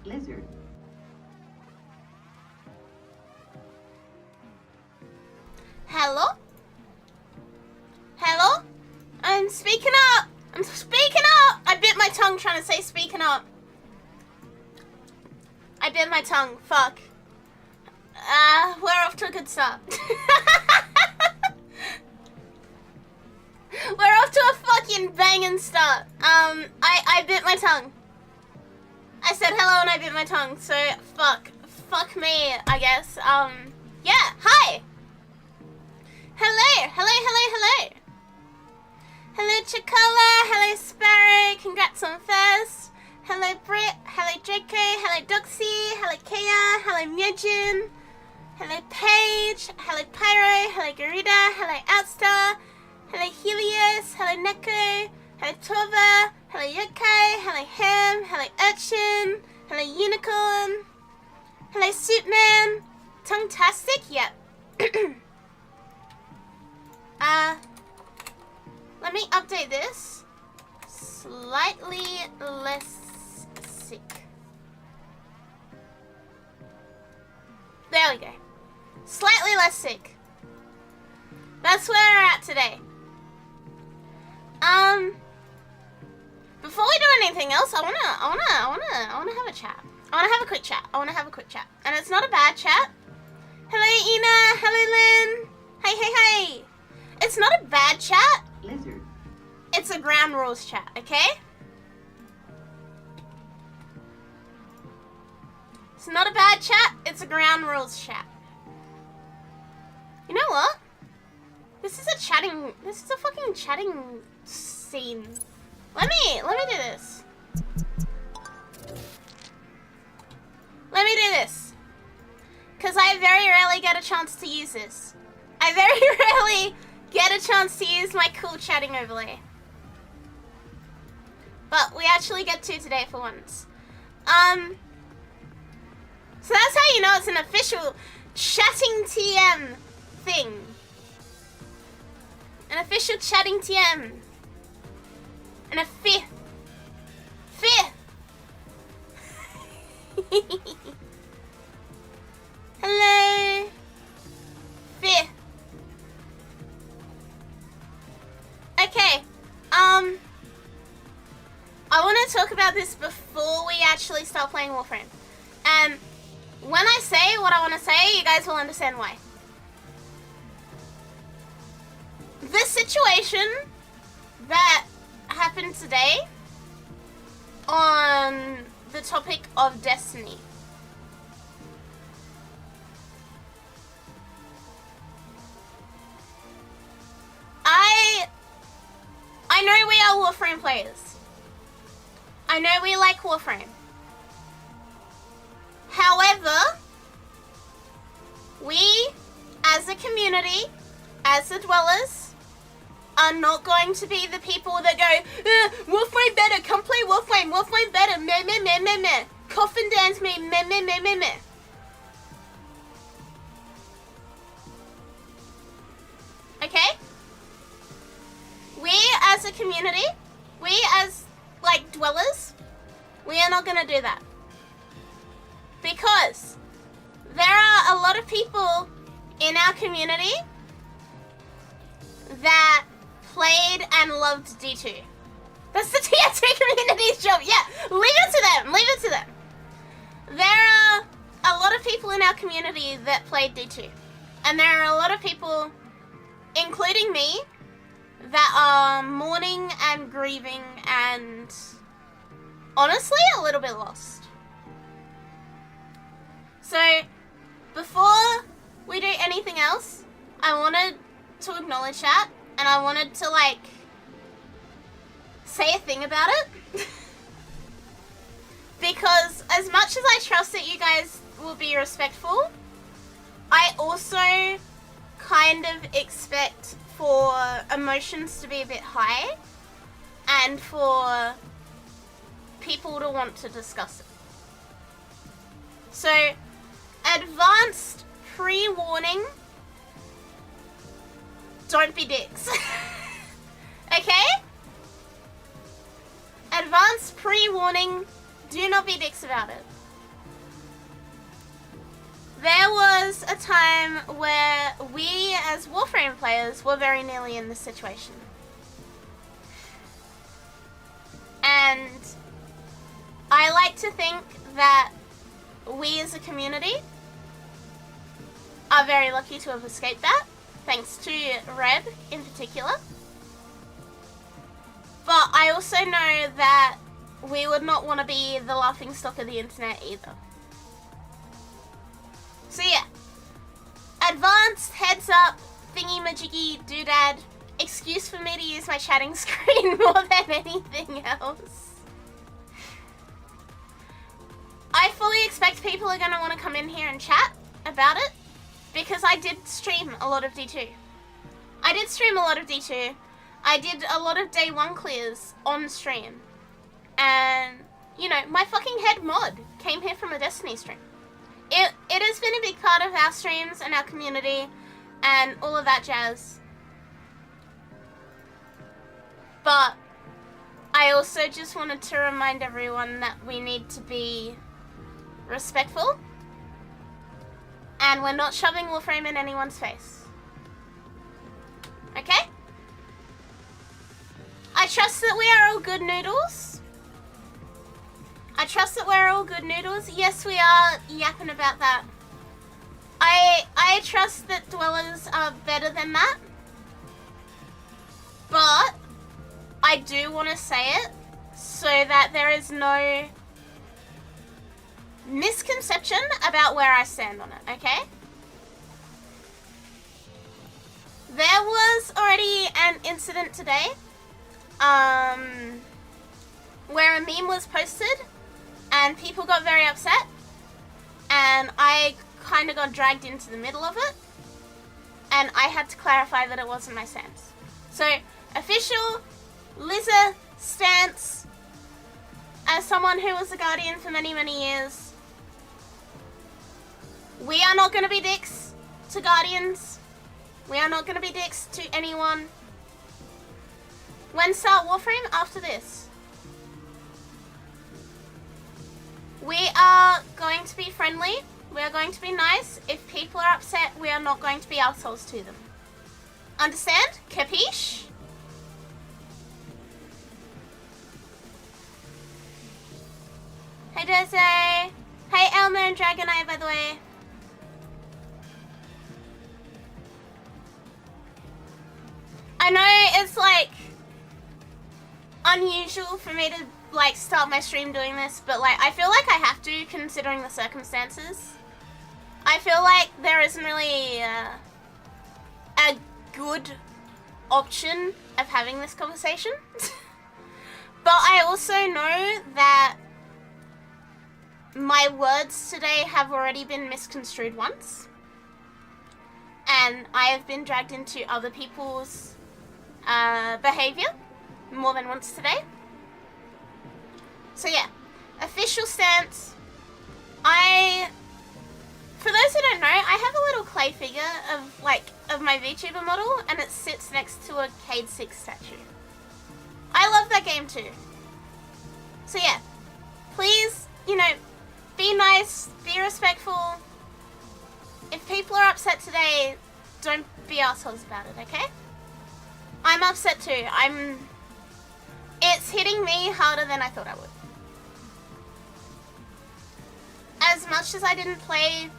lizard. Hello? Hello? I'm speaking up! I'm speaking up! I bit my tongue trying to say speaking up. I bit my tongue. Fuck. We're off to a good start. We're off to a fucking banging start. I bit my tongue. I bit my tongue, so fuck me, I guess. Yeah, hi! Hello! Hello, Chikala, hello, Sparrow, congrats on first. Hello, Britt, hello, Draco, hello, Doxy, hello, Kea, hello, Myojin, hello, Paige, hello, Pyro, hello, Garuda, hello, Outstar, hello, Helios, hello, Neko, hello, Torva, hello, Yokai, hello, Ham, hello, Urchin, hello, Unicorn, hello, Suitman, Tongue-tastic, yep. Let me update this. Slightly less sick. There we go. Slightly less sick. That's where we're at today. Before we do anything else, I wanna have a chat. I wanna have a quick chat. And it's not a bad chat. Hello, Ina. Hello, Lynn. Hey. It's not a bad chat. Lizard. It's a ground rules chat, okay? It's not a bad chat. It's a ground rules chat. You know what? This is a fucking chatting scene. Let me do this. Because I very rarely get a chance to use this. I very rarely get a chance to use my cool chatting overlay. But we actually get to today for once. So that's how you know it's an official chatting TM thing. An official chatting TM. And a fifth. Hello. Fifth. Okay. I want to talk about this before we actually start playing Warframe. And when I say what I want to say, you guys will understand why. The situation that happened today on the topic of Destiny. I know we are Warframe players. I know we like Warframe. However, we, as a community, as the dwellers, are not going to be the people that go, Warframe better, come play Warframe better, meh. Coffin dance me, meh. Okay? We, as a community, we as, like, dwellers, we are not gonna do that. Because there are a lot of people in our community that played and loved D2. That's the TNT community's job. Yeah, leave it to them. There are a lot of people in our community that played D2. And there are a lot of people, including me, that are mourning and grieving and honestly a little bit lost. So, before we do anything else, I wanted to acknowledge that, and I wanted to, like, say a thing about it. Because as much as I trust that you guys will be respectful, I also kind of expect for emotions to be a bit high and for people to want to discuss it. So, advanced pre-warning, don't be dicks. Okay? Advanced pre-warning, do not be dicks about it. There was a time where we as Warframe players were very nearly in this situation. And I like to think that we as a community are very lucky to have escaped that, thanks to Red in particular. But I also know that we would not want to be the laughingstock of the internet either. So yeah, advanced heads up thingy-majiggy doodad excuse for me to use my chatting screen more than anything else. I fully expect people are going to want to come in here and chat about it, because I did stream a lot of D2. I did stream a lot of D2. I did a lot of day 1 clears on stream. And, you know, my fucking head mod came here from a Destiny stream. It has been a big part of our streams and our community and all of that jazz. But I also just wanted to remind everyone that we need to be respectful, and we're not shoving Warframe in anyone's face. Okay? I trust that we are all good noodles. I trust that we're all good noodles. Yes, we are yapping about that. I trust that dwellers are better than that. But I do want to say it so that there is no misconception about where I stand on it, okay? There was already an incident today where a meme was posted and people got very upset, and I kind of got dragged into the middle of it, and I had to clarify that it wasn't my stance. So, official Liza stance, as someone who was a guardian for many, many years, we are not going to be dicks to guardians. We are not going to be dicks to anyone. When start Warframe? After this. We are going to be friendly. We are going to be nice. If people are upset, we are not going to be assholes to them. Understand? Capiche? Hey Desi. Hey Elmer and Dragonite, by the way. I know it's like unusual for me to like start my stream doing this, but like I feel like I have to, considering the circumstances. I feel like there isn't really a good option of having this conversation. But I also know that my words today have already been misconstrued once, and I have been dragged into other people's behavior more than once today. So yeah, official stance. For those who don't know, I have a little clay figure of my VTuber model, and it sits next to a Cade 6 statue. I love that game too. So yeah, please, you know, be nice, be respectful. If people are upset today, don't be assholes about it, okay? I'm upset too. It's hitting me harder than I thought I would. As much as I didn't play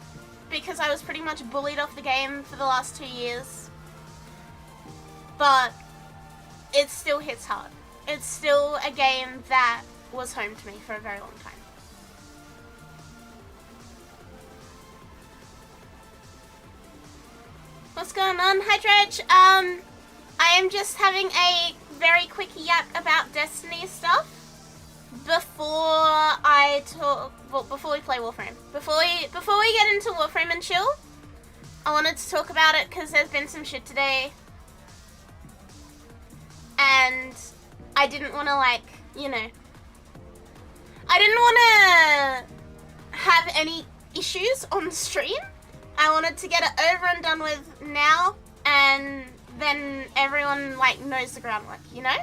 because I was pretty much bullied off the game for the last 2 years, but it still hits hard. It's still a game that was home to me for a very long time. What's going on? Hi Dredge. I am just having a very quick yap about Destiny stuff before we play Warframe. Before we get into Warframe and chill, I wanted to talk about it because there's been some shit today, and I didn't want to, like, you know, I didn't want to have any issues on stream. I wanted to get it over and done with now, and then everyone, like, knows the groundwork, you know?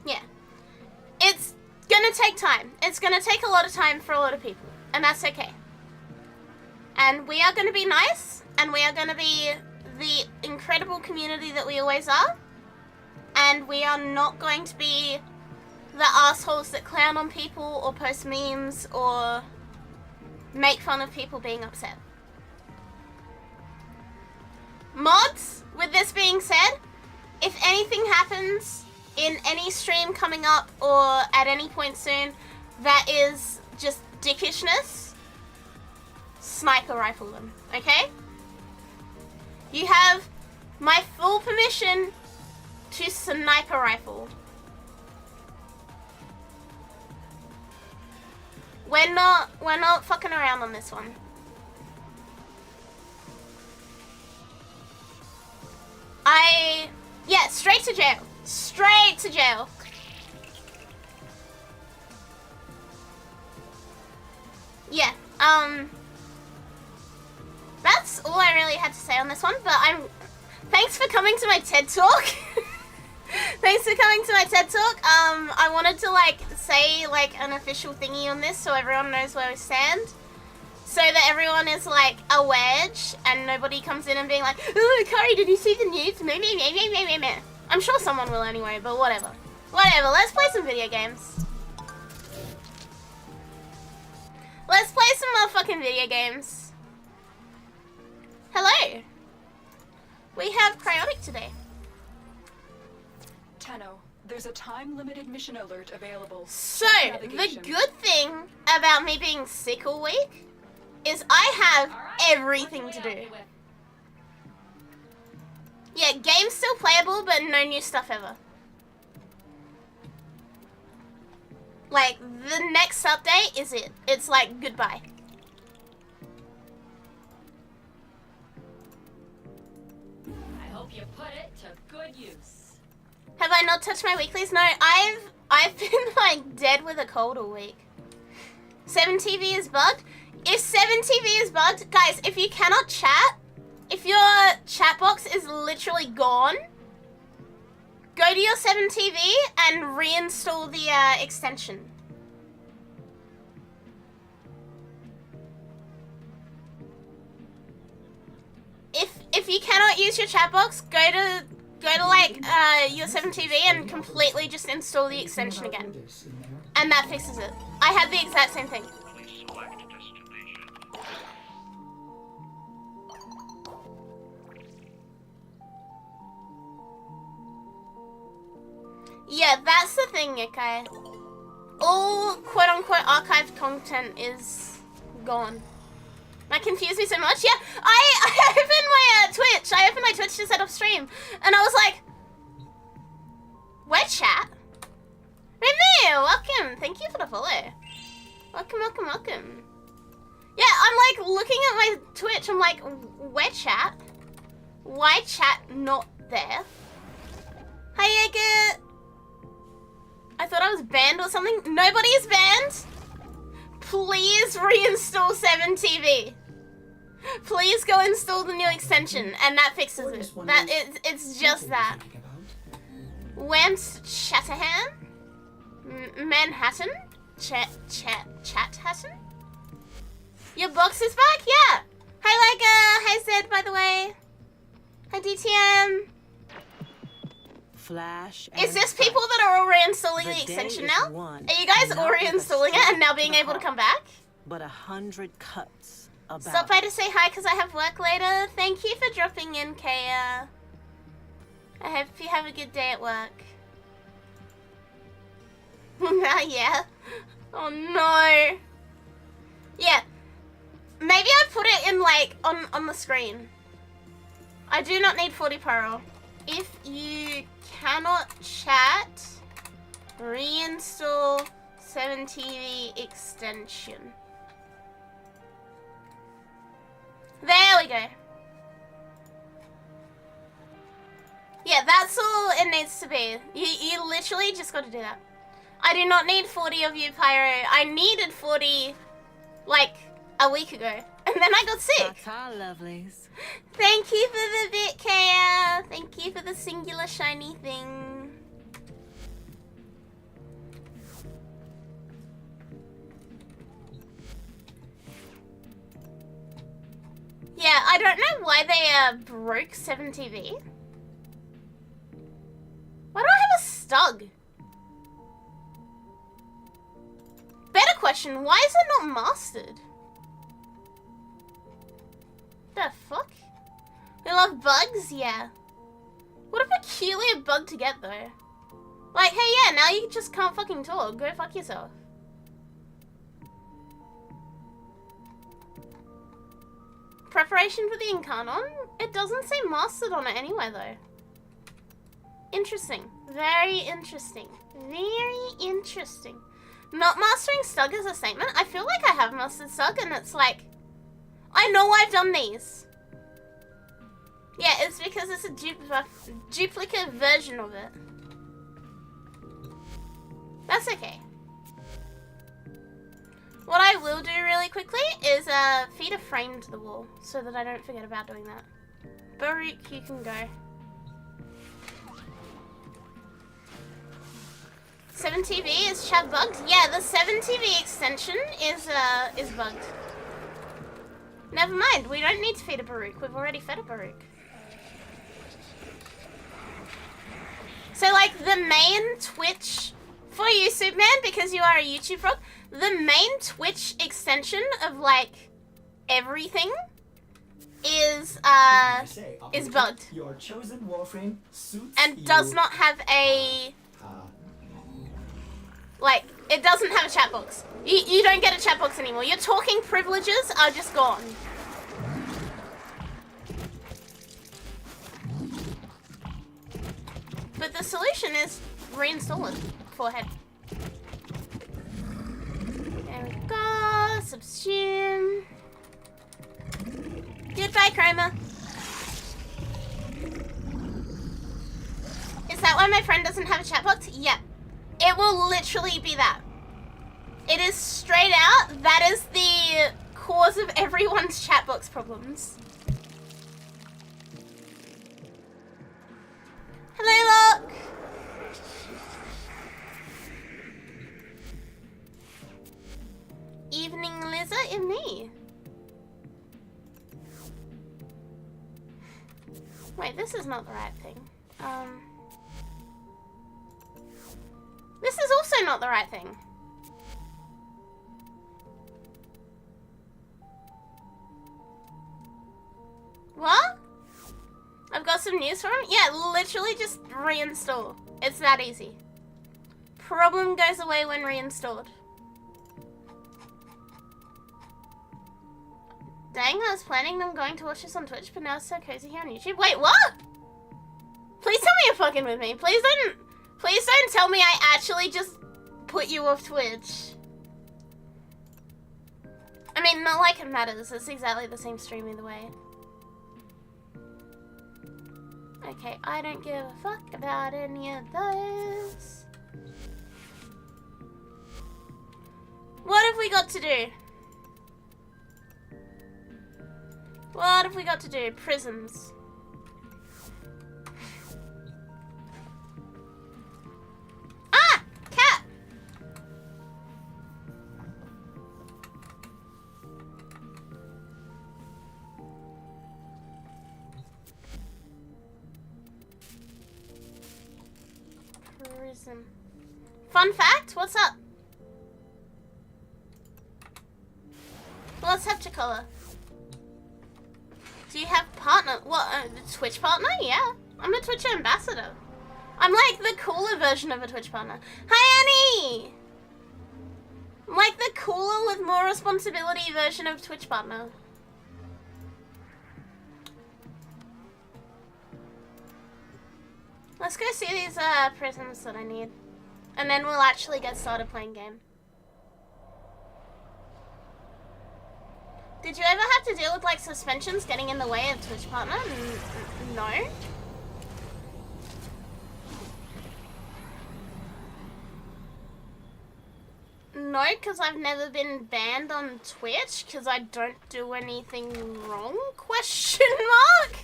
Yeah. It's gonna take time. It's gonna take a lot of time for a lot of people, and that's okay. And we are gonna be nice, and we are gonna be the incredible community that we always are, and we are not going to be the assholes that clown on people or post memes or make fun of people being upset. Mods, with this being said, if anything happens in any stream coming up or at any point soon that is just dickishness, sniper rifle them, okay? You have my full permission to sniper rifle. We're not fucking around on this one. Yeah, straight to jail. Straight to jail. Yeah, that's all I really had to say on this one, but thanks for coming to my TED Talk. Thanks for coming to my TED Talk. I wanted to, like, say, like, an official thingy on this so everyone knows where we stand. So that everyone is, like, a wedge and nobody comes in and being like, oh, Akari, did you see the news? Meh. I'm sure someone will anyway, but whatever. Whatever, let's play some video games. Let's play some motherfucking video games. Hello. We have Cryotic today. Tenno, there's a time-limited mission alert available. So, the good thing about me being sick all week is I have everything to do. Yeah, game's still playable, but no new stuff ever. Like, the next update is it. It's like, goodbye. I hope you put it to good use. Have I not touched my weeklies? No, I've been like dead with a cold all week. 7TV is bugged. If 7TV is bugged, guys, if you cannot chat, if your chat box is literally gone, go to your 7TV and reinstall the extension. If you cannot use your chat box, go to like your 7TV and completely just install the extension again. And that fixes it. I had the exact same thing. Yeah, that's the thing, okay. All quote-unquote archived content is gone. That confused me so much. Yeah, I opened my Twitch. I opened my Twitch to set up stream. And I was like, where's chat? Remy, welcome. Thank you for the follow. Welcome, welcome, welcome. Yeah, I'm like looking at my Twitch. I'm like, where chat? Why chat not there? Hi, Egget. I thought I was banned or something. Nobody is banned. Please reinstall 7TV. Please go install the new extension, and that fixes it. It's just that. Whence Chatterham? Manhattan? Chat-Hatton? Your box is back? Yeah. Hi, Liga. Hi, Zed, by the way. Hi, DTM. Flash. Is this people that are all reinstalling the extension now? Are you guys all reinstalling it and now being able to come back? But 100 cuts about. Stop by to say hi because I have work later. Thank you for dropping in, Kaya. I hope you have a good day at work. Yeah. Oh no. Yeah. Maybe I put it in like on the screen. I do not need 40 Pro. If you cannot chat, reinstall 7TV extension. There we go. Yeah, that's all it needs to be. You literally just got to do that. I do not need 40 of you, Pyro. I needed 40, like, a week ago. And then I got sick. That's our lovelies. Thank you for the bit, Kaya. Thank you for the singular shiny thing. Yeah, I don't know why they broke 7TV. Why do I have a stug? Better question, why is it not mastered? The fuck? We love bugs? Yeah. What a peculiar bug to get, though. Like, hey, yeah, now you just can't fucking talk. Go fuck yourself. Preparation for the Incarnon? It doesn't say mastered on it anyway, though. Interesting. Very interesting. Very interesting. Not mastering Stug is a statement. I feel like I have mastered Stug, and it's like, I know I've done these. Yeah, it's because it's a duplicate version of it. That's okay. What I will do really quickly is feed a frame to the wall so that I don't forget about doing that. Baruch, you can go. 7TV is chat bugged? Yeah, the 7TV extension is bugged. Never mind, we don't need to feed a Baruch. We've already fed a Baruch. So like the main Twitch for you, Superman, because you are a YouTube frog, the main Twitch extension of like everything is bugged. Your chosen Warframe suits and does not have a like it doesn't have a chat box. You don't get a chat box anymore. Your talking privileges are just gone. But the solution is reinstall it. Forehead. There we go. Subsume. Goodbye, Chroma. Is that why my friend doesn't have a chat box? Yeah. It will literally be that. It is straight out. That is the cause of everyone's chat box problems. Hello, Locke. Evening, Liza, in me. Wait, this is not the right thing. This is also not the right thing. What? I've got some news for him? Yeah, literally just reinstall. It's that easy. Problem goes away when reinstalled. Dang, I was planning on going to watch this on Twitch, but now it's so cozy here on YouTube. Wait, what? Please tell me you're fucking with me. Please don't tell me I actually just put you off Twitch. I mean, not like it matters. It's exactly the same stream either way. Okay, I don't give a fuck about any of those. What have we got to do? What have we got to do? Prisons. Ah! Cat! Prison. Fun fact? What's up? Let's have Chicola. Do you have partner? What, a Twitch partner? Yeah. I'm a Twitch ambassador. I'm like the cooler version of a Twitch partner. Hi, Annie! I'm like the cooler with more responsibility version of Twitch partner. Let's go see these prisons that I need. And then we'll actually get started playing game. Did you ever have to deal with like suspensions getting in the way of Twitch partner? No. No, because I've never been banned on Twitch because I don't do anything wrong? Question mark?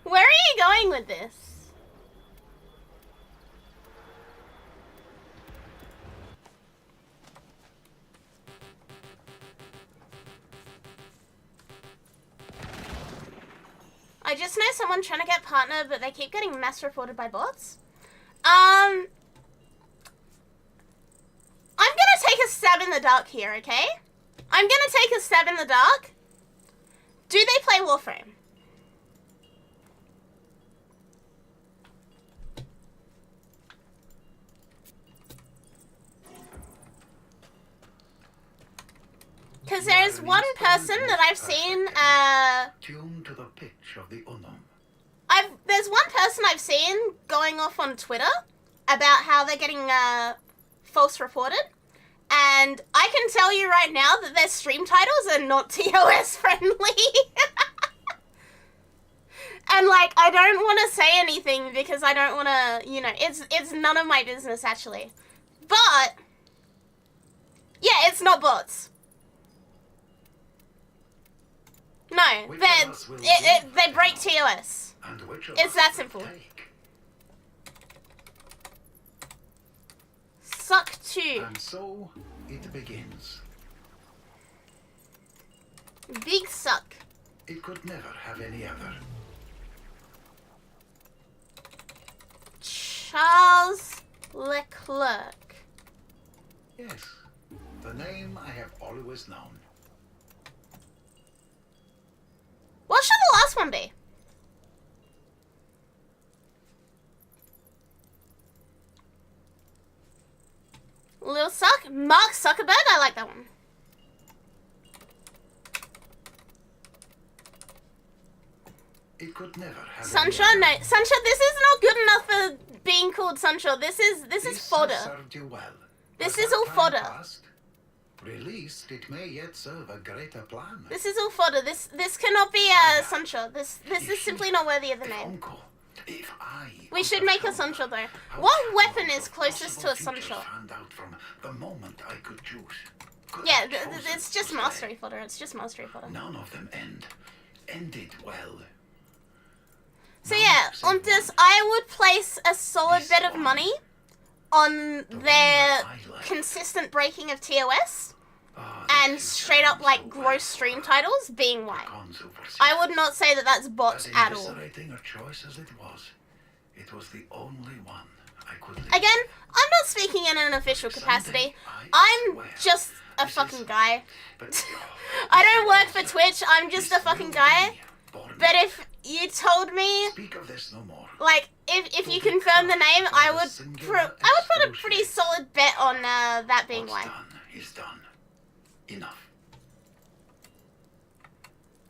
Where are you going with this? I just know someone trying to get partner, but they keep getting mass reported by bots. I'm gonna take a stab in the dark here, okay? I'm gonna take a stab in the dark. Do they play Warframe? because there is one person that I've seen, tuned to the pitch of the unknown. there's one person I've seen going off on Twitter about how they're getting, false reported. And I can tell you right now that their stream titles are not TOS friendly. And, like, I don't want to say anything because I don't want to, you know, it's none of my business, actually. But, yeah, it's not bots. No, they break TOS. It's that simple. Suck 2. And so, it begins. Big suck. It could never have any other. Charles Leclerc. Yes, the name I have always known. What should the last one be? Lil Suck? Mark Zuckerberg? I like that one. It could never have Sunshine? No. Sunshine, this is not good enough for being called Sunshine. This is fodder. Served you well. This But is all as time fodder. passed, released, it may yet serve a greater plan. This is all fodder. This cannot be Sunshine. This is simply not worthy of the If name. Uncle, if I We could should have make a shown Sunshine her though. how What shadows weapon is of closest to a possible futures Sunshine? fanned out from the moment I could choose. Could Yeah, have chosen it's just to mastery stay. fodder. It's just mastery fodder. None of them ended well. So yeah, on this, I would place a solid bit of money on their consistent breaking of TOS and straight up like gross stream titles being why. I would not say that that's bots As at all. eviscerating a choice as it was the only one I could live. Again, I'm not speaking in an official capacity. I'm just a fucking guy. I don't work for Twitch, I'm just a fucking guy. But if you told me, Speak of this no more. like, if you confirm the name, I would put a pretty solid bet on that being What's why. done is done. Enough.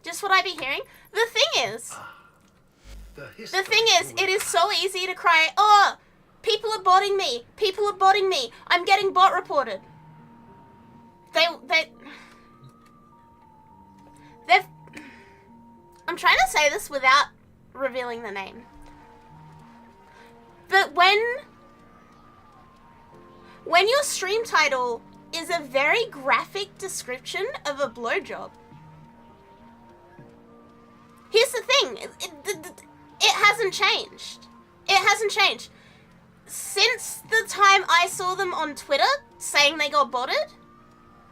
Just what I be hearing. The thing is, The it is so easy to cry, oh, people are botting me, I'm getting bot reported. They've, I'm trying to say this without revealing the name. But when your stream title is a very graphic description of a blowjob, here's the thing, it hasn't changed. It hasn't changed. Since the time I saw them on Twitter saying they got botted,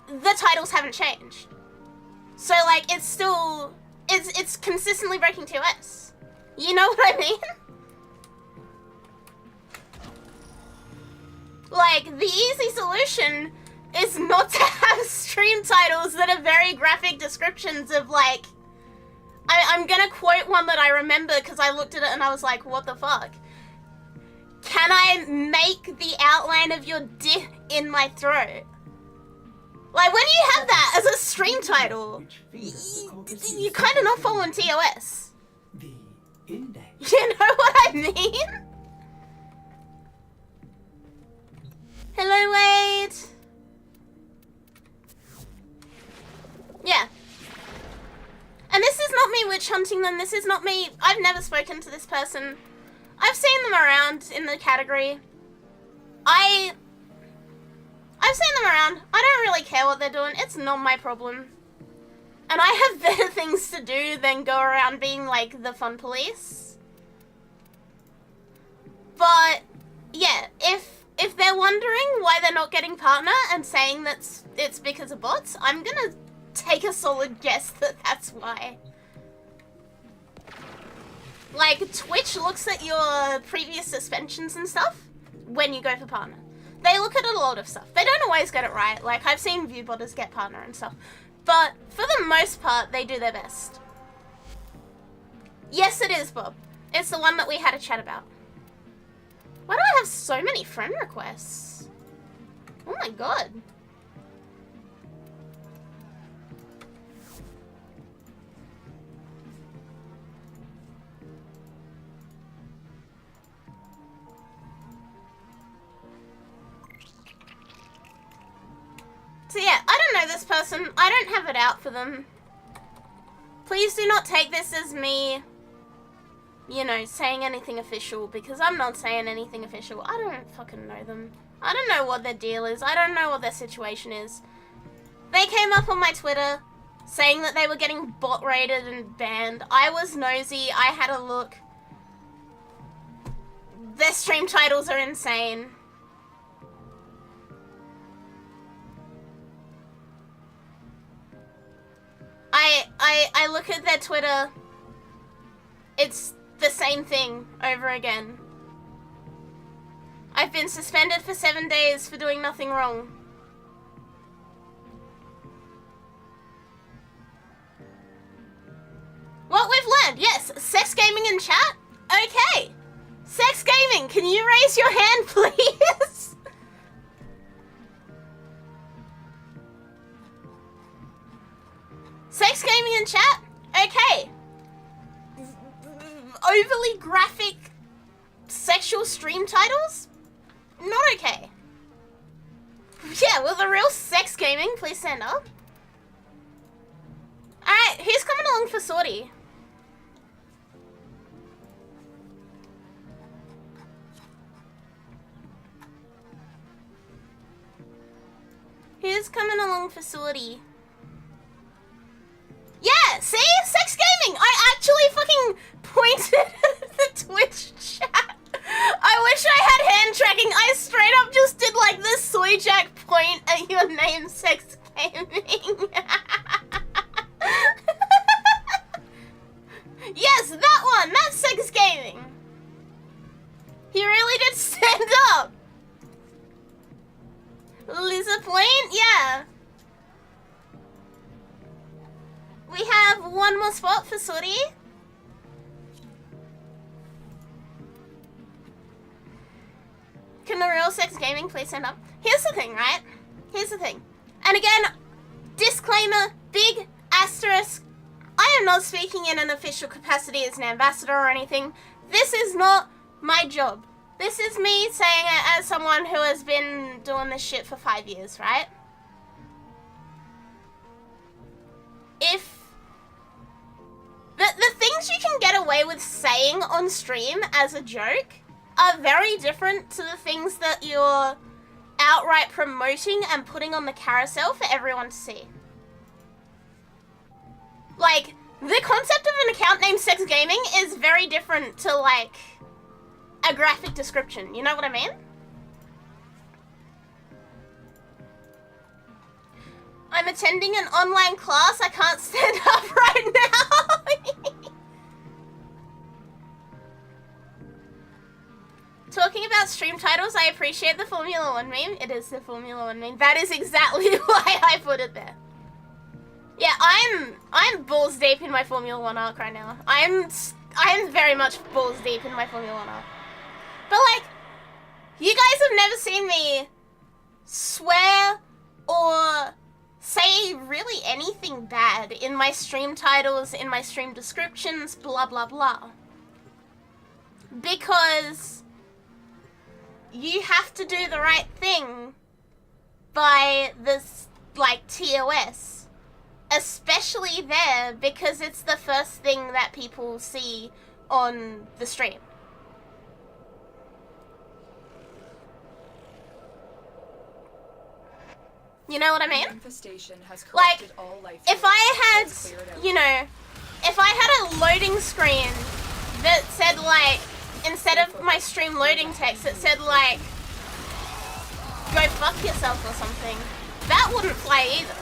the titles haven't changed. So, like, it's still, it's consistently breaking TOS. You know what I mean? Like, the easy solution is not to have stream titles that are very graphic descriptions of, like, I'm gonna quote one that I remember because I looked at it and I was like, what the fuck? Can I make the outline of your dick in my throat? Like, when you have that as a stream title, you're kind of not following TOS. The index. You know what I mean? Hello, Wade. Yeah. And this is not me witch hunting them. This is not me. I've never spoken to this person. I've seen them around in the category. I've seen them around. I don't really care what they're doing. It's not my problem. And I have better things to do than go around being like the fun police. But yeah, if they're wondering why they're not getting partner and saying that it's because of bots, I'm gonna take a solid guess that that's why. Like, Twitch looks at your previous suspensions and stuff when you go for partner. They look at a lot of stuff. They don't always get it right. Like, I've seen viewbotters get partner and stuff. But for the most part, they do their best. Yes, it is, Bob. It's the one that we had a chat about. Why do I have so many friend requests? Oh my god. So yeah, I don't know this person. I don't have it out for them. Please do not take this as me, you know, saying anything official, because I'm not saying anything official. I don't fucking know them. I don't know what their deal is. I don't know what their situation is. They came up on my Twitter saying that they were getting bot raided and banned. I was nosy. I had a look. Their stream titles are insane. I look at their Twitter. It's the same thing over again. I've been suspended for 7 days for doing nothing wrong. What we've learned, yes, sex gaming in chat? Okay. Sex gaming, can you raise your hand, please? Sex gaming in chat? Okay. Overly graphic sexual stream titles? Not okay. Yeah, well, the real sex gaming, please stand up. Alright, who's coming along for sortie? Who's coming along for sortie? Yeah, see? Sex gaming! I actually fucking pointed at the Twitch chat. I wish I had hand tracking. I straight up just did like the soy jack point at your name, sex gaming. Yes, that one! That's sex gaming! He really did stand up! Lisa Point? Yeah. We have one more spot for sortie. Can the real sex gaming please stand up? Here's the thing, right? Here's the thing. And again, disclaimer, big asterisk. I am not speaking in an official capacity as an ambassador or anything. This is not my job. This is me saying it as someone who has been doing this shit for 5 years, right? If the things you can get away with saying on stream as a joke are very different to the things that you're outright promoting and putting on the carousel for everyone to see. Like, the concept of an account named Sex Gaming is very different to, like, a graphic description. You know what I mean? I'm attending an online class. I can't stand up right now. Talking about stream titles, I appreciate the Formula 1 meme. It is the Formula 1 meme. That is exactly why I put it there. Yeah, I'm balls deep in my Formula 1 arc right now. I'm very much balls deep in my Formula 1 arc. But like, you guys have never seen me swear or say really anything bad in my stream titles, in my stream descriptions, blah blah blah. Because you have to do the right thing by this, like, TOS. Especially there, because it's the first thing that people see on the stream. You know what I mean? Like, if I had, you know, if I had a loading screen that said, like, instead of my stream loading text, it said, like, go fuck yourself or something, that wouldn't play either.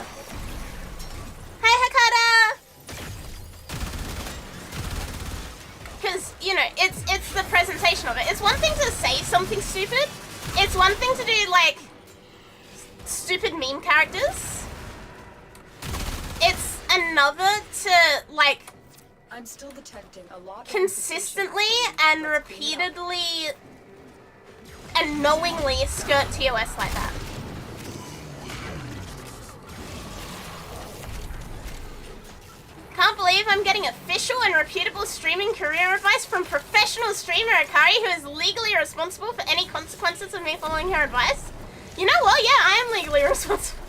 Hey, Hakata! Because, you know, it's the presentation of it. It's one thing to say something stupid. It's one thing to do, like, stupid meme characters. It's another to, like, I'm still detecting a lot of consistently and repeatedly and knowingly skirt TOS like that. Can't believe I'm getting official and reputable streaming career advice from professional streamer Akari, who is legally responsible for any consequences of me following her advice. You know what? Yeah, I am legally responsible.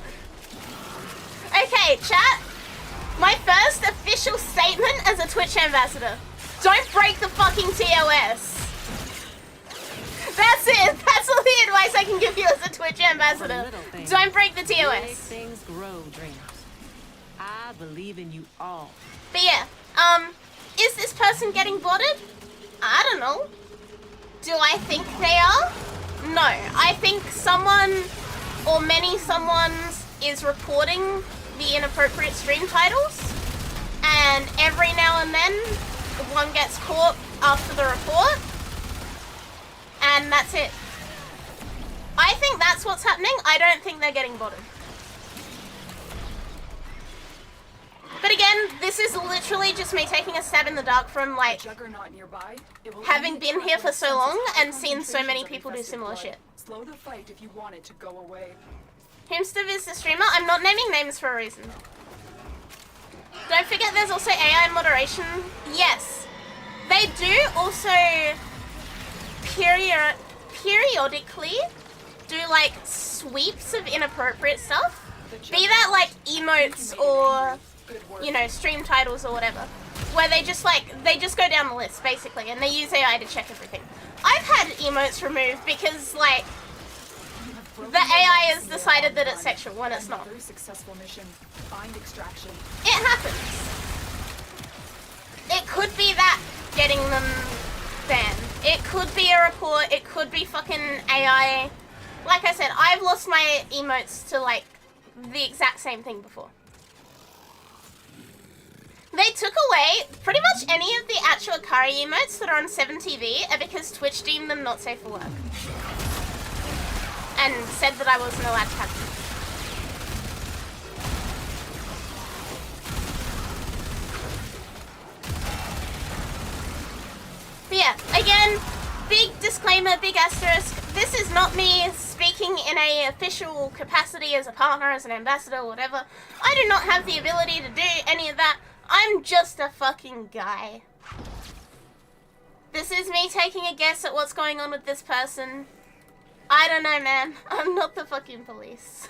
Okay, chat. My first official statement as a Twitch ambassador. Don't break the fucking TOS. That's it. That's all the advice I can give you as a Twitch ambassador. Don't break the Big TOS. things grow, dreamers. I believe in you all. But yeah, is this person getting botted? I don't know. Do I think they are? No. I think someone or many someones is reporting the inappropriate stream titles, and every now and then one gets caught after the report, and that's it. I think that's what's happening. I don't think they're getting botted. But again, this is literally just me taking a stab in the dark from like Juggernaut nearby. It will having only been attract here for more so long sensitive and seen so many concentrations of people do infested similar blood. shit. Slow the fight if you want it to go away. Himster is the streamer. I'm not naming names for a reason. Don't forget there's also AI moderation. Yes. They do also periodically do like sweeps of inappropriate stuff. Be that like emotes or, you know, stream titles or whatever. Where they just go down the list basically and they use AI to check everything. I've had emotes removed because like the AI has decided that it's sexual when it's not. Another successful mission. Find extraction. It happens. It could be that getting them banned. It could be a report. It could be fucking AI. Like I said, I've lost my emotes to like the exact same thing before. They took away pretty much any of the actual Akari emotes that are on 7TV because Twitch deemed them not safe for work. And said that I wasn't allowed to have them. But yeah, again, big disclaimer, big asterisk. This is not me speaking in a official capacity as a partner, as an ambassador, whatever. I do not have the ability to do any of that. I'm just a fucking guy. This is me taking a guess at what's going on with this person. I don't know, man. I'm not the fucking police.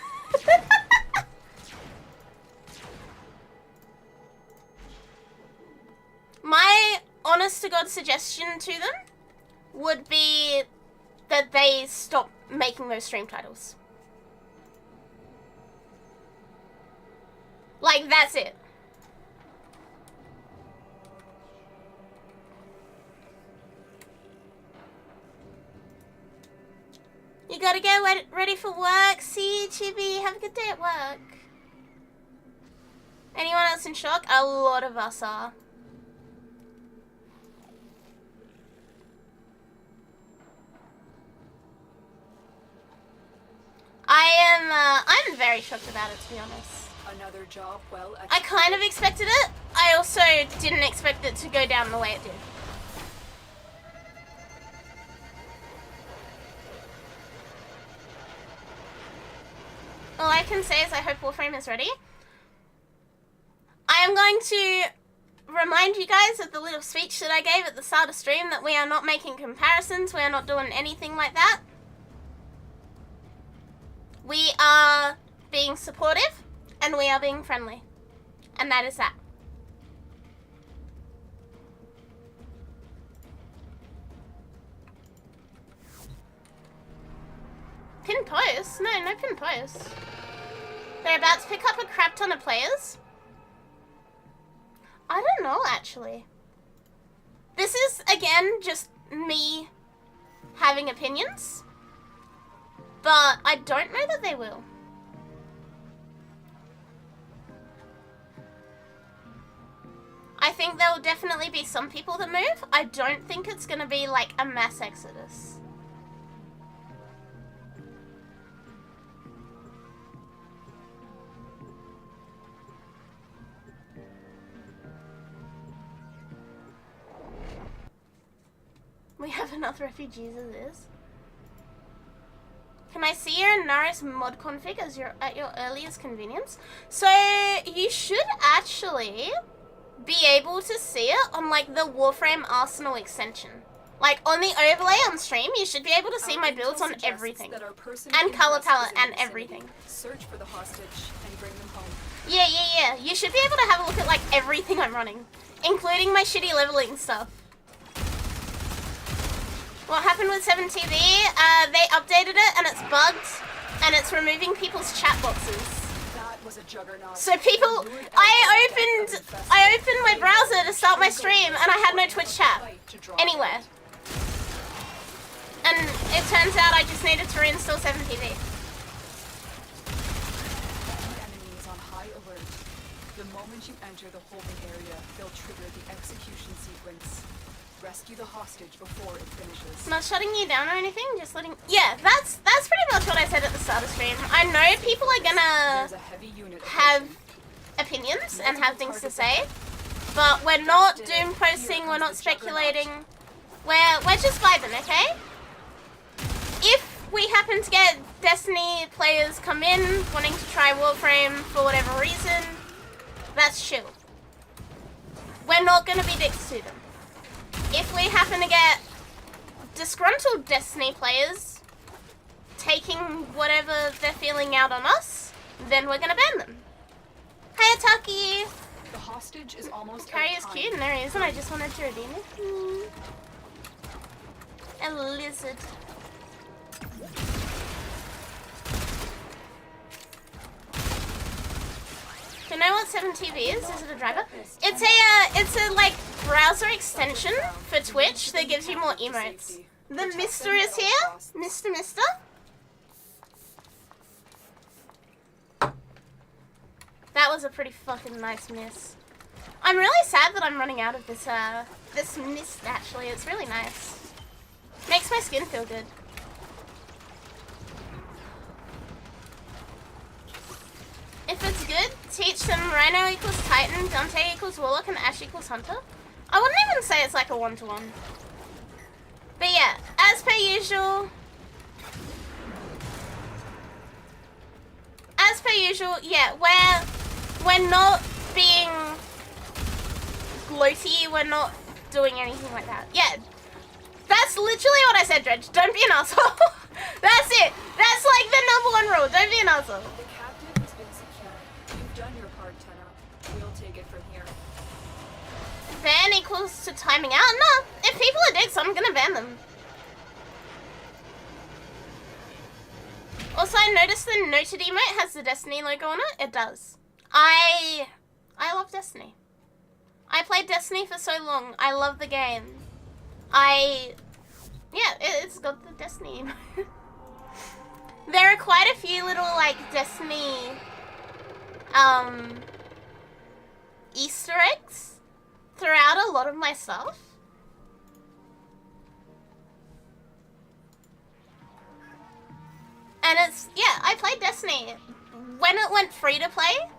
My honest to God suggestion to them would be that they stop making those stream titles. Like, that's it. You gotta get ready for work. See you, Chibi. Have a good day at work. Anyone else in shock? A lot of us are. I'm very shocked about it, to be honest. Another job well executed. I kind of expected it. I also didn't expect it to go down the way it did. All I can say is I hope Warframe is ready. I am going to remind you guys of the little speech that I gave at the start of stream that we are not making comparisons, we are not doing anything like that. We are being supportive and we are being friendly. And that is that. Pin post? No, no pin post. They're about to pick up a crap ton of players. I don't know, actually. This is, again, just me having opinions. But I don't know that they will. I think there will definitely be some people that move. I don't think it's going to be like a mass exodus. We have enough refugees as is. Can I see your Naris mod config as at your earliest convenience? So you should actually be able to see it on like the Warframe Arsenal extension. Like, on the overlay on stream, you should be able to see my builds on everything. And color palette and everything. Search for the hostage and bring them home. Yeah. You should be able to have a look at, like, everything I'm running. Including my shitty leveling stuff. What happened with 7TV? They updated it and it's bugged. And it's removing people's chat boxes. That was a juggernaut. So people, I opened my browser to start my stream and I had no Twitch chat anywhere. And it turns out I just needed to reinstall 7TV. Enemy is on high alert. The moment you enter the holding area, they'll trigger the execution sequence. Rescue the hostage before it finishes. Not shutting you down or anything, just letting... Yeah, that's pretty much what I said at the start of stream. I know people are gonna have opinions and have things to say, but we're not doom posting, we're not speculating. We're just vibing, okay? If we happen to get Destiny players come in wanting to try Warframe for whatever reason, that's chill. We're not gonna be dicks to them. If we happen to get disgruntled Destiny players taking whatever they're feeling out on us, then we're gonna ban them. Hey, Ataki! The hostage is almost Akari is cute, and there he is, and I just wanted to redeem it. A lizard. Do you know what 7TV is? Is it a driver? It's a like browser extension for Twitch that gives you more emotes. The Mister is here, Mister. That was a pretty fucking nice miss. I'm really sad that I'm running out of this this mist. Actually, it's really nice. Makes my skin feel good. If it's good, teach them Rhino equals Titan, Dante equals Warlock, and Ash equals Hunter. I wouldn't even say it's like a one-to-one. But yeah, as per usual, yeah, we're not being gloaty, we're not doing anything like that. Yeah, that's literally what I said, Dredge. Don't be an asshole. That's it. That's like the #1 rule. Don't be an asshole. The captive has been secured. You've done your part, Tenna. We'll take it from here. Ban equals to timing out? No. If people are dicks, I'm gonna ban them. Also, I noticed the noted emote has the Destiny logo on it. It does. I love Destiny. I played Destiny for so long. I love the game. Yeah, it's got the Destiny emote. There are quite a few little, like, Destiny, Easter eggs throughout a lot of my stuff. And yeah, I played Destiny. When it went free to play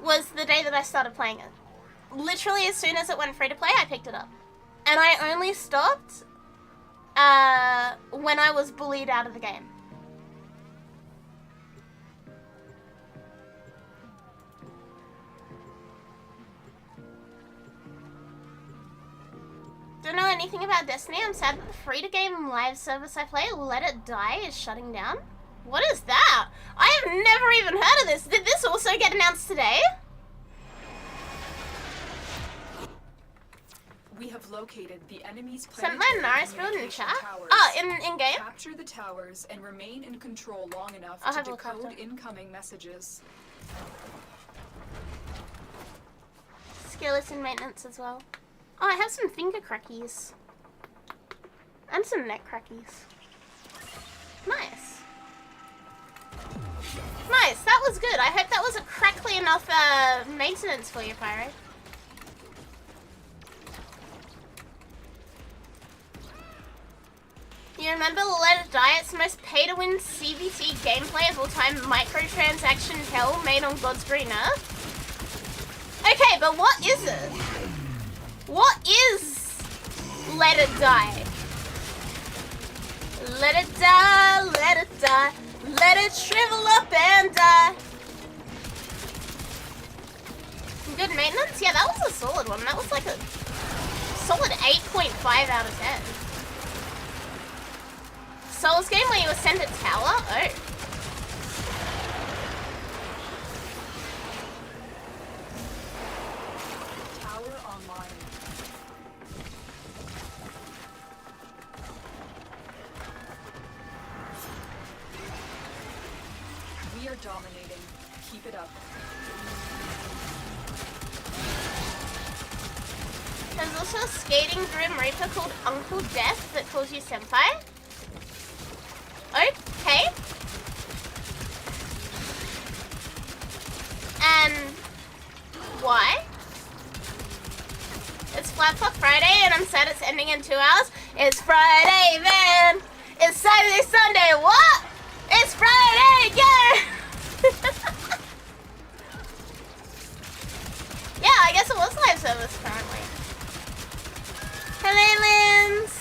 was the day that I started playing it. Literally as soon as it went free to play, I picked it up. And I only stopped when I was bullied out of the game. Don't know anything about Destiny. I'm sad that the free-to-game live service I play, Let It Die, is shutting down. What is that? I have never even heard of this. Did this also get announced today? We have located the enemy's Sent my Naris build in chat? towers. Oh, in game? Capture the towers and remain in control long enough I'll to have a look decode after. incoming messages. Skeleton maintenance as well. Oh, I have some finger crackies. And some neck crackies. Nice. Nice, that was good. I hope that was a crackly enough maintenance for you, Pyro. You remember Let It Die? It's the most pay-to-win CVT gameplay of all time, microtransaction hell made on God's green earth. Okay, but what is it? What is Let It Die? Let it die, let it die, let it shrivel up and die. Good maintenance? Yeah, that was a solid one. That was like a solid 8.5 out of 10. Souls game where you ascend a tower? Oh. Tower online. We are dominating. Keep it up. There's also a skating Grim Reaper called Uncle Death that calls you senpai. Okay. And why? It's Flat Fuck Friday and I'm sad it's ending in 2 hours. It's Friday, man. It's Saturday, Sunday. What? It's Friday, yeah. Yeah, I guess it was live service currently. Hello, Linz.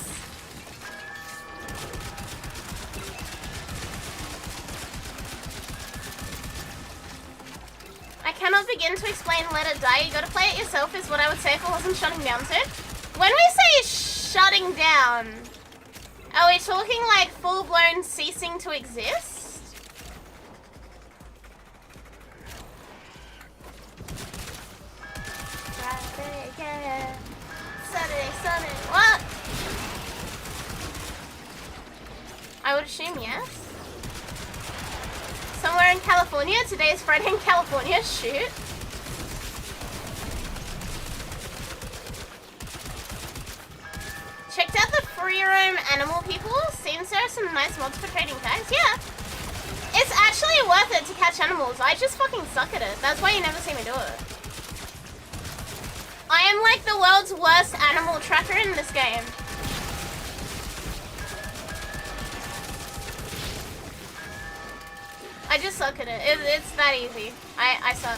I cannot begin to explain Let It Die. You gotta play it yourself is what I would say if it wasn't shutting down soon. When we say shutting down, are we talking like full-blown ceasing to exist? Friday, yeah. Saturday, Sunday, what? I would assume yes. Somewhere in California. Today is Friday in California. Shoot. Checked out the free roam animal people. Seems there are some nice mods for trading tags. Yeah. It's actually worth it to catch animals. I just fucking suck at it. That's why you never see me do it. I am like the world's worst animal tracker in this game. I just suck at it. It's that easy. I suck.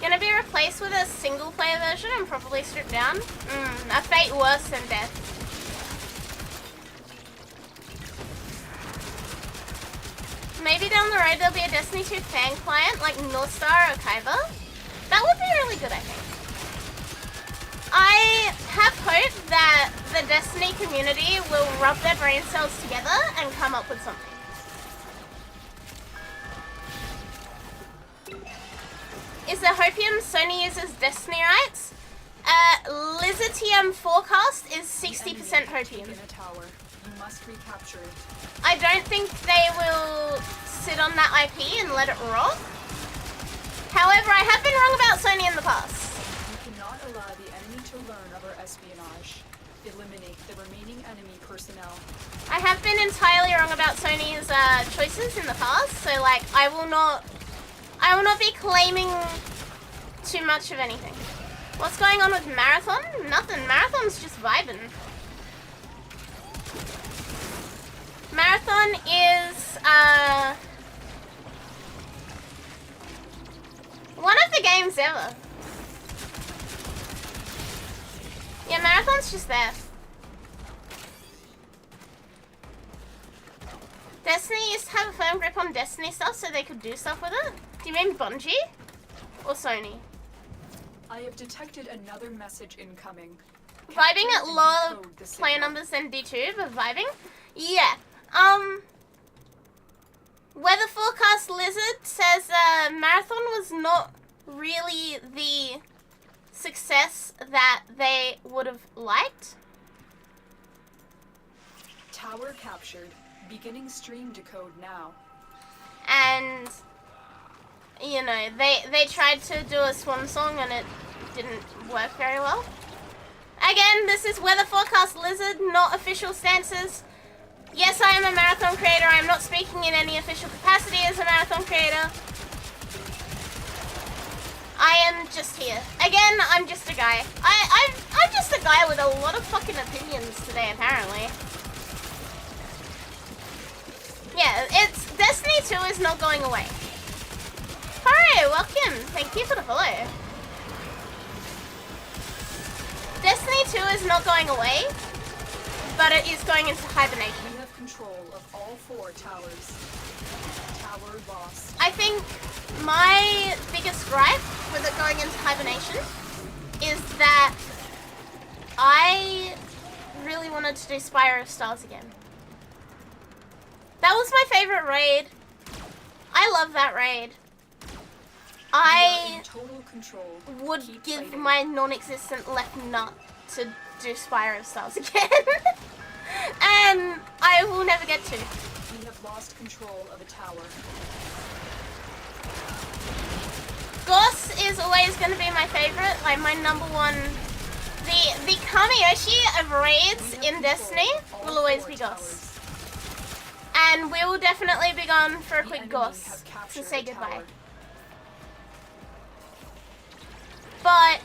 Gonna be replaced with a single player version and probably stripped down. A fate worse than death. Maybe down the road there'll be a Destiny 2 fan client like Northstar or Kyber. That would be really good, I think. I have hope that the Destiny community will rub their brain cells together and come up with something. Is there hopium? Sony uses Destiny rights. Lizard TM forecast is 60% hopium. In a tower. You must recapture it. I don't think they will sit on that IP and let it rot. However, I have been wrong about Sony in the past. You cannot allow the enemy to learn of our espionage. Eliminate the remaining enemy personnel. I have been entirely wrong about Sony's choices in the past, so like I will not be claiming too much of anything. What's going on with Marathon? Nothing. Marathon's just vibing. Marathon is one of the games ever. Yeah, Marathon's just there. Destiny used to have a firm grip on Destiny stuff so they could do stuff with it. Do you mean Bungie? Or Sony? I have detected another message incoming. Vibing at Capture and lower decode the player signal. numbers than VTube, but vibing? Yeah. Weather forecast lizard says Marathon was not really the success that they would have liked. Tower captured. Beginning stream decode now. And you know, they tried to do a swan song and it didn't work very well. Again, this is Weather Forecast Lizard, not official stances. Yes, I am a Marathon creator. I am not speaking in any official capacity as a Marathon creator. I am just here. Again, I'm just a guy. I'm just a guy with a lot of fucking opinions today, apparently. Yeah, it's Destiny 2 is not going away. Hi, welcome. Thank you for the follow. Destiny 2 is not going away, but it is going into hibernation. We have control of all 4 towers. Tower lost. I think my biggest gripe with it going into hibernation is that I really wanted to do Spire of Stars again. That was my favorite raid. I love that raid. I Total control. would Keep give fighting. my non-existent left nut to do Spire of Stars again. And I will never get to. We have lost control of a tower. Goss is always going to be my favorite, like my number one. The Kamiyoshi of raids in Destiny will always be Goss. And we will definitely be gone for a The quick enemy Goss have to captured say a goodbye. tower. But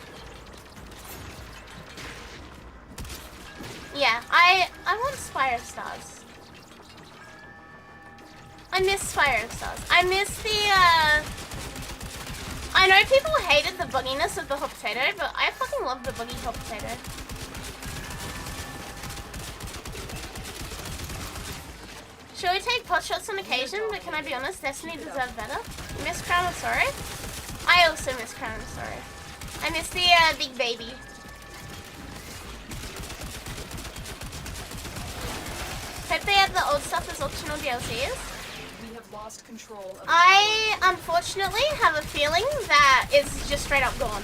yeah, I want Spire of Stars. I miss Spire of Stars. I miss the I know people hated the bugginess of the hot potato, but I fucking love the buggy hot potato. Should we take pot shots on occasion? But can I be honest, Destiny deserved better. Miss Crown of Sorrow? I also miss Crown of Sorrow. I miss the big baby. Hope they add the old stuff as optional DLCs. We have lost control of the I unfortunately have a feeling that it's just straight up gone.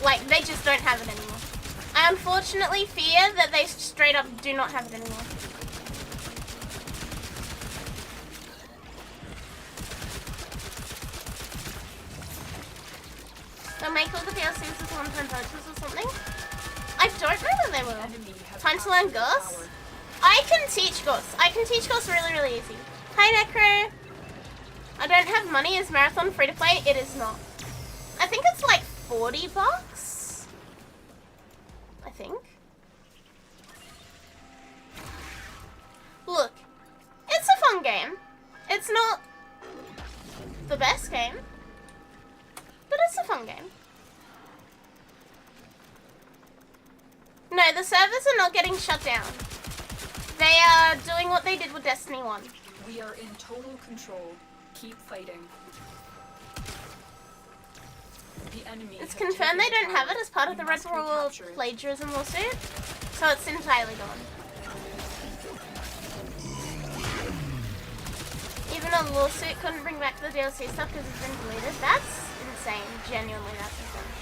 Like, they just don't have it anymore. I unfortunately fear that they straight up do not have it anymore. They'll make all the DLCs as one-time purchases or something? I don't know that they will. enemy have Time to learn captured a Goss? tower. I can teach Goss. I can teach Goss really, really easy. Hi, Necro. I don't have money. Is Marathon free to play? It is not. I think it's like $40. I think. Look, it's a fun game. It's not the best game, but it's a fun game. No, the servers are not getting shut down. They are doing what they did with Destiny 1. We are in total control. Keep fighting. The enemy It's have confirmed taken they the don't have tower. it as part of We the Red must Bull recapture it. plagiarism lawsuit, so it's entirely gone. Even a lawsuit couldn't bring back the DLC stuff because it's been deleted. That's insane. Genuinely, that's insane.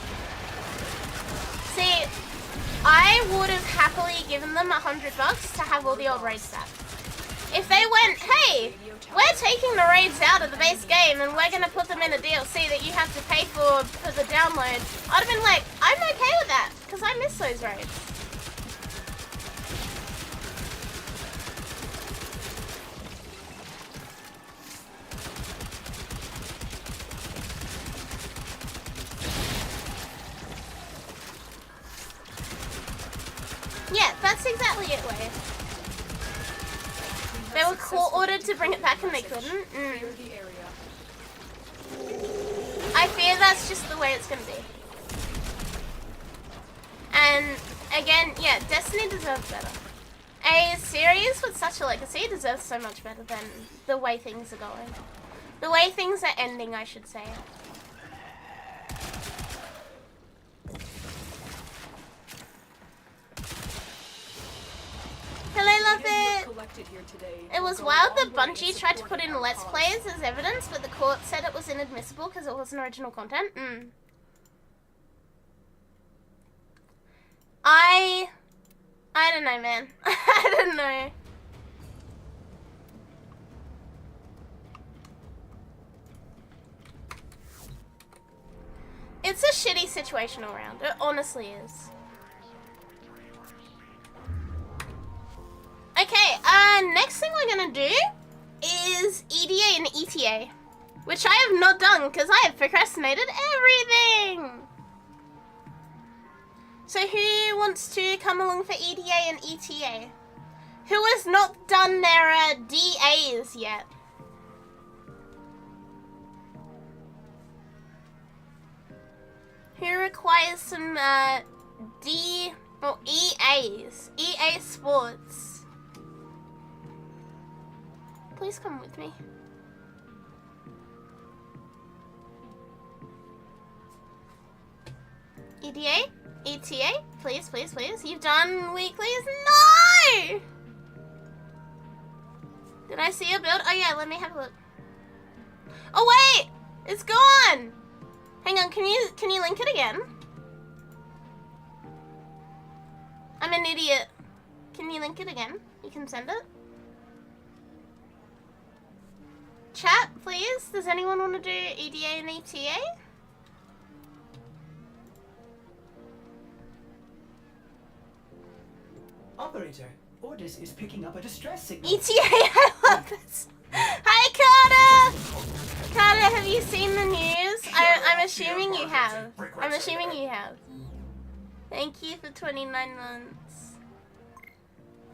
See, I would have happily given them $100 to have all the old raids back. If they went, hey, we're taking the raids out of the base game and we're gonna put them in a DLC that you have to pay for the download, I'd have been like, I'm okay with that, because I miss those raids. Yeah, that's exactly it, Wade. They were court-ordered to bring it back and they couldn't. Clear the area. I fear that's just the way it's gonna be. And again, yeah, Destiny deserves better. A series with such a legacy deserves so much better than the way things are going. The way things are ending, I should say. Hello, love it! Collected here today It will was go a wild that long way Bungie tried to put supporting in our Let's cause. Plays as evidence, but the court said it was inadmissible because it wasn't original content. I don't know, man. I don't know. It's a shitty situation all around. It honestly is. Okay, next thing we're gonna do is EDA and ETA, which I have not done because I have procrastinated everything. So who wants to come along for EDA and ETA? Who has not done their DAs yet? Who requires some EAs? EA Sports. Please come with me. EDA? ETA, please, please, please. You've done weeklies? No! Did I see your build? Oh yeah, let me have a look. Oh wait! It's gone! Hang on, can you link it again? I'm an idiot. Can you link it again? You can send it? Chat, please. Does anyone want to do EDA and ETA? Operator, Ordis is picking up a distress signal. ETA, I love this. Hi, Carter! Carter, have you seen the news? I'm assuming you have. I'm assuming you have. Thank you for 29 months.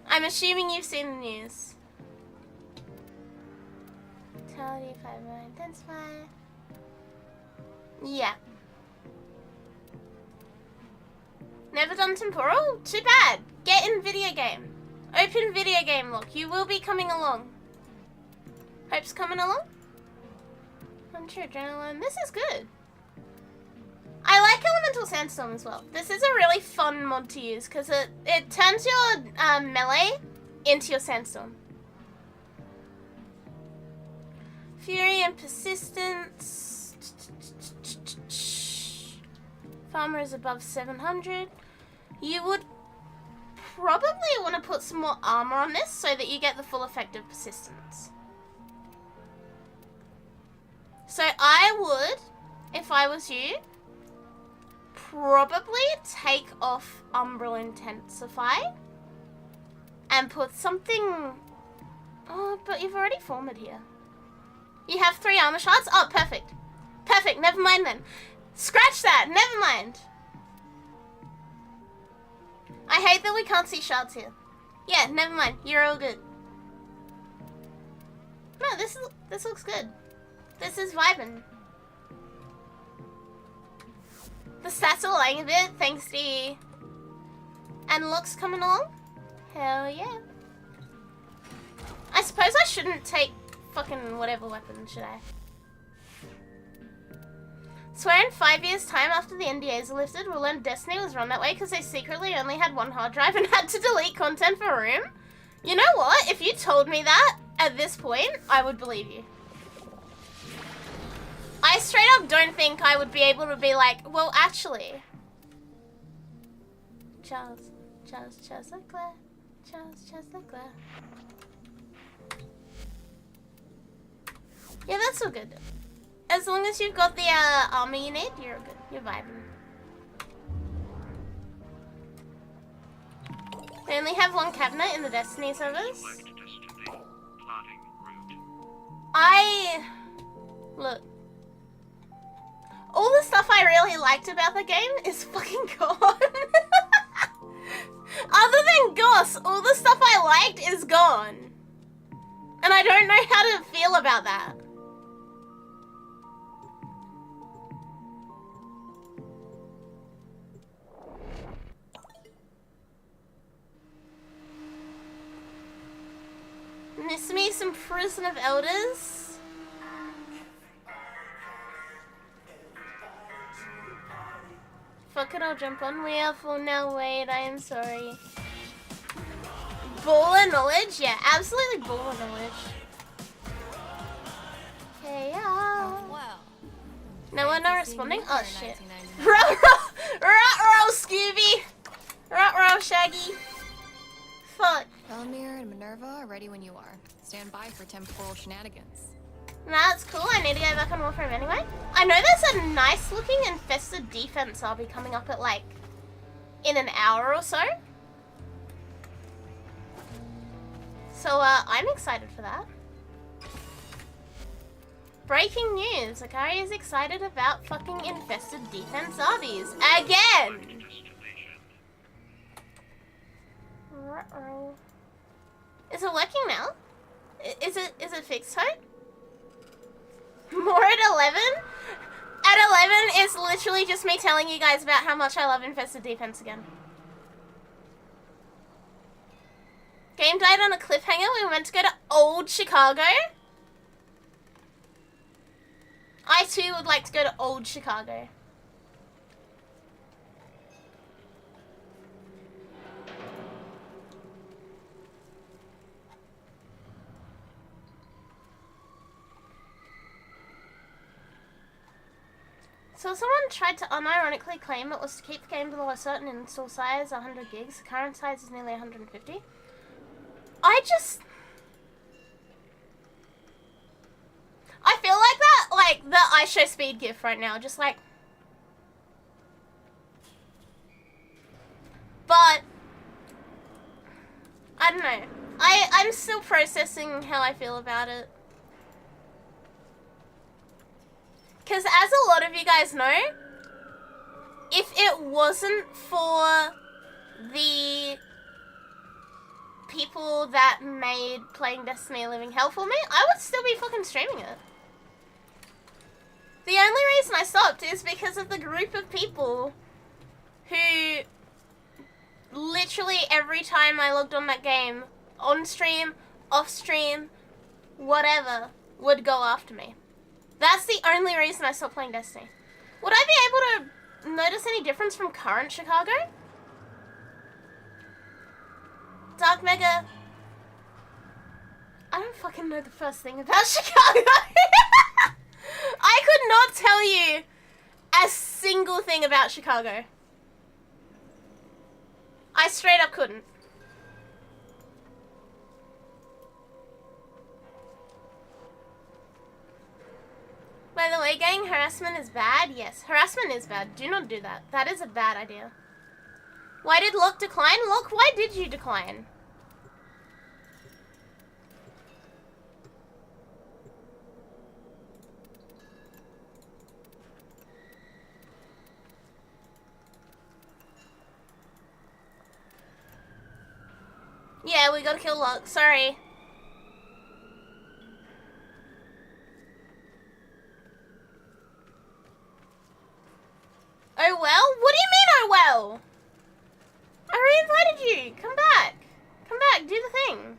I'm assuming you've seen the news. Totality 5 intensify. Yeah. Never done temporal? Too bad. Get in video game. Open video game look. You will be coming along. Hope's coming along? I'm sure adrenaline. This is good. I like Elemental Sandstorm as well. This is a really fun mod to use because it turns your melee into your Sandstorm. Fury and Persistence. Farmer is above 700. You would probably want to put some more armor on this so that you get the full effect of Persistence. So I would, if I was you, probably take off Umbral Intensify and put something... Oh, but you've already formed here. You have 3 armor shards? Oh, perfect. Perfect, never mind then. Scratch that, never mind. I hate that we can't see shards here. Yeah, never mind, you're all good. No, this looks good. This is vibing. The stats are lying a bit, thanks to you. And looks coming along? Hell yeah. I suppose I shouldn't take fucking whatever weapon, should I? Swear in 5 years' time after the NDAs are lifted, we'll learn Destiny was run that way because they secretly only had 1 hard drive and had to delete content for room. You know what? If you told me that at this point, I would believe you. I straight up don't think I would be able to be like, well, actually. Charles Leclerc. Charles Leclerc. Yeah, that's all good. As long as you've got the armor you need, you're good. You're vibing. They only have 1 cabinet in the Destiny servers. Look. All the stuff I really liked about the game is fucking gone. Other than Goss, all the stuff I liked is gone. And I don't know how to feel about that. Miss me some Prison of Elders. Fuck it, I'll jump on. We are full now. Wait, I am sorry. Baller knowledge? Yeah, absolutely baller knowledge. Hey, Well, no one not responding? Oh shit. Ruh-roh, Scooby! Ruh-roh, Shaggy. Fuck. Elmir and Minerva are ready when you are. Stand by for temporal shenanigans. That's cool. I need to go back on Warframe anyway. I know there's a nice looking infested defense I'll be coming up at like in an hour or so. So I'm excited for that. Breaking news. Akari is excited about fucking infested defense zombies again. Uh-oh. Is it working now? Is it fixed, Hope? More at 11? At 11 is literally just me telling you guys about how much I love infested defense again. Game died on a cliffhanger. We were meant to go to old Chicago. I too would like to go to old Chicago. So someone tried to unironically claim it was to keep the game below a certain install size, 100 gigs. The current size is nearly 150. I feel like that, like the iShowSpeed gif right now, just like. But I don't know. I'm still processing how I feel about it. Because as a lot of you guys know, if it wasn't for the people that made playing Destiny a living hell for me, I would still be fucking streaming it. The only reason I stopped is because of the group of people who literally every time I logged on that game, on stream, off stream, whatever, would go after me. That's the only reason I stopped playing Destiny. Would I be able to notice any difference from current Chicago? Dark Mega. I don't fucking know the first thing about Chicago. I could not tell you a single thing about Chicago. I straight up couldn't. By the way, gang, harassment is bad? Yes, harassment is bad. Do not do that. That is a bad idea. Why did Locke decline? Locke, why did you decline? Yeah, we gotta kill Locke. Sorry. Oh well? What do you mean, oh well? I re-invited you. Come back. Come back. Do the thing.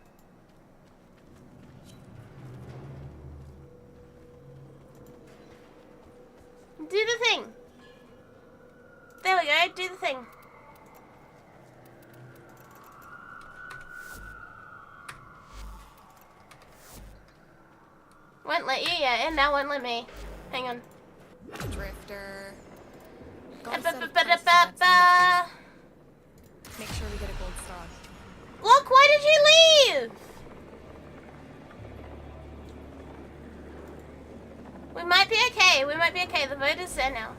Do the thing. There we go. Do the thing. Won't let you, yeah, and now won't let me. Hang on. Drifter. Make sure we get a gold star. Look, why did you leave? We might be okay. We might be okay. The vote is there now.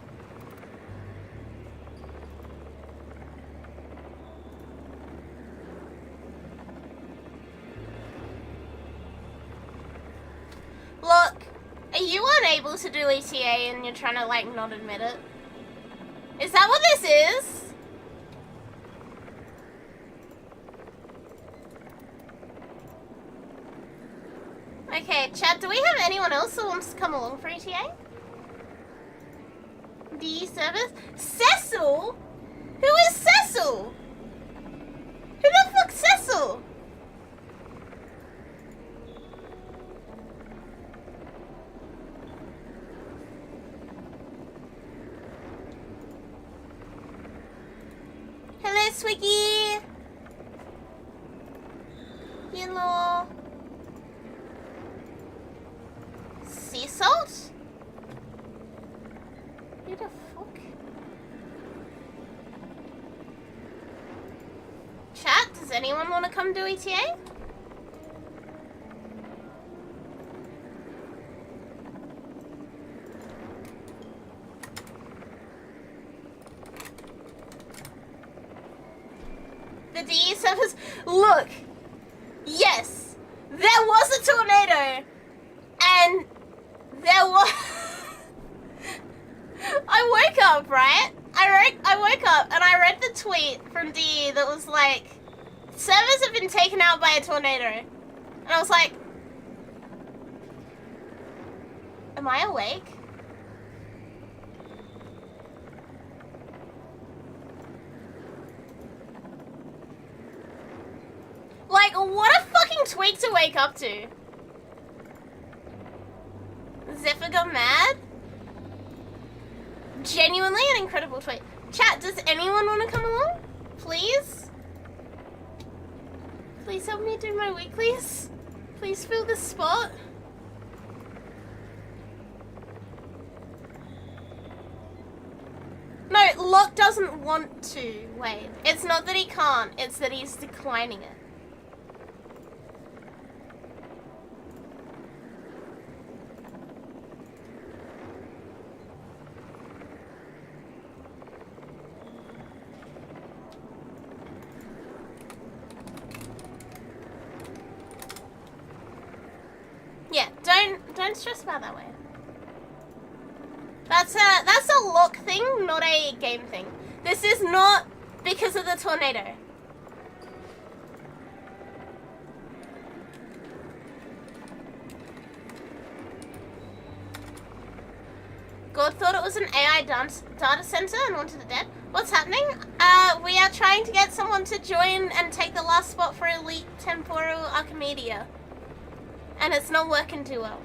Look, are you unable to do ETA and you're trying to, like, not admit it? Is that what this is? Okay, chat, do we have anyone else who wants to come along for ETA? D service? Cecil? Who is Cecil? Who the fuck's Cecil? Hello, Swiggy. Hello. Sea salt? Who the fuck? Chat, does anyone want to come do ETA? The DE servers. Look, yes, there was a tornado, and there was. I woke up, right? I woke up and I read the tweet from DE that was like, servers have been taken out by a tornado, and I was like, am I awake? Like, what a fucking tweak to wake up to. Zephyr got mad? Genuinely an incredible tweet. Chat, does anyone want to come along? Please? Please help me do my weeklies? Please fill this spot. Locke doesn't want to wave. It's not that he can't, it's that he's declining it. Yeah, don't stress about that way. That's a Locke thing, not a game thing. This is not because of the tornado. God thought it was an AI data center and wanted it dead. What's happening? We are trying to get someone to join and take the last spot for Elite Temporal Archimedia. And it's not working too well.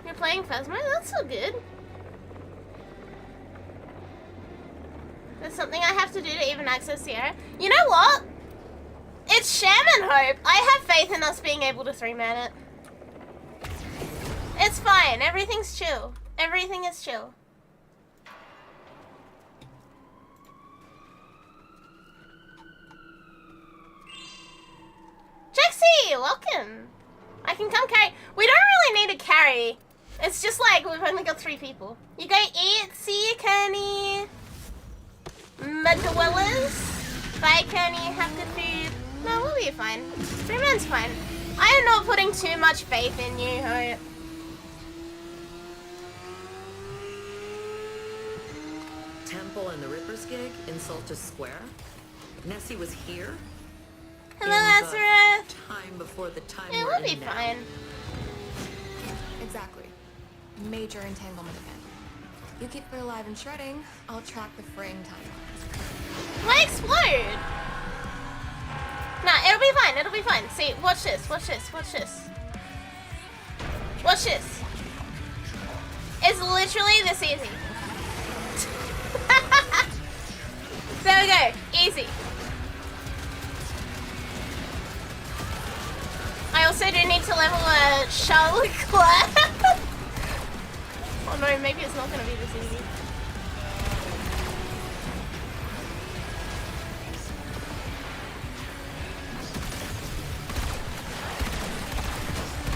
You're playing Phasmo? That's so good. There's something I have to do to even access the area. You know what? It's sham and hope. I have faith in us being able to 3-man it. It's fine. Everything's chill. Everything is chill. Jexy, welcome. I can come carry. We don't really need a carry. It's just like we've only got 3 people. You go eat. See you, Kearney. Madwellers. Bye, Kearney. Have good food. No, we'll be fine. 3-man's fine. I am not putting too much faith in you, Hope. Temple and the Ripper's gig in Solstice Square. Nessie was here. Hello, in the Azura. Time before the time Yeah, we're we'll be in now. fine. Exactly. Major entanglement event. You keep it alive and shredding, I'll track the fraying timelines. Why explode? Nah, it'll be fine. It'll be fine. See, watch this. Watch this. Watch this. Watch this. It's literally this easy. There we go. Easy. I also do need to level a Charlotte Claire. Oh no, maybe it's not going to be this easy.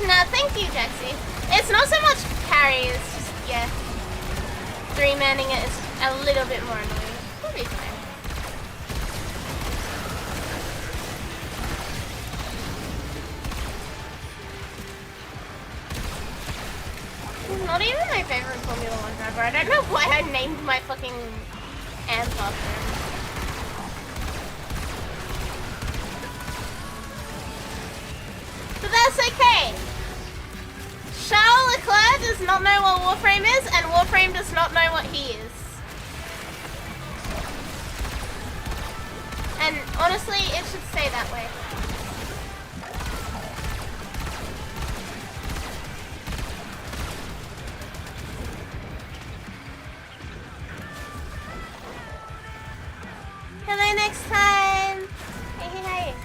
No, thank you, Jaxie. It's not so much carry, it's just, yeah. 3-manning it is a little bit more annoying. We'll be fine. Not even my favorite Formula 1 driver. I don't know why I named my fucking amp after him. But that's okay. Charles Leclerc does not know what Warframe is, and Warframe does not know what he is. And honestly, it should stay that way. Hello next time. Hey, hey, hey.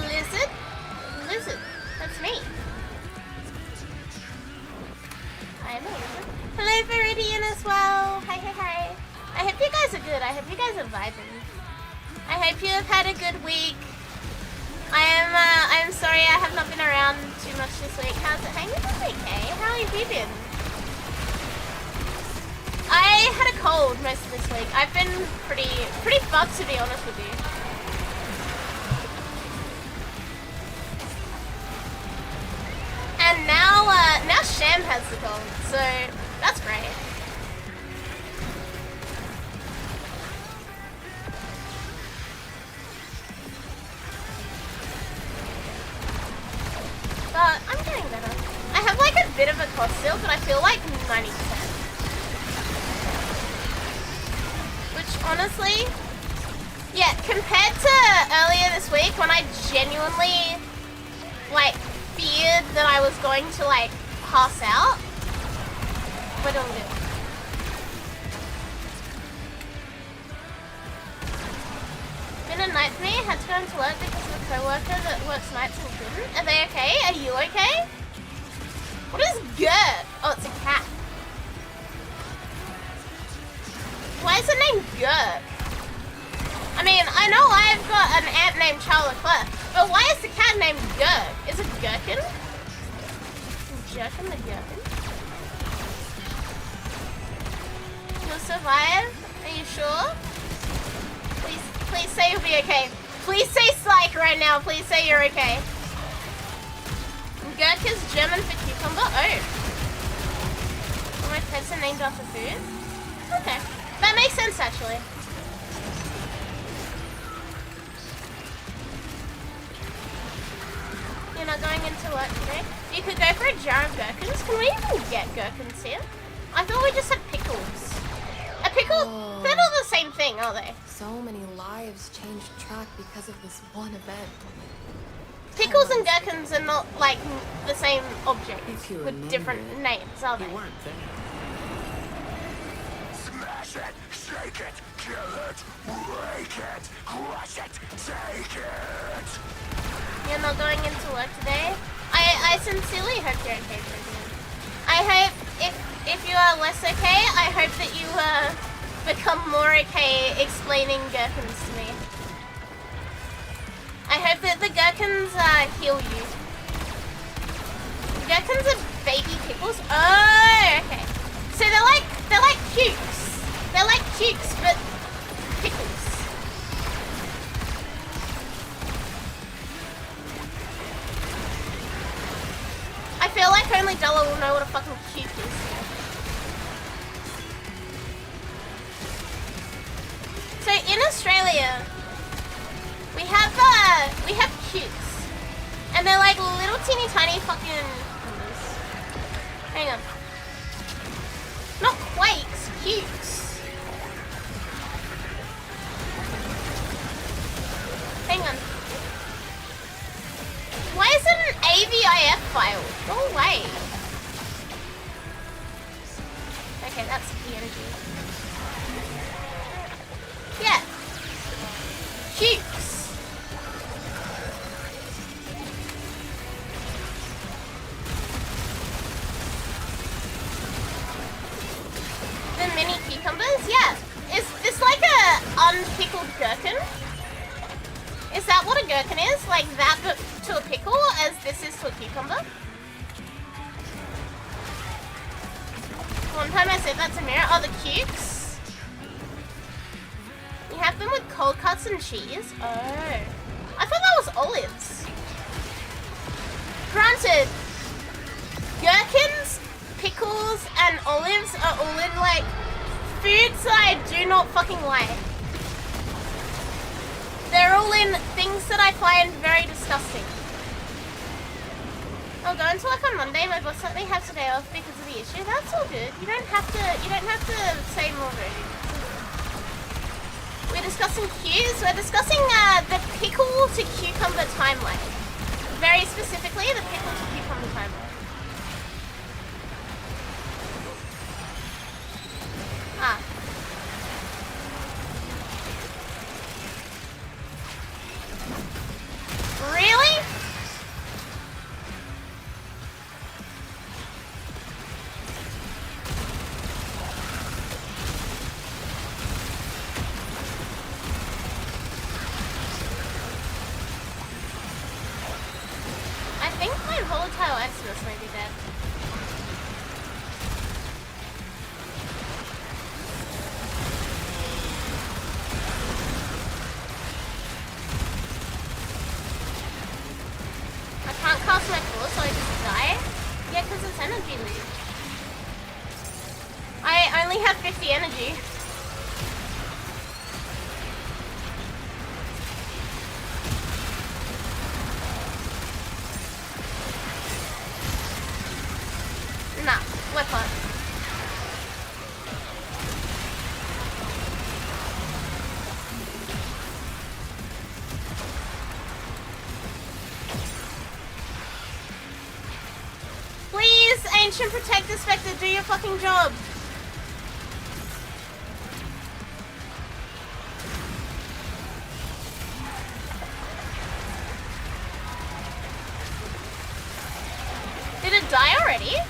Lizard? Lizard. That's me. I am a lizard. Hello Viridian as well. Hi, hi, hi. I hope you guys are good. I hope you guys are vibing. I hope you have had a good week. I'm sorry I have not been around too much this week. How's it hanging? That's okay. How have you been? I had a cold most of this week. I've been pretty fucked, to be honest with you. And now Sham has the cold, so that's great. But I'm getting better. I have like a bit of a cough still, but I feel like 90%. Which honestly, yeah, compared to earlier this week when I genuinely like feared that I was going to like pass out, we're doing good. Been a night for me. Had to go into work because of a co-worker that works nights and couldn't. Are they okay? Are you okay? What is Gert? Oh, it's a cat. Why is it named Gert? I mean, I know I've got an ant named Charlotte Claire, but why is the cat named Gert? Is it Gherkin? Jerkin the Gherkin? You'll survive? Are you sure? Please say you'll be okay. Please say psych right now. Please say you're okay. Gherk is German for cucumber. Oh. My pets are named after food? Okay. That makes sense, actually. You're not going into work today? You could go for a jar of gherkins. Can we even get gherkins here? I thought we just had pickles. A pickle? Oh. They're not the same thing, are they? So many lives changed track because of this one event. Pickles and gherkins are not like the same object If you with remember, different names, are they? You weren't there. Smash it, shake it, kill it, break it, crush it, take it. You're not going into work today? I sincerely hope you're okay, President. I hope if you are less okay, I hope that you become more okay explaining gherkins to me. I hope that the gherkins heal you. Gherkins are baby pickles? Oh, okay. So they're like cukes. They're like cukes, but pickles. I feel like only Della will know what a fucking cuke is. So in Australia, we have cukes, and they're like little teeny tiny fucking. Hang on. Not quakes, cukes. Hang on. Why is it an AVIF file? Go away. Okay, that's PNG. Yeah. Cukes. The mini cucumbers? Yeah. Is this like a unpickled gherkin? Is that what a gherkin is? Like that but to a pickle as this is to a cucumber? One time I said that to Mira. Oh, the cukes? You have them with cold cuts and cheese? Oh. I thought that was olives. Granted, gherkins, pickles, and olives are all in like foods that I do not fucking like. They're all in things that I find very disgusting. I'll go into work on Monday. My boss let me have today off because of the issue. That's all good. You don't have to say more rude. We're discussing cues. We're discussing the pickle to cucumber timeline. Very specifically, the pickle to cucumber timeline. Ah. Really? I think my volatile Exodus might be dead. I can't cast my claw, so I just die? Yeah, because it's energy lead. I only have 50 energy. Nah, weapon. Please, Ancient Protector Spectre, do your fucking job. Did it die already? Hey,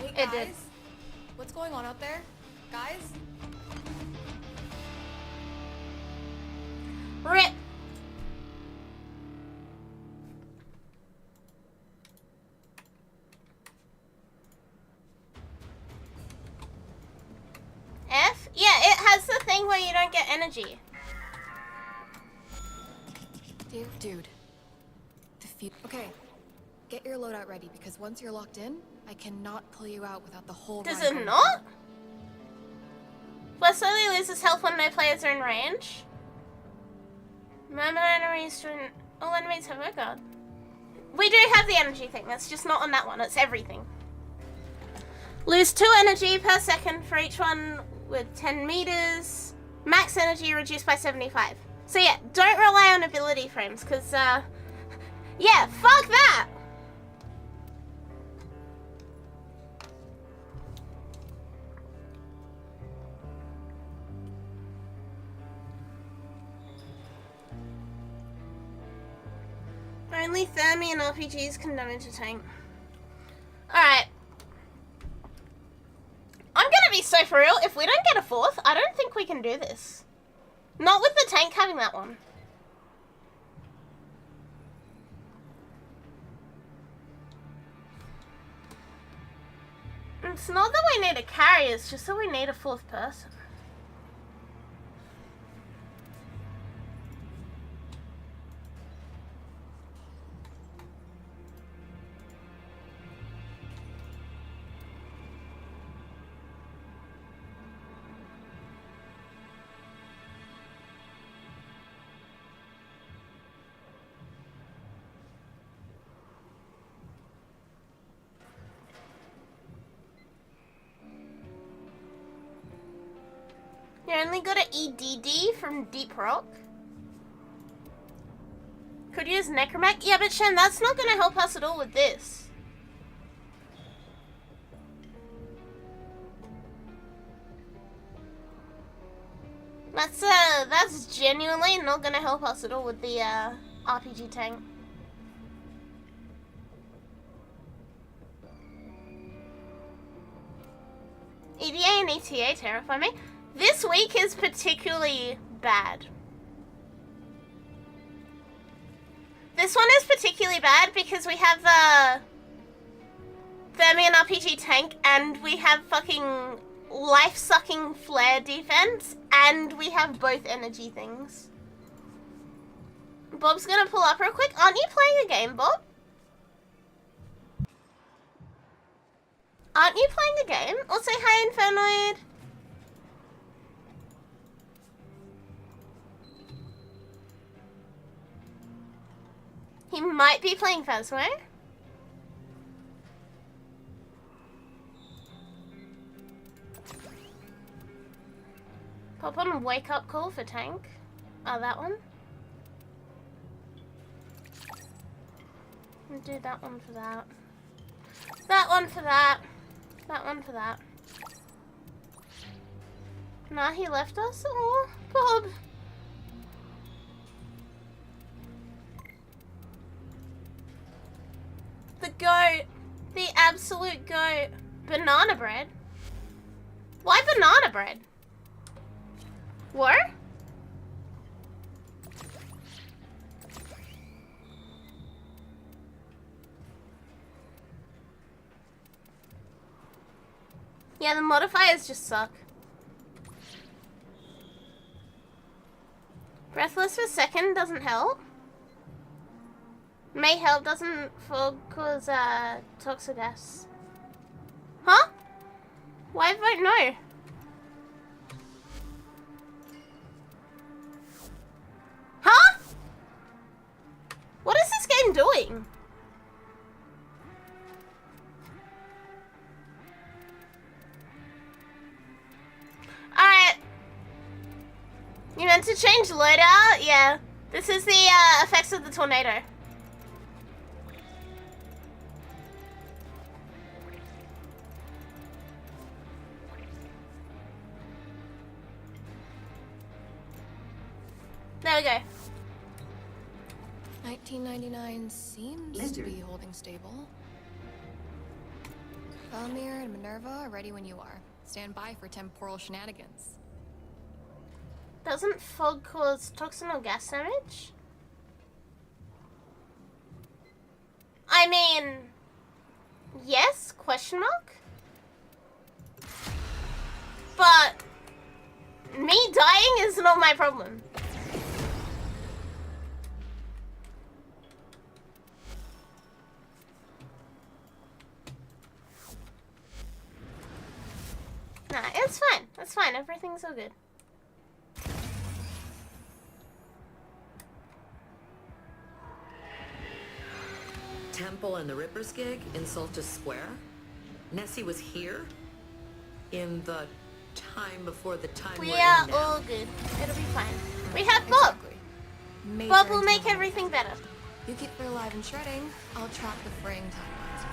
It guys. did. What's going on out there? Guys? RIP. F? Yeah, it has the thing where you don't get energy. Dude. Okay. Get your loadout ready, because once you're locked in, I cannot pull you out without the whole Does run it going not? Where slowly loses health when no players are in range. Moment enemies to all enemies have a guard. We do have the energy thing, that's just not on that one, it's everything. Lose 2 energy per second for each one with 10 meters. Max energy reduced by 75. So yeah, don't rely on ability frames, because, yeah, fuck that! Only Thermi and RPGs can damage a tank. Alright. I'm gonna be so for real, if we don't get a 4th, I don't think we can do this. Not with the tank having that one. It's not that we need a carry, it's just that we need a 4th person. You only got an EDD from Deep Rock. Could use Necromech. Yeah, but Shen, that's not gonna help us at all with this. That's genuinely not gonna help us at all with the RPG tank. EDA and ETA terrify me. This week is particularly bad. This one is particularly bad because we have the Thermian RPG tank and we have fucking life-sucking flare defense and we have both energy things. Bob's gonna pull up real quick. Aren't you playing a game, Bob? Aren't you playing a game? Also, hi, Infernoid. He might be playing Phasmo. Pop on wake up call for tank. Oh, that one. And do that one for that. That one for that. That one for that. Nah, he left us. Oh, Bob. The goat. The absolute goat. Banana bread? Why banana bread? What? Yeah, the modifiers just suck. Breathless for second doesn't help. May help doesn't cause toxic gas. Huh? Why vote no? Huh? What is this game doing? Alright. You meant to change loadout? Yeah. This is the effects of the tornado. There we go. 1999 seems to be holding stable. Valmir and Minerva are ready when you are. Stand by for temporal shenanigans. Doesn't fog cause toxin or gas damage? I mean, yes, question mark? But me dying is not my problem. Nah, it's fine. It's fine. Everything's all good. Temple and the Ripper's gig in Solstice Square. Nessie was here in the time before the time We we're are in now. all good. It'll be fine. We have Bob. Major Bob will make intel. everything better. You keep her alive and shredding, I'll track the fraying timelines.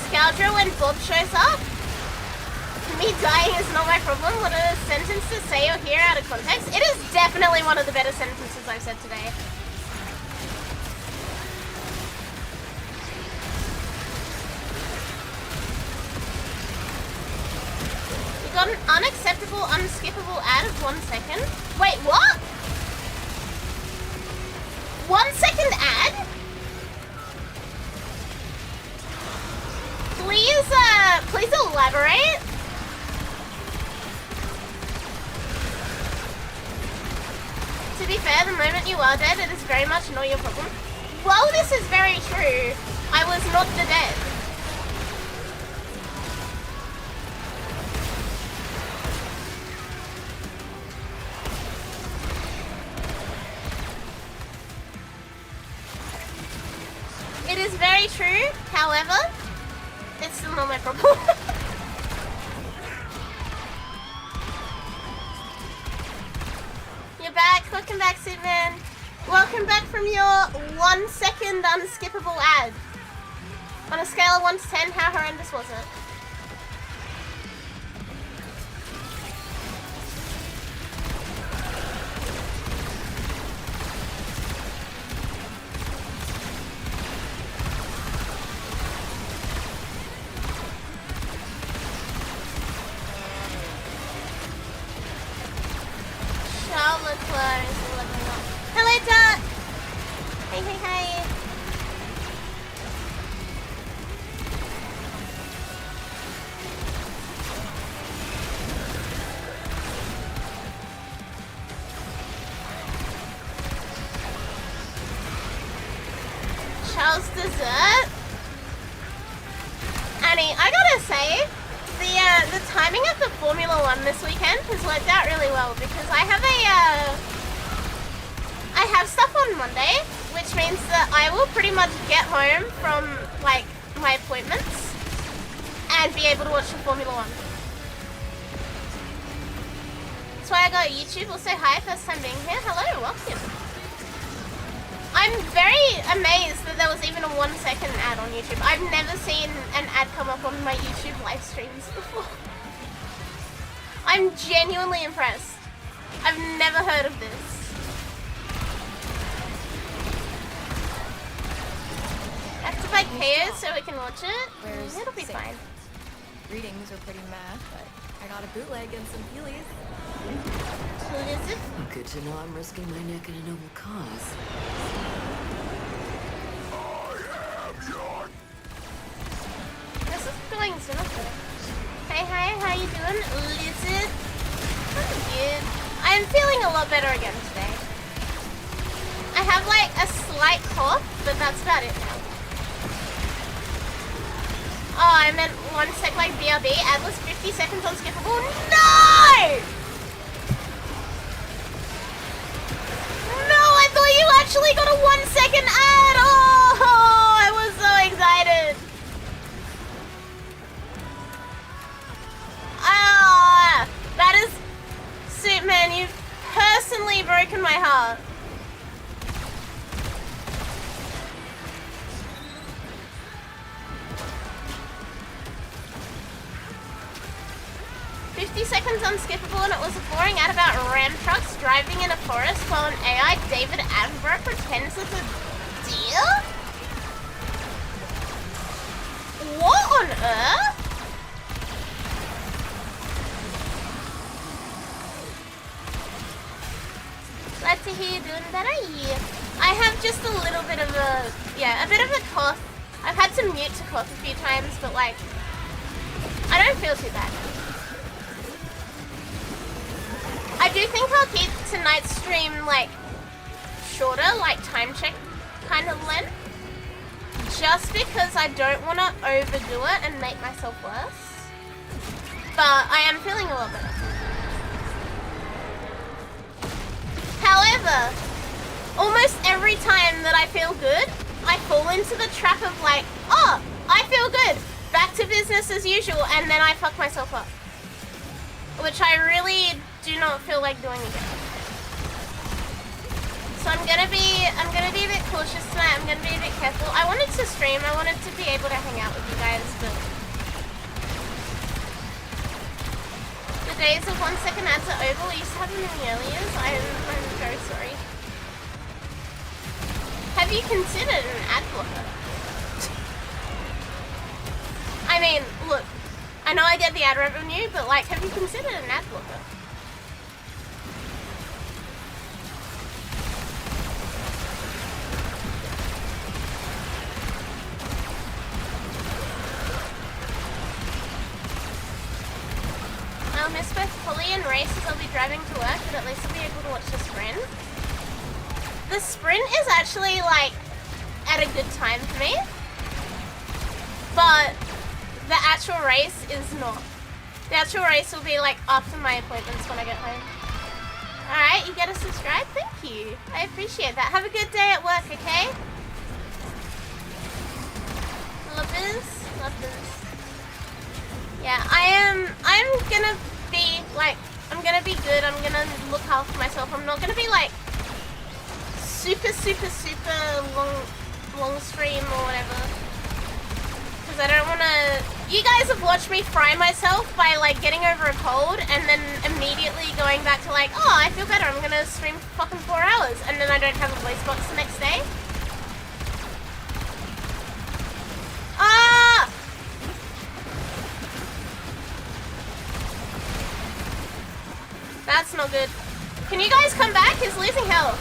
Scoundrel when Bob shows up. Me dying is not my problem. What a sentence to say or hear out of context. It is definitely one of the better sentences I've said today. You got an unacceptable, unskippable ad of 1 second. Wait, what? 1 second ad? Please elaborate. To be fair, the moment you are dead, it is very much not your problem. While this is very true, I was not the dead. It is very true, however, it's still not my problem. You're back. Welcome back, Superman. Welcome back from your 1 second unskippable ad. On a scale of 1 to 10, how horrendous was it? Hello, Dot! Hey, hey, hey! Charles Dessert? Annie, I gotta say, the timing of the Formula One this weekend has worked out really well because I have stuff on Monday, which means that I will pretty much get home from like my appointments and be able to watch the Formula One. That's why I got YouTube. Also, hi, first time being here. Hello, welcome. I'm very amazed that there was even a 1 second ad on YouTube. I've never seen an ad come up on my YouTube live streams before. I'm genuinely impressed. I've never heard of this. I have to buy KO so we can watch it. Where's It'll be Safe? fine. Readings are pretty mad, but I got a bootleg and some Heelys. Who is it? Good to know I'm risking my neck in a noble cause. This is going sinister. Hey, hi, how you doing? Lizard? I'm good. I'm feeling a lot better again today. I have like a slight cough, but that's about it now. Oh, I meant 1 sec like BRB. Ad was 50 seconds unskippable. No! No, I thought you actually got a 1 second ad. Oh, I was so excited. Ah, that is... Suit man, you've personally broken my heart. 50 seconds unskippable and it was a boring ad about ram trucks driving in a forest while an AI David Attenborough pretends it's a deer? What on earth? Glad to hear you're doing better. Yeah. I have just a little bit of a bit of a cough. I've had to mute to cough a few times, but like, I don't feel too bad. I do think I'll keep tonight's stream like shorter, like time check kind of length. Just because I don't want to overdo it and make myself worse. But I am feeling a lot better. However, almost every time that I feel good, I fall into the trap of like, oh, I feel good, back to business as usual, and then I fuck myself up. Which I really do not feel like doing again. So I'm gonna be a bit cautious tonight. I'm gonna be a bit careful. I wanted to stream. I wanted to be able to hang out with you guys, but the days of 1 second ads are over. We used to have them in the early years. I'm very sorry. Have you considered an ad blocker? I mean, look, I know I get the ad revenue, but like, have you considered an ad blocker? I'll miss both Polly and races. I'll be driving to work, but at least I'll be able to watch the sprint. The sprint is actually like at a good time for me, but the actual race is not. The actual race will be like after my appointments when I get home. Alright, you get a subscribe? Thank you. I appreciate that. Have a good day at work, okay? Lovers. Yeah, I'm gonna be like, I'm gonna be good. I'm gonna look after myself. I'm not gonna be like super long stream or whatever, because I don't want to. You guys have watched me fry myself by like getting over a cold and then immediately going back to like, oh, I feel better, I'm gonna stream for fucking 4 hours, and then I don't have a voice box the next day. Ah! That's not good. Can you guys come back? He's losing health.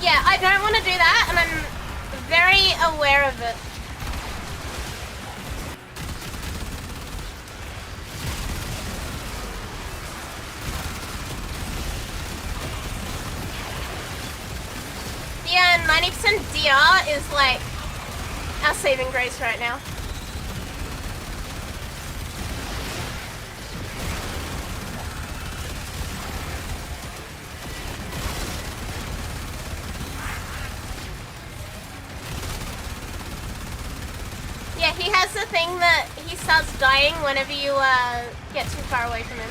Yeah, I don't want to do that, and I'm very aware of it. Yeah, 90% DR is like our saving grace right now. Yeah, he has the thing that he starts dying whenever you get too far away from him.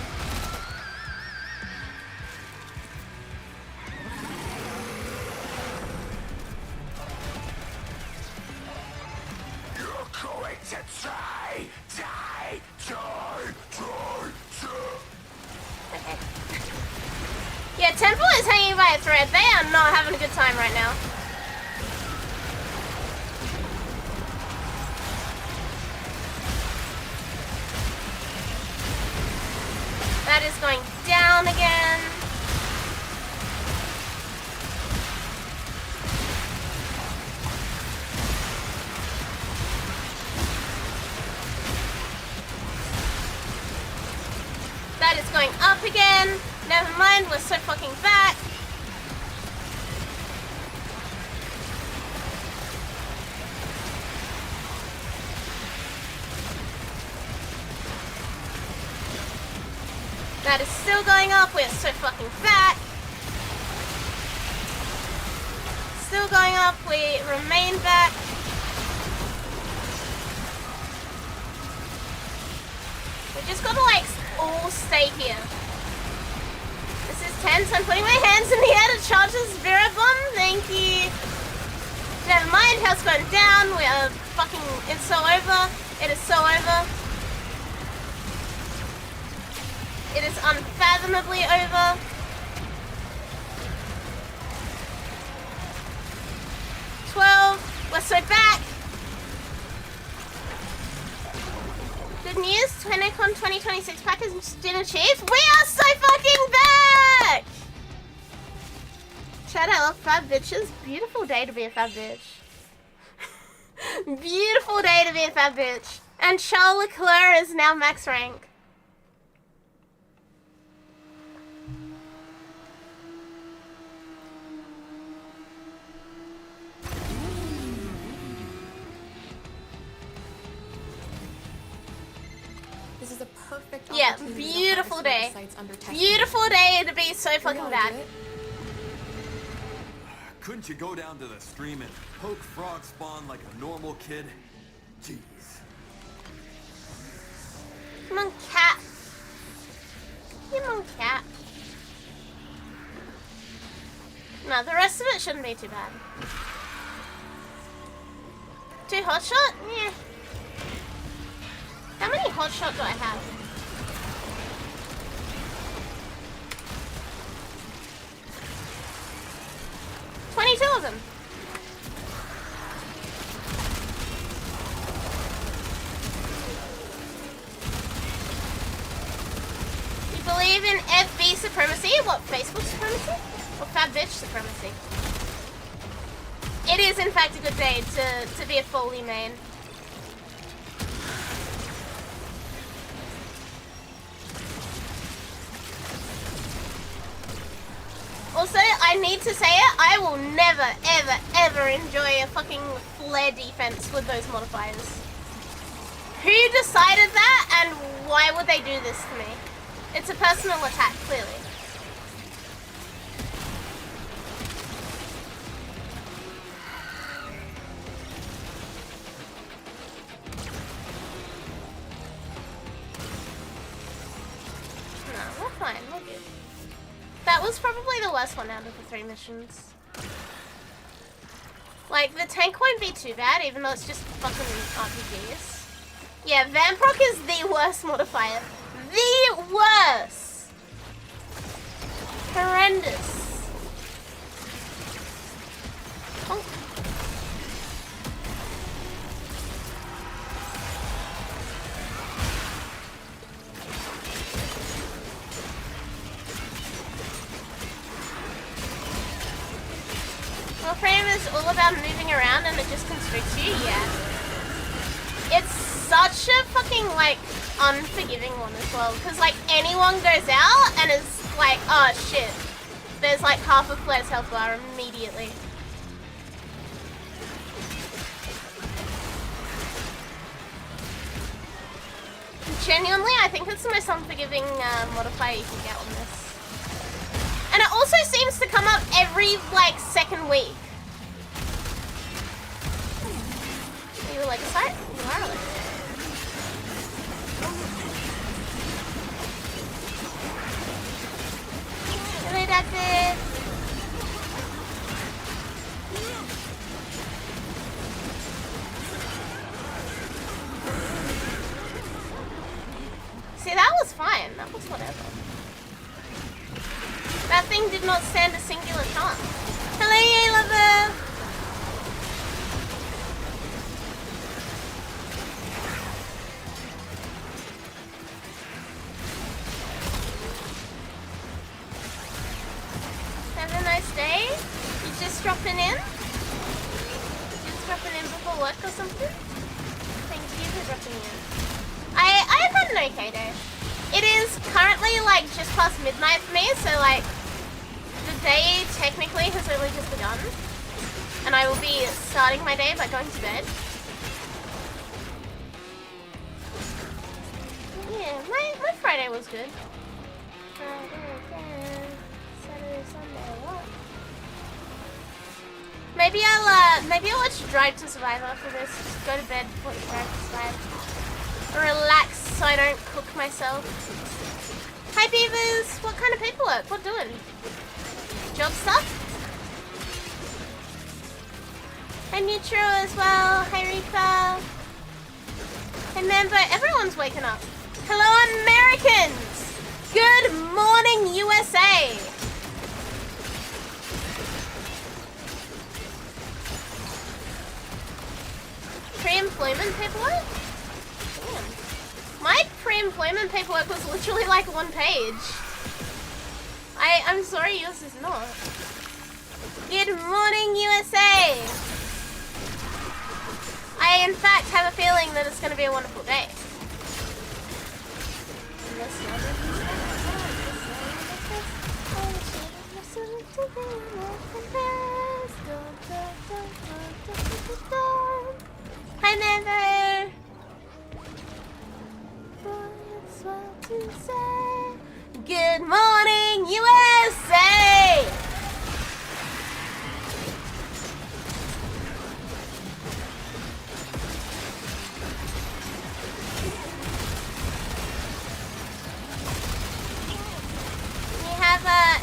You're going to die. Yeah, Temple is hanging by a thread. They are not having a good time right now. That is going down again. That is going up again. Never mind, we're so fucking back. That is still going up, we're so fucking fat. Still going up, we remain back. We just gotta like all stay here. This is tense, I'm putting my hands in the air to charge this Vera bomb, thank you. Never mind, house burned down. We are fucking. It's so over. It is so over. It is unfathomably over. We're so back. Good news, TwinCon 2026 pack has been achieved. We are so fucking back! Chad, I love fab bitches. Beautiful day to be a fab bitch. Beautiful day to be a fab bitch. And Charles Leclerc is now max rank. This is a perfect Yeah, opportunity to beautiful harness day. the sites under tech. Beautiful day to be so You know fucking how to bad. do it? Couldn't you go down to the stream and poke frog spawn like a normal kid? Jeez. Come on, cat. Come on, cat. No, the rest of it shouldn't be too bad. Two hotshot? Yeah. How many hotshot do I have? 22 of them. You believe in FB supremacy? What, Facebook supremacy? Or fab bitch supremacy? It is in fact a good day to be a Foley main. Also, I need to say it, I will never, ever, ever enjoy a fucking flare defense with those modifiers. Who decided that, and why would they do this to me? It's a personal attack, clearly. No, we're fine, we're good. That was probably the worst one out of the 3 missions. Like, the tank won't be too bad, even though it's just fucking RPGs. Yeah, Vamproc is the worst modifier. The worst! Horrendous. Oh. Warframe is all about moving around and it just constricts you, yeah. It's such a fucking, like, unforgiving one as well, because, like, anyone goes out and is like, oh shit, there's like half of Flair's health bar immediately. Genuinely, I think it's the most unforgiving modifier you can get on this. And it also seems to come up every, like, second week. Are you like a site? You are like a Hello, Doctor. See, that was fine. That was whatever. That thing did not stand a singular chance. Hello, yay lover! Have a nice day. You just dropping in? Just dropping in before work or something? Thank you for dropping in. I've had an okay day. It is currently like just past midnight for me, so like the day technically has only just begun. And I will be starting my day by going to bed. Yeah, my Friday was good. Saturday, Sunday, what? Maybe I'll watch Drive to Survive after this. Just go to bed before the Drive to Survive. Relax so I don't cook myself. Hi Beavers! What kind of paperwork? What doing? Job stuff? Hi Neutral as well. Hi Rika. Hey Mambo, everyone's waking up. Hello Americans! Good morning USA! Pre-employment paperwork? Damn. My pre-employment paperwork was literally like 1 page. I'm sorry yours is not. Good morning USA! I in fact have a feeling that it's going to be a wonderful day. Hi Never! Good morning USA!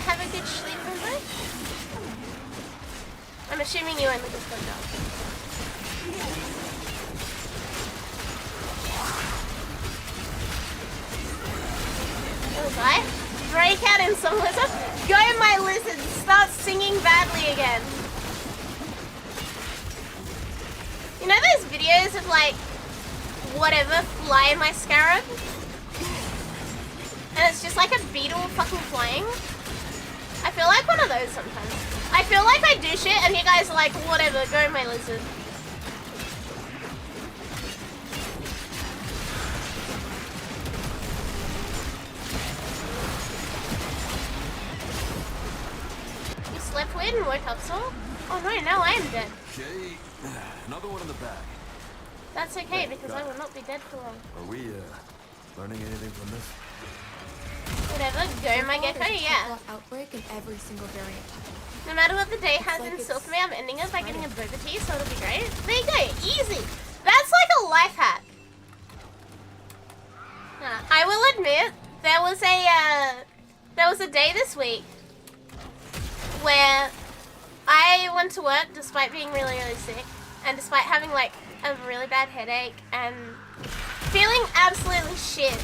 Have a good sleep, remember? I'm assuming you only just woke up. What was I? Break out in some lizard? Go my lizard! Start singing badly again. You know those videos of like, whatever, fly in my scarab? And it's just like a beetle fucking flying. I feel like one of those sometimes. I feel like I do shit and you guys are like, whatever, go my lizard. You slept weird and woke up sore? Oh no, now I am dead. Okay, another one in the bag. That's okay because I will not be dead for long. Are we learning anything from this? Whatever, go my gecko, yeah. Outbreak in every single variant type. No matter what the day has like in store it's for me, I'm ending it by getting a boba tea, so it'll be great. There you go, easy. That's like a life hack. I will admit, there was a day this week where I went to work despite being really, really sick, and despite having like a really bad headache and feeling absolutely shit.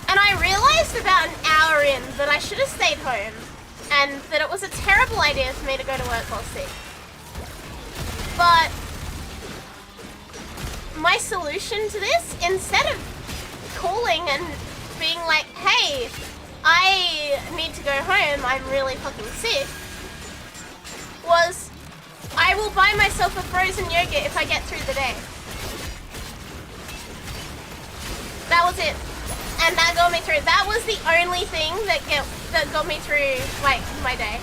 And I realized about an hour in that I should have stayed home and that it was a terrible idea for me to go to work while sick. But my solution to this, instead of calling and being like, hey, I need to go home, I'm really fucking sick, was I will buy myself a frozen yogurt if I get through the day. That was it. And that got me through. That was the only thing that got me through, like, my day.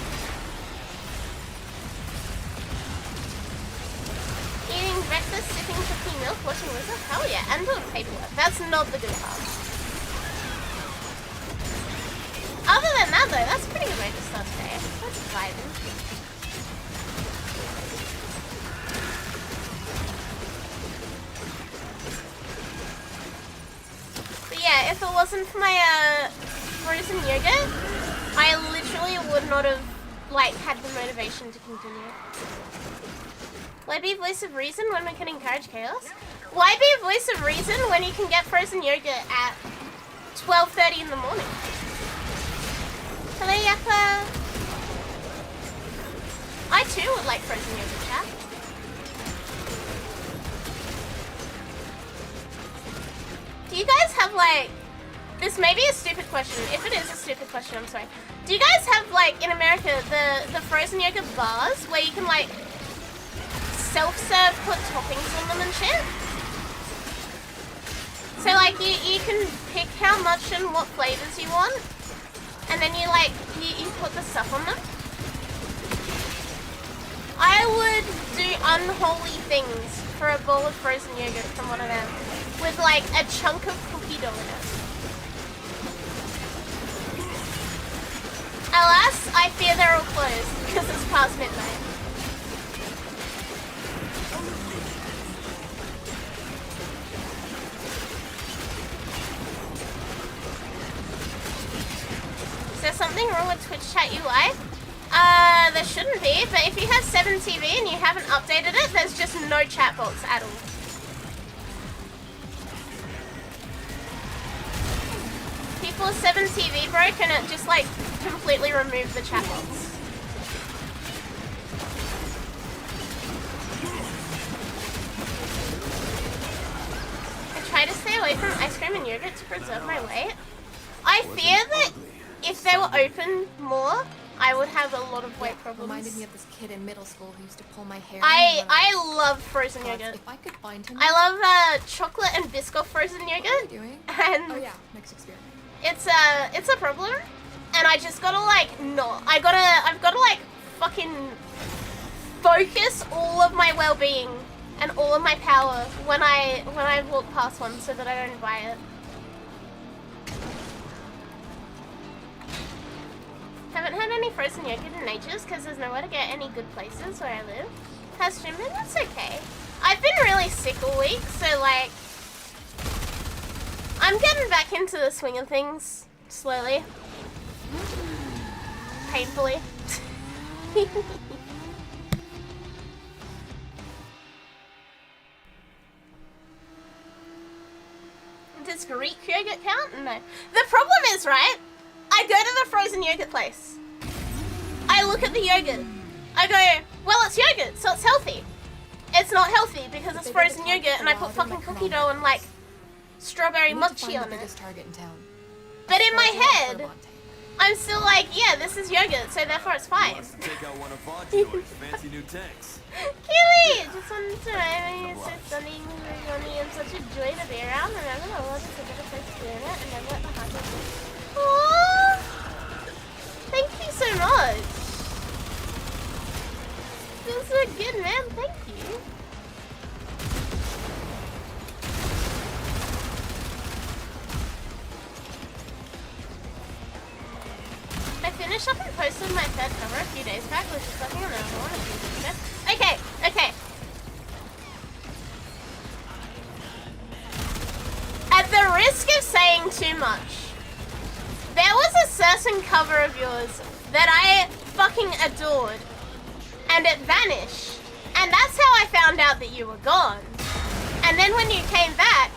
Eating breakfast, sipping cookie milk, watching Lizard? Hell yeah, and doing paperwork. That's not the good part. Other than that, though, that's a pretty good way to start today. That's vibing. Yeah, if it wasn't for my frozen yogurt, I literally would not have like had the motivation to continue. Why be voice of reason when we can encourage chaos? Why be a voice of reason when you can get frozen yogurt at 12:30 in the morning? Hello, Yappa. I too would like frozen yogurt, chat. Do you guys have like, this may be a stupid question. If it is a stupid question, I'm sorry. Do you guys have like, in America, the frozen yogurt bars where you can like self-serve put toppings on them and shit? So like you can pick how much and what flavors you want, and then you like, you put the stuff on them. I would do unholy things for a bowl of frozen yogurt from one of them, with like a chunk of cookie dough in it. Alas, I fear they're all closed because it's past midnight. Is there something wrong with Twitch chat UI? There shouldn't be, but if you have 7 TV and you haven't updated it, there's just no chat box at all. People's 7 TV broke and it just like completely removed the chat box. I try to stay away from ice cream and yogurt to preserve my weight. I fear that if they were open more, I would have a lot of weight problems. Reminded me of this kid in middle school who used to pull my hair. I love frozen yogurt. If I could find him. I love chocolate and Biscoff frozen yogurt. What are you doing? And oh yeah, next experiment. it's a problem, and I just gotta like I've gotta like fucking focus all of my well-being and all of my power when I walk past one so that I don't buy it. Haven't had any frozen yogurt in ages because there's nowhere to get any good places where I live. Has Jim been? That's okay. I've been really sick all week, so like I'm getting back into the swing of things slowly. Painfully. Does Greek yogurt count? No. The problem is, right? I go to the frozen yogurt place. I look at the yogurt. I go, well, it's yogurt, so it's healthy. It's not healthy because it's frozen yogurt and I put fucking cookie dough and like strawberry mochi on it. But in my head, I'm still like, yeah, this is yogurt, so therefore it's fine. Take out one of VTuber's fancy new tanks. Keely! Just wanted to remind you, you're so stunning, you're funny, and such a joy to be around. Remember, the world is a better place to be in it, and never let the heart get you. Aww! Thank you so much. Feels so good, man. Thank you. I finished up and posted my third cover a few days back, which is fucking another one of these. Okay, okay. At the risk of saying too much, there was a certain cover of yours that I fucking adored, and it vanished, and that's how I found out that you were gone. And then when you came back,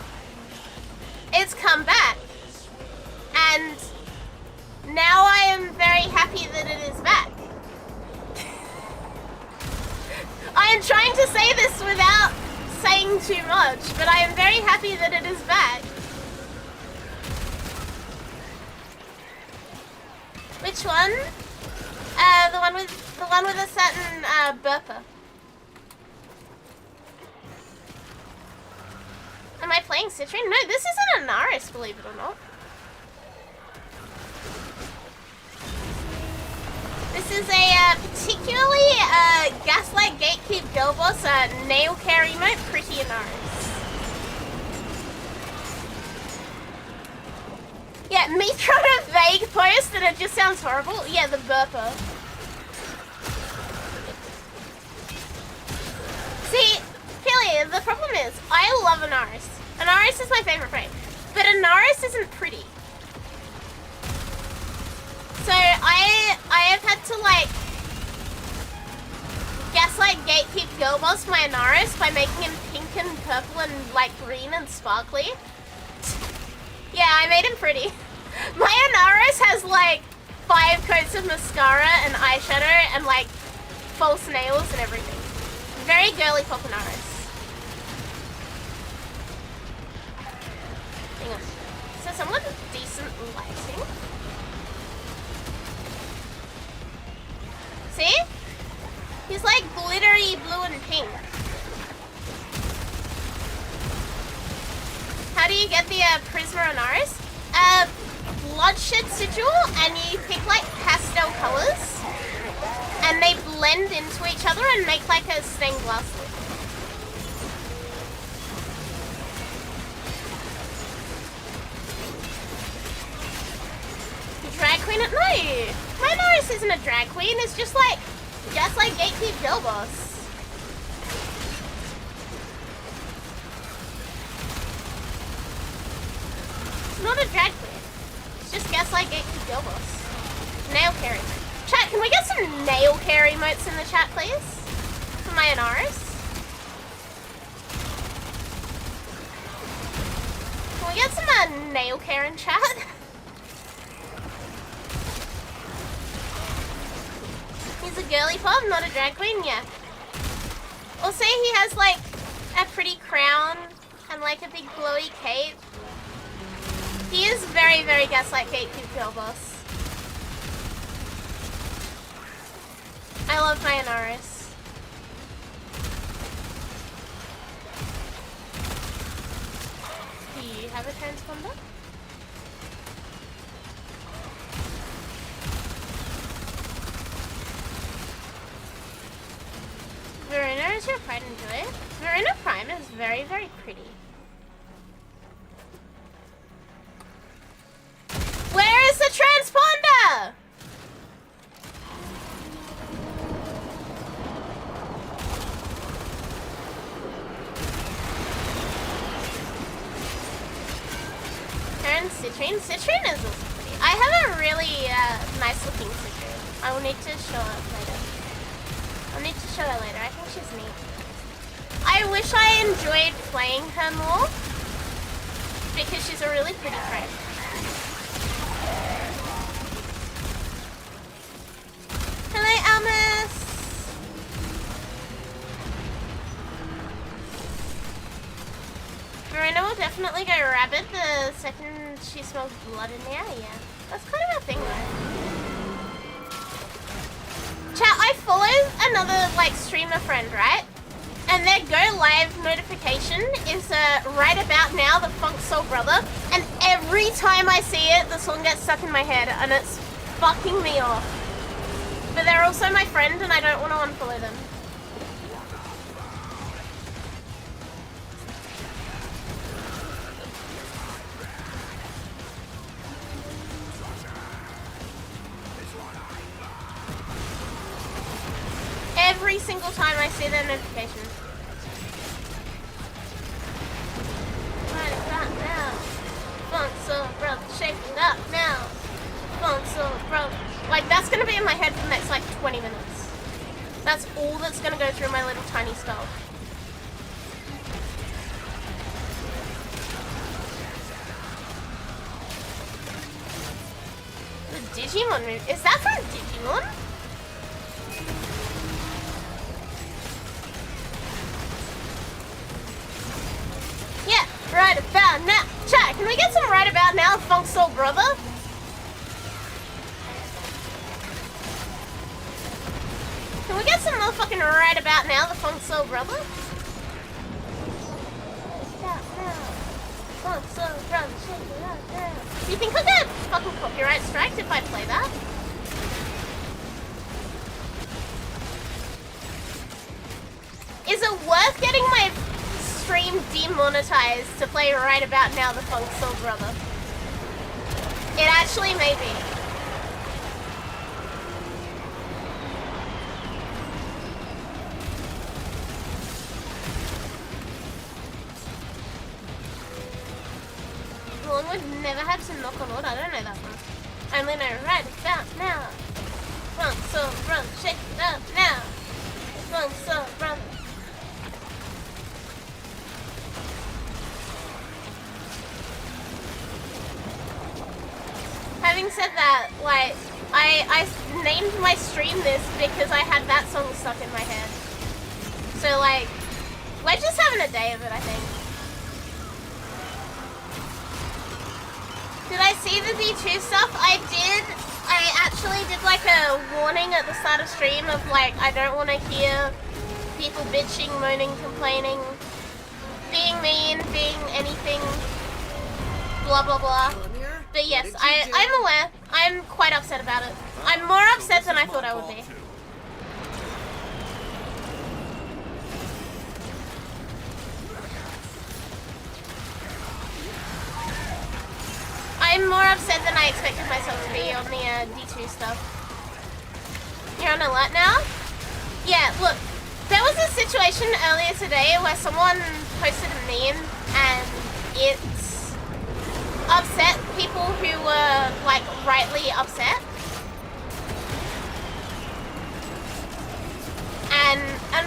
it's come back, and now I am very happy that it is back. I am trying to say this without saying too much, but I am very happy that it is back. Which one? The one with a certain burper. Am I playing Citrine? No, this isn't a Naris, believe it or not. This is a particularly Gaslight Gatekeep Girl Boss nail care emote, pretty Naris. Yeah, me trying to vague post and it just sounds horrible. Yeah, the burper. See, Kelly, the problem is, I love Anaris. Anaris is my favorite frame, but Anaris isn't pretty. So I have had to like Gaslight Gatekeep Girl Boss my Anaris by making him pink and purple and like green and sparkly. Yeah, I made him pretty. My Anaris has like 5 coats of mascara and eyeshadow and like false nails and everything. Very girly pop Anaris. Hang on. So someone with decent lighting. See? He's like glittery blue and pink. How do you get the Prisma Anaris? Bloodshed sigil, and you pick like pastel colors, and they blend into each other and make like a stained glass look. Drag queen? No! My Anaris isn't a drag queen, it's just like Gatekeep Girl Boss. It's not a drag queen. It's just Gaslight Gatekeep Girl Boss. Nail carry. Chat, can we get some nail care emotes in the chat, please? For my Anaris. Can we get some nail care in chat? He's a girly pop, not a drag queen, yeah. Also, he has like a pretty crown and like a big glowy cape. He is very, very gaslight gatekeep girl boss. I love my Anaris. Do you have a transponder? Verona is your pride and joy. Verona Prime is very, very pretty. Where is the transponder? And Citrine. Citrine is also pretty. I have a really nice looking Citrine. I will need to show it later. I'll need to show her later. I think she's neat. I wish I enjoyed playing her more because she's a really pretty friend. Hello, Almus. Verona will definitely go rabid the second she smells blood in the area. That's kind of a thing though. Chat, I follow another like streamer friend, right? And their go live notification is right about now, the Funk Soul Brother. And every time I see it, the song gets stuck in my head and it's fucking me off. But they're also my friend and I don't want to unfollow them. Every single time I see their notification. Right about now. Funk Soul Brother, shake it up now. Funk Soul Brother. Like, that's gonna be in my head for the next, like, 20 minutes. That's all that's gonna go through my little tiny skull. The Digimon movie. Is that from Digimon? Yeah, right about now. Chat, can we get some right about now, Funk Soul Brother? Can we get some motherfucking right about now, the Funk Soul Brother? Funk Soul Brother, shake it up now. Do you think I'll get fucking copyright striked if I play that? Is it worth getting my stream demonetized to play right about now the Funk Soul Brother? It actually may be. Longwood never had to knock on wood. I don't know that one. I only know right about now. Funk Soul Brother, shake it up now. Funk Soul Brother. Having said that, like, I named my stream this because I had that song stuck in my head. So, like, we're just having a day of it, I think. Did I see the V2 stuff? I did. I actually did, like, a warning at the start of stream of, like, I don't want to hear people bitching, moaning, complaining, being mean, being anything, blah, blah, blah. But yes, I'm aware. I'm quite upset about it. I'm more upset than I thought I would be. I'm more upset than I expected myself to be on the D2 stuff. You're on alert now? Yeah, look. There was a situation earlier today where someone posted a meme and it upset people who were, like, rightly upset.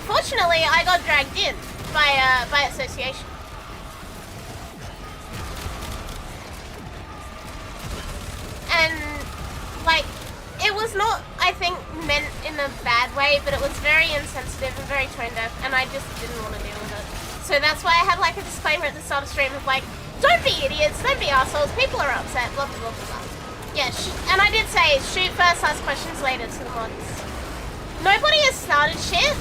unfortunately, I got dragged in by association. And, like, it was not, I think, meant in a bad way, but it was very insensitive and very tone deaf, and I just didn't want to deal with it. So that's why I had, like, a disclaimer at the start of stream of, like, don't be idiots, don't be assholes, people are upset, blah, blah, blah, blah, blah. Yeah, and I did say, shoot first, ask questions later to the mods. Nobody has started shit.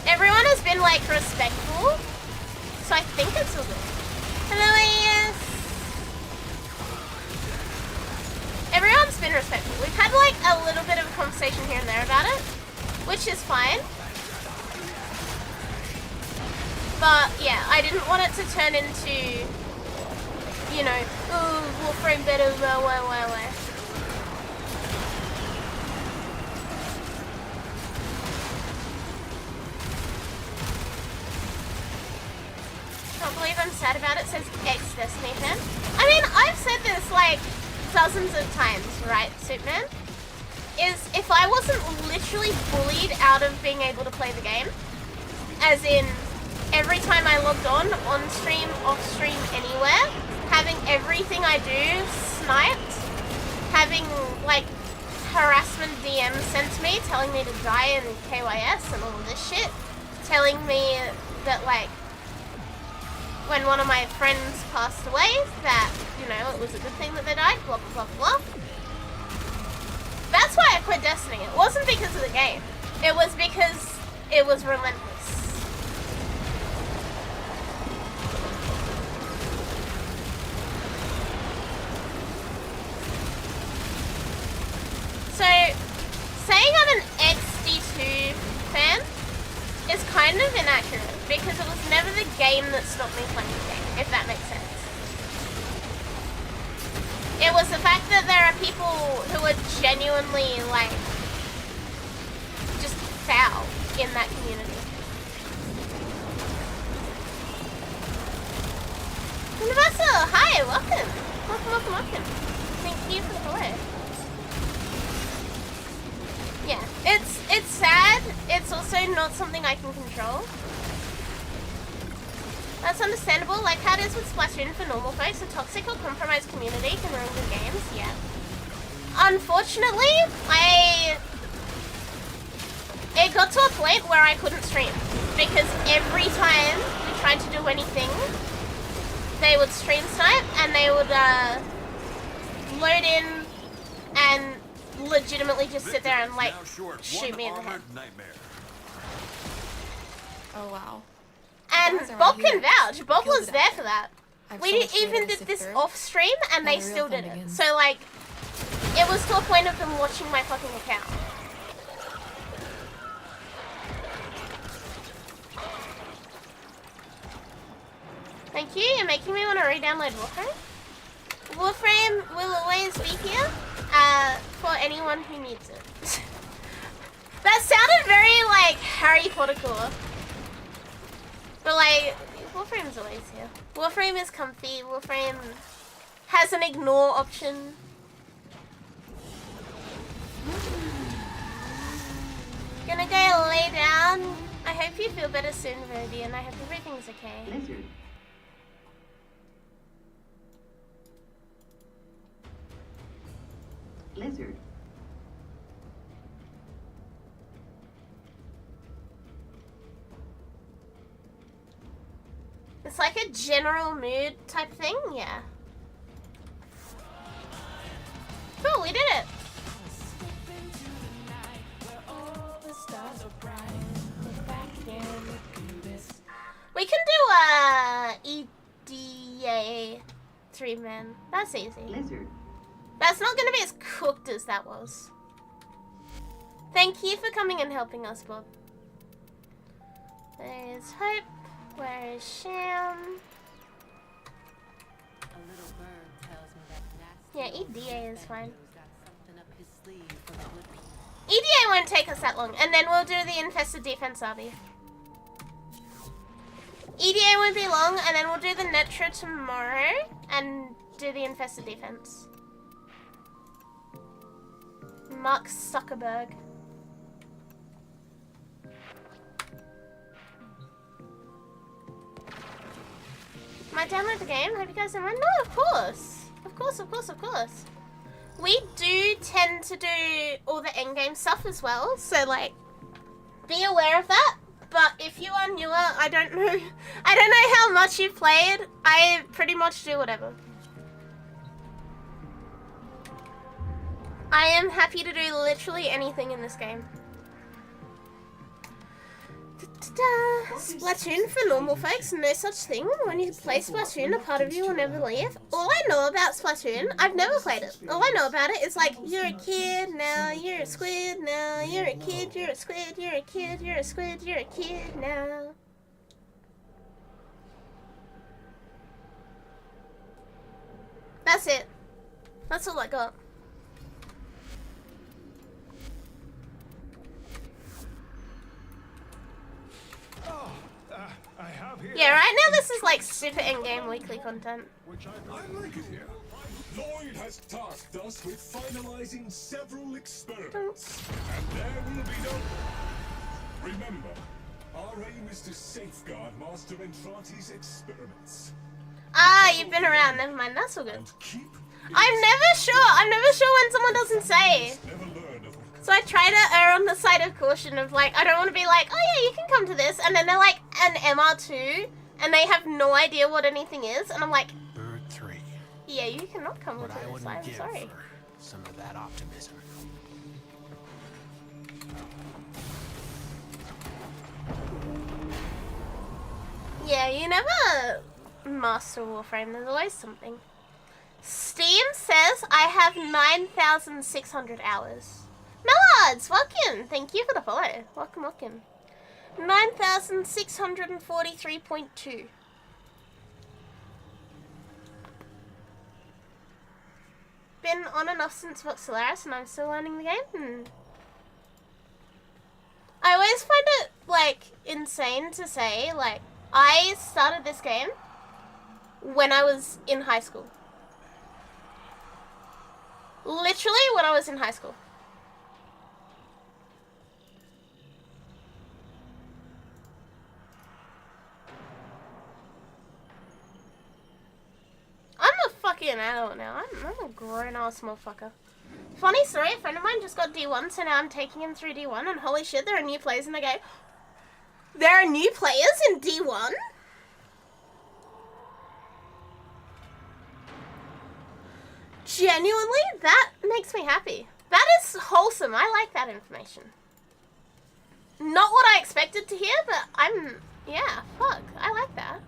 Everyone has been, like, respectful. So I think it's all good. Hello, AS. Everyone's been respectful. We've had, like, a little bit of a conversation here and there about it, which is fine. But, yeah, I didn't want it to turn into, you know, oh, Warframe better, wah. Can't believe I'm sad about it, says ex-Destiny fan. I mean, I've said this, like, dozens of times, right, Superman? Is if I wasn't literally bullied out of being able to play the game, as in every time I logged on stream, off stream, anywhere, having everything I do sniped, having, like, harassment DMs sent to me telling me to die in KYS and all of this shit, telling me that, like, when one of my friends passed away, that, you know, it was a good thing that they died, blah, blah, blah, blah. That's why I quit Destiny. It wasn't because of the game. It was because it was relentless. So, saying I'm an ex-D2 fan is kind of inaccurate, because it was never the game that stopped me playing the game, if that makes sense. It was the fact that there are people who are genuinely, like, just foul in that community. Universal, hi, welcome. Welcome. Thank you for the follow. Yeah, it's sad. It's also not something I can control. That's understandable, like how it is with Splatoon for normal folks. A toxic or compromised community can ruin good games, yeah. Unfortunately, it got to a point where I couldn't stream. Because every time we tried to do anything, they would stream snipe and they would load in and legitimately just sit there and, like, shoot me in the head. Oh wow. And Bob can vouch. Bob was there for that. We even did this off stream and they still did it. So, like, it was to a point of them watching my fucking account. Thank you. You're making me want to re-download Warframe. Warframe will always be here for anyone who needs it. That sounded very, like, Harry Potter-core. But, like, Warframe's always here. Warframe is comfy. Warframe has an ignore option. Gonna go lay down. I hope you feel better soon, Verdi, and I hope everything's okay. Lizard. Lizard. It's like a general mood type thing, yeah. Cool, we did it. We can do EDA 3-man. That's easy. Lizard. That's not gonna be as cooked as that was. Thank you for coming and helping us, Bob. There's Hope. Where is Sham? Yeah, EDA is fine. EDA won't take us that long, and then we'll do the Infested Defense Obby. EDA won't be long, and then we'll do the Netra tomorrow, and do the Infested Defense. Mark Zuckerberg. Might download the game. Hope you guys don't mind. No, of course. Of course, of course, of course. We do tend to do all the endgame stuff as well, so like, be aware of that. But if you are newer, I don't know how much you've played. I pretty much do whatever. I am happy to do literally anything in this game. Splatoon for normal folks, no such thing. When you play Splatoon, a part of you will never leave. All I know about Splatoon, I've never played it. All I know about it is like, you're a kid, now you're a squid, now you're a kid, you're a squid, you're a kid, you're a squid, you're a kid now. That's it. That's all I got. I have here. Yeah, right now this is like super in-game weekly content. I like it here. Lloyd has tasked us with finalizing several experiments, and there will be no. Remember, our aim is to safeguard Master Entranti's experiments. Ah, you've been around. Never mind. That's all good. And keep. I'm never sure when someone doesn't say. Never learn of. So I try to err on the side of caution of like, I don't want to be like, oh yeah, you can come to this, and then they're like an MR2, and they have no idea what anything is, and I'm like, Bird 3. yeah, you cannot come to What I this, wouldn't I'm give sorry. for some of that optimism. Yeah, you never master Warframe, there's always something. Steam says I have 9,600 hours. Mellards, welcome! Thank you for the follow. Welcome, welcome. 9,643.2. Been on and off since Voxelaris and I'm still learning the game. I always find it, like, insane to say, like, I started this game when I was in high school. Literally when I was in high school. I'm a fucking adult now. I'm a grown-ass motherfucker. Funny story, a friend of mine just got D1, so now I'm taking him through D1, and holy shit, there are new players in the game. There are new players in D1? Genuinely, that makes me happy. That is wholesome. I like that information. Not what I expected to hear, but yeah, fuck. I like that.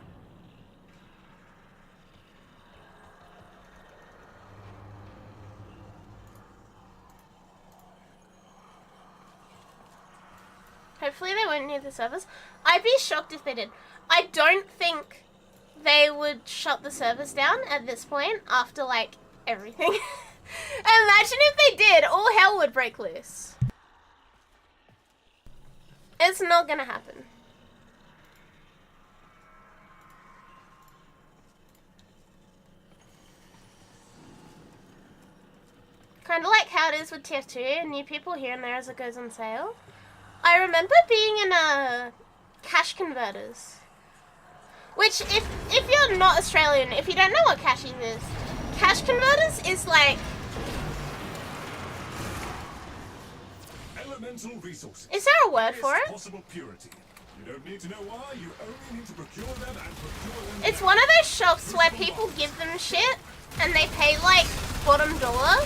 Hopefully they won't need the servers. I'd be shocked if they did. I don't think they would shut the servers down at this point after, like, everything. Imagine if they did. All hell would break loose. It's not gonna happen. Kind of like how it is with TF2, new people here and there as it goes on sale. I remember being in cash converters. Which, if you're not Australian, if you don't know what cash is, cash converters is like... Elemental resources. Is there a word for it? Possible purity. You don't need to know why, you only need to procure them and procure them. It's one of those shops where people give them shit and they pay like bottom dollar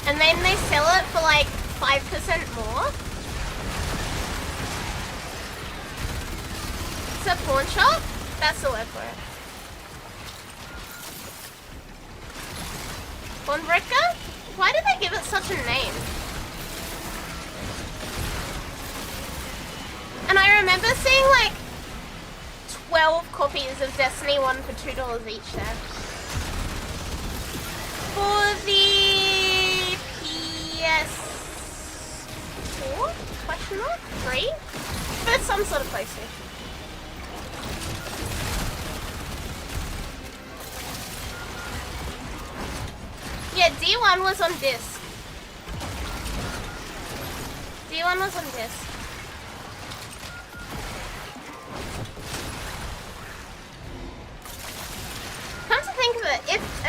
and then they sell it for like 5% more. It's a pawn shop? That's the word for it. Pawnbroker? Why did they give it such a name? And I remember seeing like 12 copies of Destiny 1 for $2 each there. For the PS4? Question mark? 3? For some sort of PlayStation. Yeah, D1 was on disc. D1 was on disc.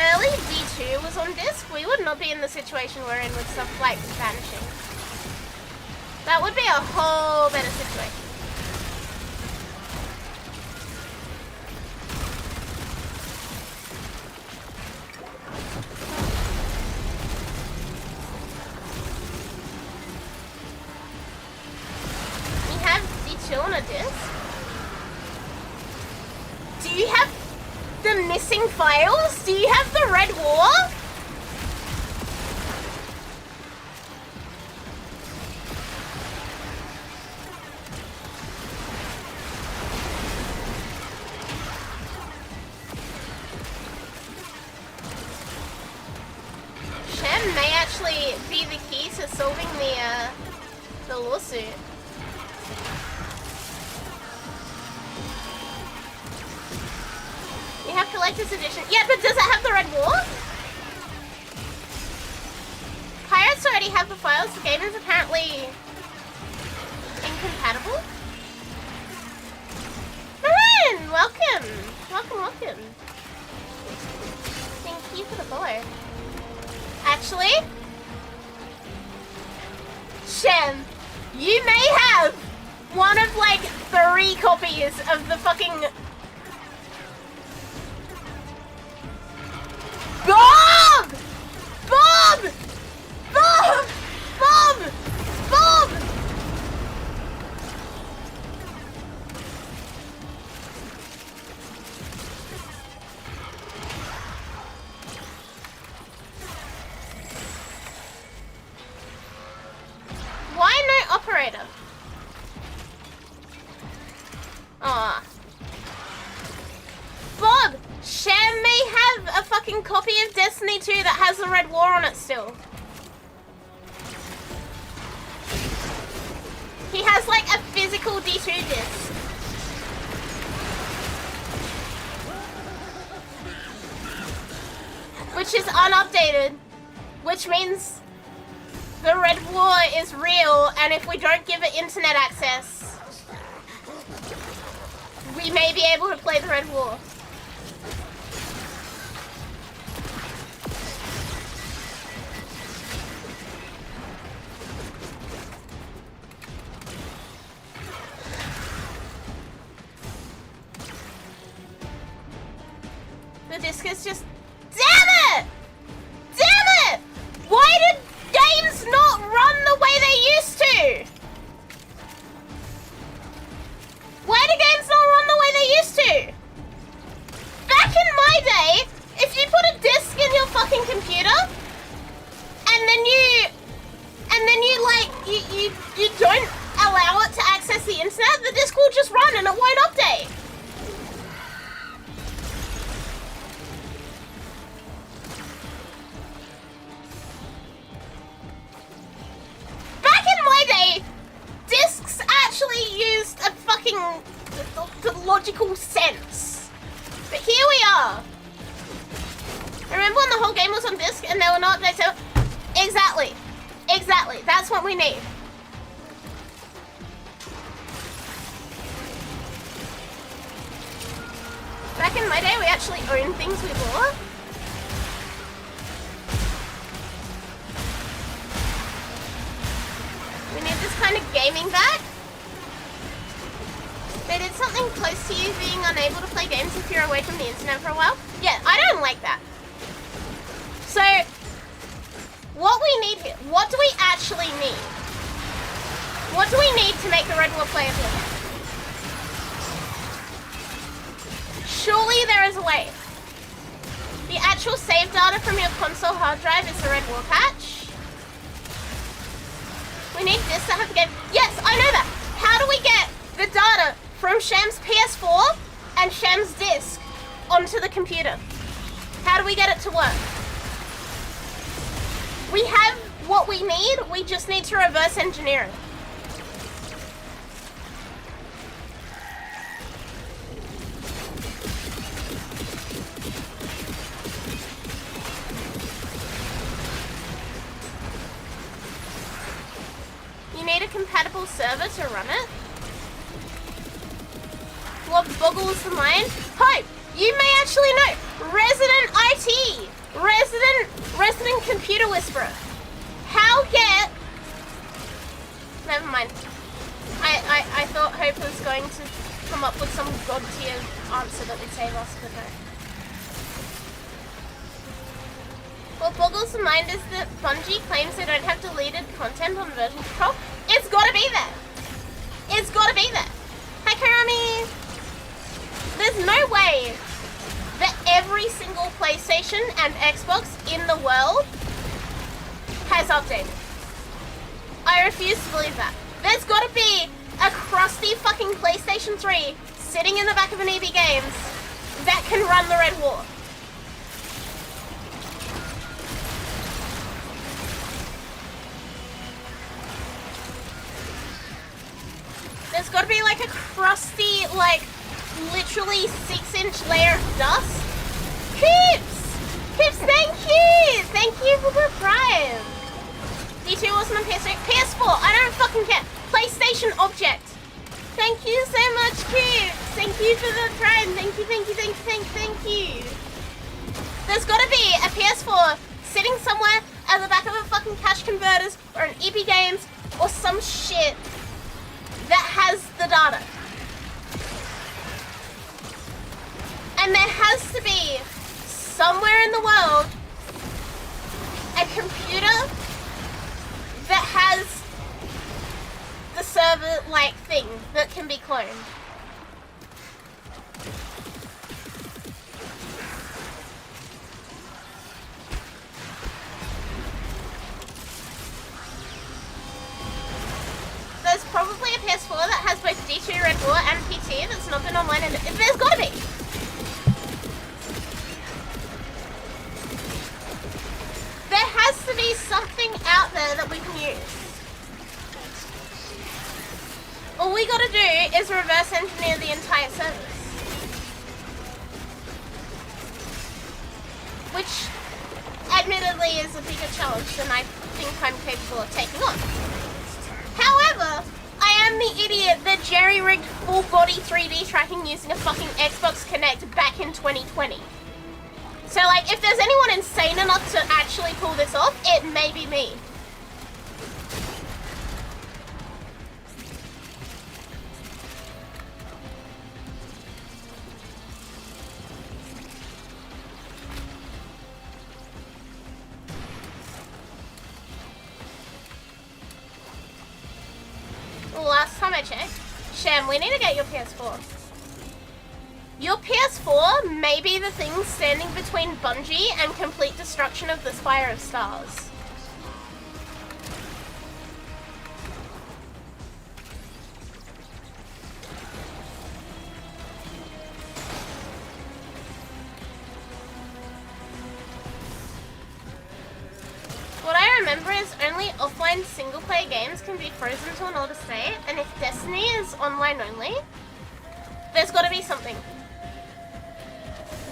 early V2 was on disc, we would not be in the situation we're in with stuff like vanishing. That would be a whole better situation. We have V2 on a disc. Do you have the missing files? Do you have the Red War? Shem may actually be the key to solving the lawsuit. You have collector's edition. Yeah, but does it have the Red War? Pirates already have the files. The game is apparently incompatible. Maroon, welcome. Welcome. Thank you for the follow. Actually, Shem, you may have one of like 3 copies of the fucking Bob! Why no operator? Aw. Bob! Shem may have a fucking copy of Destiny 2 that has the Red War on it still. He has like a physical D2 disc. Which is unupdated. Which means the Red War is real, and if we don't give it internet access, we may be able to play the Red War. The disc is just... Damn it! Damn it! Why did games not run the way they used to? Why do games not run the way they used to? Back in my day, if you put a disc in your fucking computer, and then you don't allow it to access the internet, the disc will just run and it won't update. Back in my day, discs actually used a fucking the logical sense. But here we are. Remember when the whole game was on disc and there were no updates? So exactly. That's what we need. Back in my day, we actually owned things we bought. We need this kind of gaming back. They did something close to you being unable to play games if you're away from the internet for a while. Yeah, I don't like that. So, what we need here, what do we actually need? What do we need to make the Red War playable? Surely there is a way. The actual save data from your console hard drive is the Red War patch. We need this to have the game. Yes, I know that. How do we get the data from Sham's PS4 and Sham's disc onto the computer? How do we get it to work? We have what we need, we just need to reverse engineer it. You need a compatible server to run it. What boggles the mind? Hope, you may actually know. Resident PT, resident computer whisperer. How get? Never mind. I thought Hope was going to come up with some god tier answer that would save us, but no. What boggles the mind is that Bungie claims they don't have deleted content on version control. It's gotta be there. It's gotta be there. Hi Karami. There's no way that every single PlayStation and Xbox in the world has updated. I refuse to believe that. There's gotta be a crusty fucking PlayStation 3 sitting in the back of an EB Games that can run the Red War. There's gotta be like a crusty, like, literally 6-inch layer of dust. Kips, thank you! Thank you for the prime. D2 wasn't on PS3. PS4, I don't fucking care. PlayStation object. Thank you so much, Kips. Thank you for the prime. Thank you. There's gotta be a PS4 sitting somewhere at the back of a fucking cache converters or an EB Games or some shit that has the data. And there has to be, somewhere in the world, a computer that has the server-like thing that can be cloned. There's probably a PS4 that has both D2 Red War and PT that's not been online, and there's gotta be! There has to be something out there that we can use. All we gotta do is reverse engineer the entire service. Which, admittedly, is a bigger challenge than I think I'm capable of taking on. However, I am the idiot that jerry-rigged full body 3D tracking using a fucking Xbox Kinect back in 2020. So, like, if there's anyone insane enough to actually pull this off, it may be me. Last time I checked, Shem, we need to get your PS4. Your PS4 may be the thing standing between Bungie and complete destruction of the Spire of Stars. What I remember is only offline single-player games can be frozen to an older state, and if Destiny is online only, there's got to be something.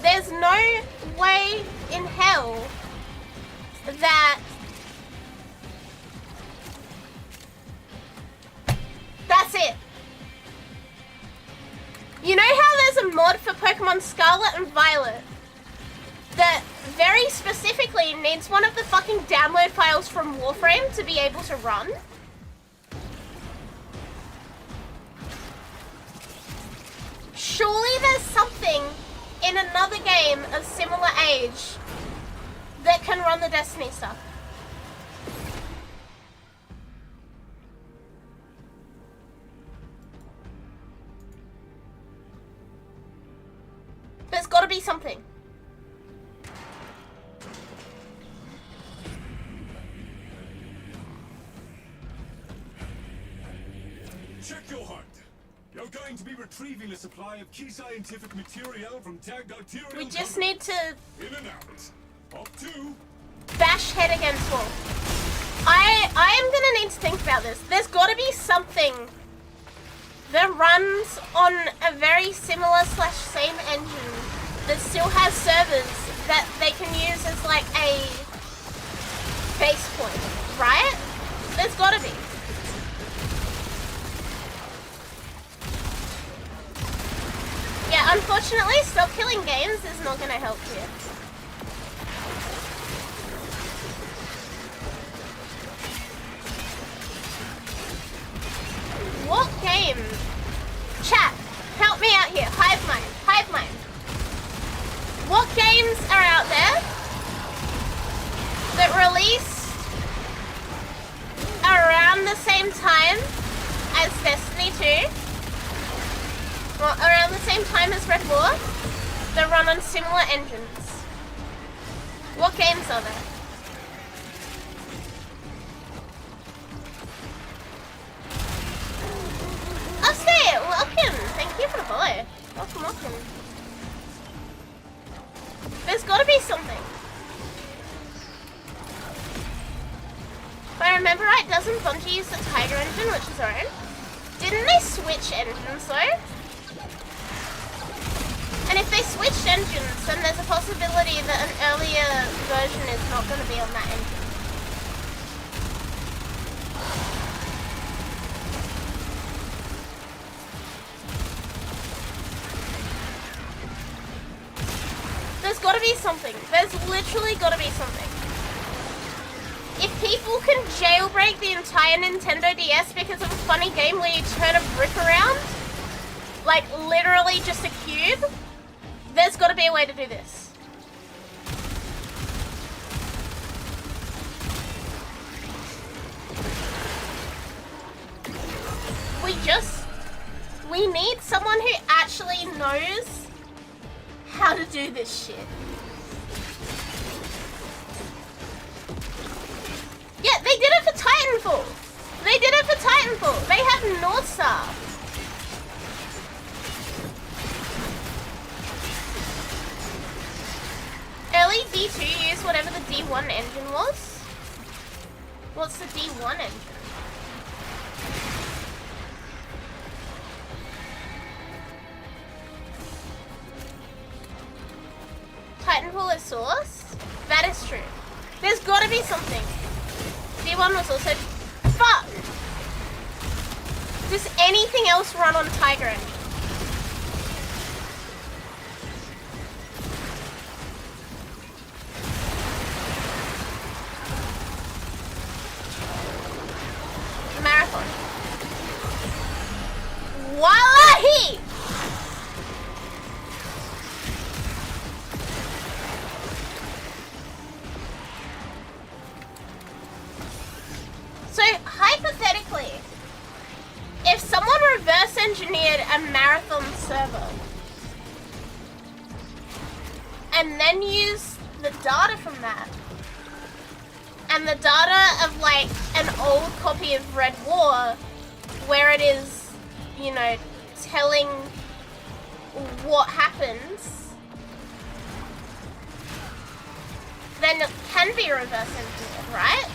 There's no way in hell that... That's it. You know how there's a mod for Pokemon Scarlet and Violet that very specifically needs one of the fucking download files from Warframe to be able to run? Surely there's something in another game of similar age that can run the Destiny stuff. There's gotta be something. Check your hunt. You're going to be retrieving a supply of key scientific material from tagged arterial. We just need to in and out. Up to bash head against wall. I am gonna need to think about this. There's gotta be something that runs on a very similar / same engine that still has servers that they can use as like a base point, right? There's gotta be. Yeah, unfortunately, stop killing games is not gonna help here. what games are out there that released around the same time as Destiny 2? Well, around the same time as Red War, that run on similar engines. What games are there? Aussie, welcome! Thank you for the follow. Welcome, welcome. There's gotta be something. If I remember right, doesn't Bungie use the Tiger engine, which is their own? Didn't they switch engines though? And if they switched engines, then there's a possibility that an earlier version is not going to be on that engine. There's got to be something. There's literally got to be something. If people can jailbreak the entire Nintendo DS because of a funny game where you turn a brick around, like literally just a cube, there's got to be a way to do this. We need someone who actually knows how to do this shit. Yeah, they did it for Titanfall. They did it for Titanfall. They have North Star. Early D2 used whatever the D1 engine was. What's the D1 engine? Titanfall is source? That is true. There's gotta be something. D1 was also... Fuck! Does anything else run on Tiger engine? Marathon. Wallahi! So, hypothetically, if someone reverse engineered a marathon server and then used the data from that and the data of like an old copy of Red War where it is, you know, telling what happens, then it can be reverse engineered, right?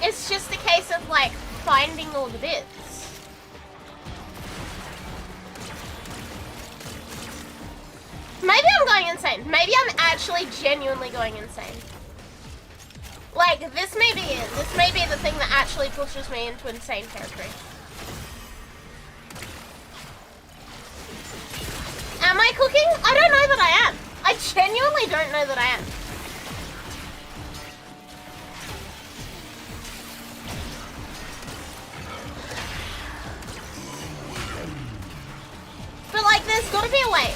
It's just a case of like finding all the bits. Maybe I'm going insane. Maybe I'm actually genuinely going insane. Like, this may be it. This may be the thing that actually pushes me into insane territory. Am I cooking? I don't know that I am. I genuinely don't know that I am. But like, there's gotta be a way.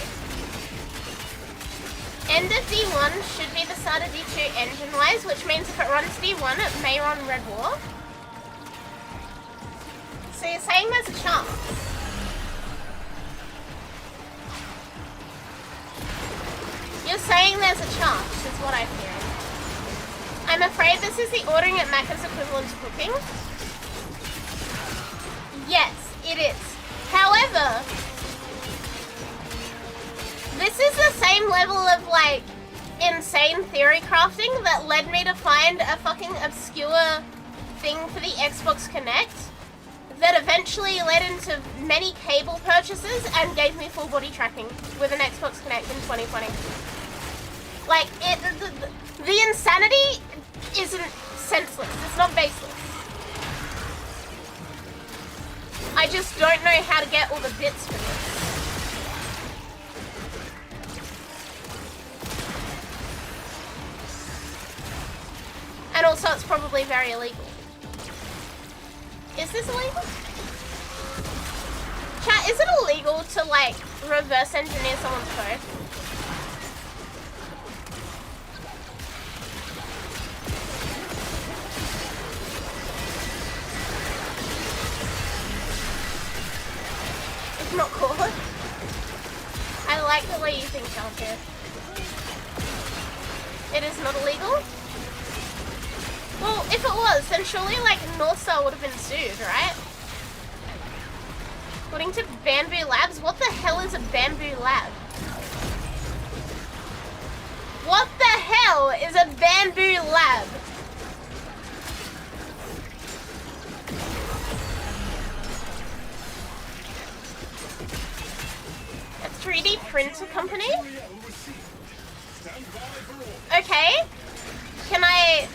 End of D1 should be the start of D2 engine-wise, which means if it runs D1, it may run Red War. So you're saying there's a chance. You're saying there's a chance, is what I'm hearing. I'm afraid this is the ordering at Macca's equivalent to cooking. Yes, it is. However, this is the same level of, like, insane theory crafting that led me to find a fucking obscure thing for the Xbox Connect that eventually led into many cable purchases and gave me full body tracking with an Xbox Connect in 2020. Like, the insanity isn't senseless. It's not baseless. I just don't know how to get all the bits for this. also it's probably very illegal. Is this illegal? Chat, is it illegal to like reverse engineer someone's code? It's not cool. I like the way you think, Chunky. It is not illegal? Well, if it was, then surely like Northstar would have been sued, right? According to Bamboo Labs, what the hell is a Bamboo Lab? What the hell is a Bamboo Lab? A 3D printer company? Okay. Can I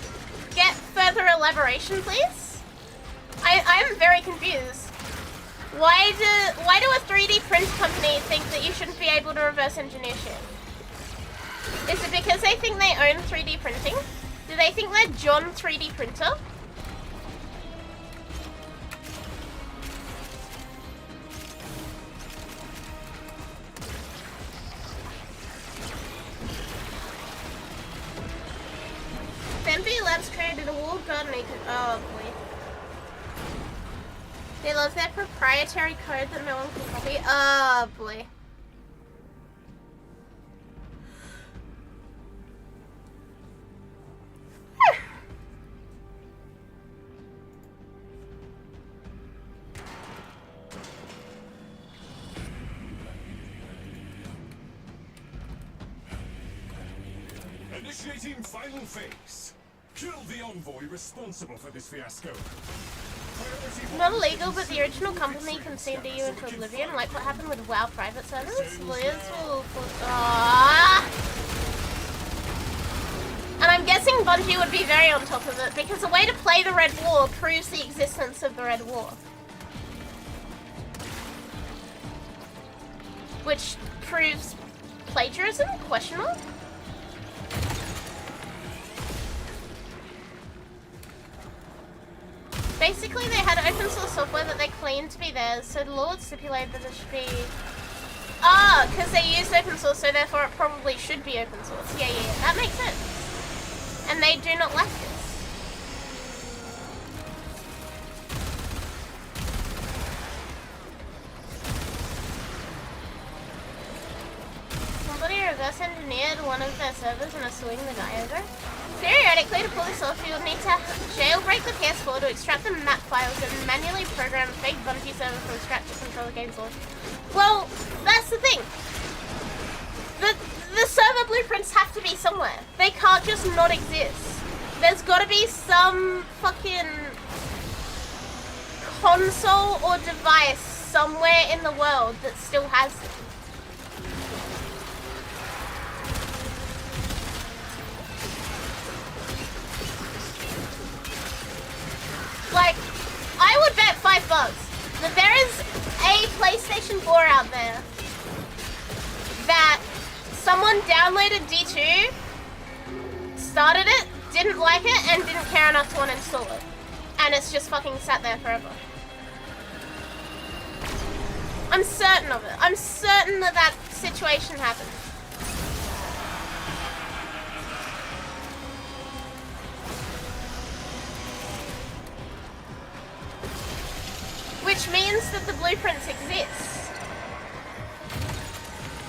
get further elaboration, please? I'm very confused. Why do a 3D print company think that you shouldn't be able to reverse engineer shit? Is it because they think they own 3D printing? Do they think they're John 3D printer? Bamboo Labs created a walled garden acre. Oh boy. They love their proprietary code that no one can copy. Oh boy. Initiating final phase. Kill the envoy responsible for this fiasco. Not illegal, but the original company can send you into oblivion, like what happened with WoW private servers. Lawyers will... And I'm guessing Bungie would be very on top of it, because the way to play the Red War proves the existence of the Red War. Which proves plagiarism? Question mark? Basically, they had open source software that they claimed to be theirs, so the law stipulated that it should be... Ah, because they used open source, so therefore it probably should be open source. Yeah, that makes sense. And they do not like this. Somebody reverse engineered one of their servers and are suing the guy over. Theoretically, to pull this off, you would need to jailbreak the PS4 to extract the map files and manually program a fake Bungie server from scratch to control the game's launch. Well, that's the thing. The server blueprints have to be somewhere. They can't just not exist. There's got to be some fucking console or device somewhere in the world that still has it. Like, I would bet $5 that there is a PlayStation 4 out there that someone downloaded D2, started it, didn't like it, and didn't care enough to uninstall it. And it's just fucking sat there forever. I'm certain of it. I'm certain that that situation happened. Which means that the blueprints exist.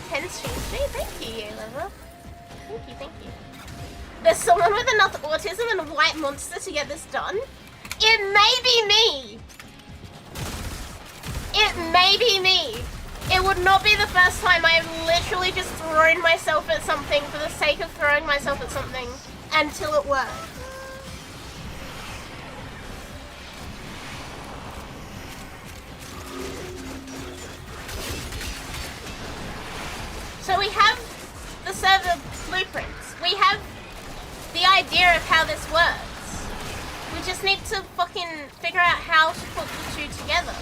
10 streams. Thank you, Yeleva. Thank you. There's someone with enough autism and a white monster to get this done? It may be me! It may be me! It would not be the first time I have literally just thrown myself at something for the sake of throwing myself at something until it worked. So we have the server blueprints. We have the idea of how this works. We just need to fucking figure out how to put the two together.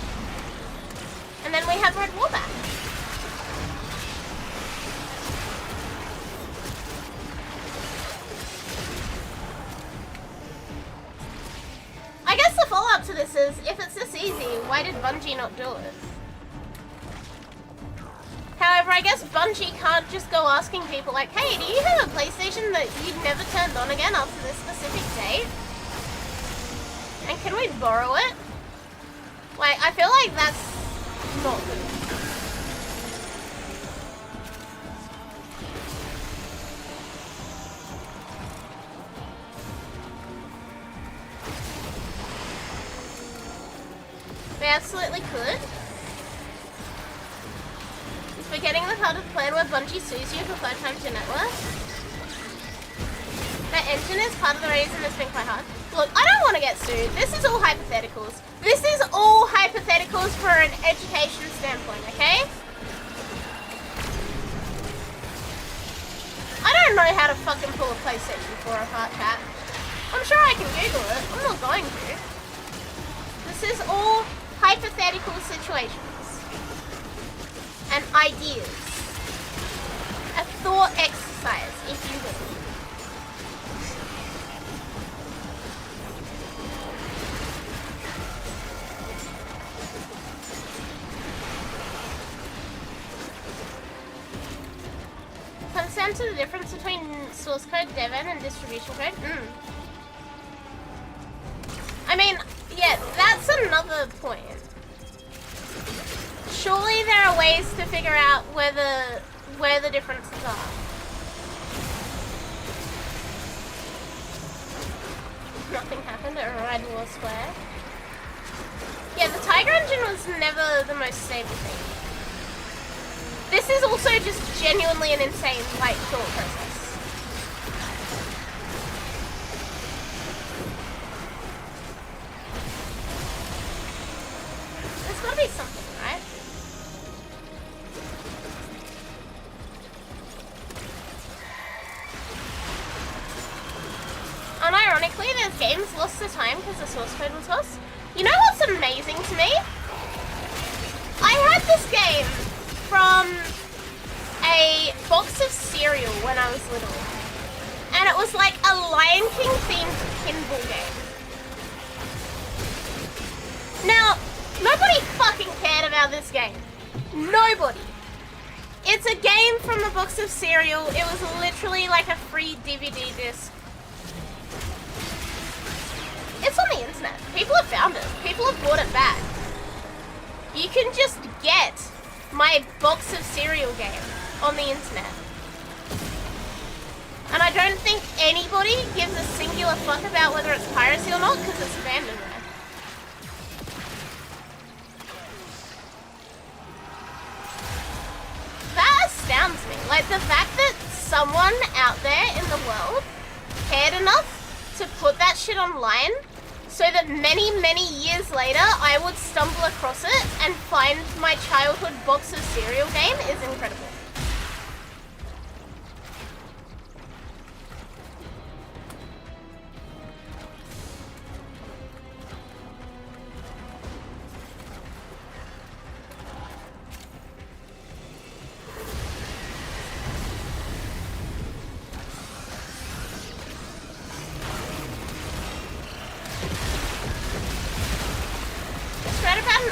And then we have Red War back. this is, if it's this easy, why did Bungie not do it? However, I guess Bungie can't just go asking people like, hey, do you have a PlayStation that you never turned on again after this specific date? And can we borrow it? Like, I feel like that's not good. They absolutely could. Forgetting the part of the plan where Bungie sues you for 5 times your net worth. That engine is part of the reason it's been quite hard. Look, I don't want to get sued. This is all hypotheticals. This is all hypotheticals for an education standpoint, okay? I don't know how to fucking pull a PlayStation 4 apart, chat. I'm sure I can Google it. I'm not going to. This is all hypothetical situations. And ideas. A thought exercise, if you will. Comes down to the difference between source code dev and distribution code. I mean, yeah, that's another point. Surely there are ways to figure out where the differences are. Nothing happened at Ride War Square. Yeah, the Tiger engine was never the most stable thing. This is also just genuinely an insane, like, thought process. There's gotta be something, right? Unironically, there's games lost to time because the source code was lost. You know what's amazing to me? I had this game from a box of cereal when I was little. And it was like a Lion King themed pinball game. Now, nobody fucking cared about this game. Nobody. It's a game from a box of cereal. It was literally like a free DVD disc. It's on the internet. People have found it. People have bought it back. You can just get my box of cereal game on the internet. And I don't think anybody gives a singular fuck about whether it's piracy or not because it's abandoned there. That astounds me. Like the fact that someone out there in the world cared enough to put that shit online so that many, many years later I would stumble across it and find my childhood box of cereal game is incredible.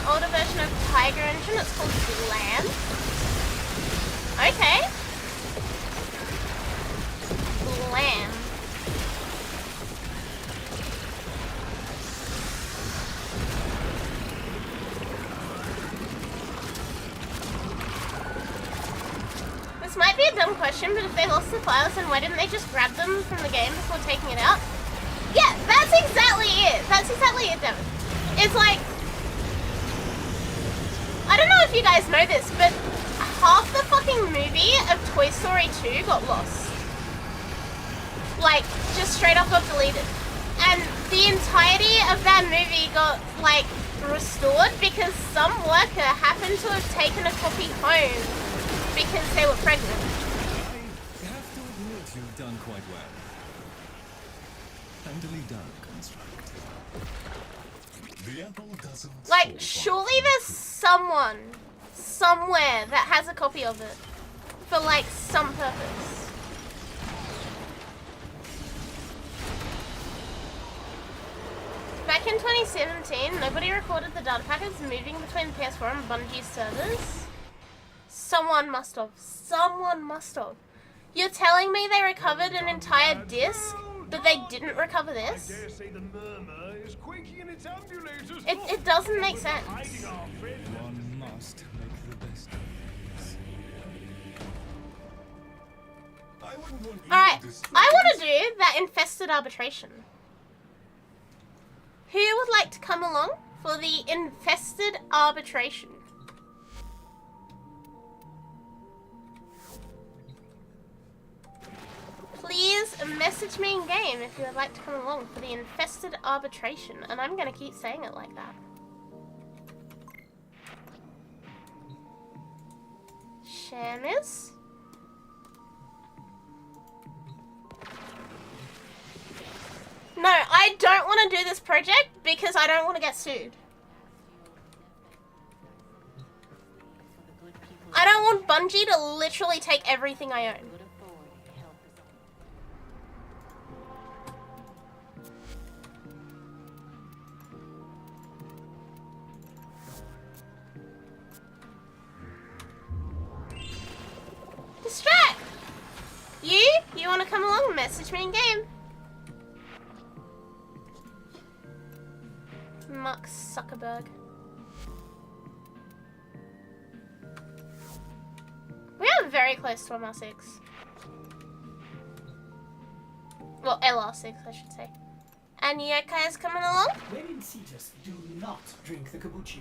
Older version of Tiger engine, it's called Land. Okay. Land. This might be a dumb question, but if they lost the files, then why didn't they just grab them from the game before taking it out? Yeah, that's exactly it. That's exactly it, Devin. It's like, I don't know if you guys know this, but half the fucking movie of Toy Story 2 got lost. Like, just straight up got deleted. And the entirety of that movie got, like, restored because some worker happened to have taken a copy home because they were pregnant. I have to admit you've done quite well. Handily done, Construct. The apple doesn't Like, surely there's someone, somewhere that has a copy of it for, like, some purpose. But Back in 2017, nobody recorded the data packets moving between PS4 and Bungie's servers. Someone must have. Someone must have. You're telling me they recovered an entire disc, but they didn't recover this? It doesn't make sense. One must make the best of this. Alright, I want to do that infested arbitration. Who would like to come along for the infested arbitration? Please message me in game if you would like to come along for the infested arbitration, and I'm gonna keep saying it like that. Shamus? No, I don't want to do this project because I don't want to get sued. I don't want Bungie to literally take everything I own. Distract! You want to come along? Message me in game. Mark Zuckerberg. We are very close to MR6. Well, LR6, I should say. And Yokai is coming along? When in Cetus, do not drink the kombucha.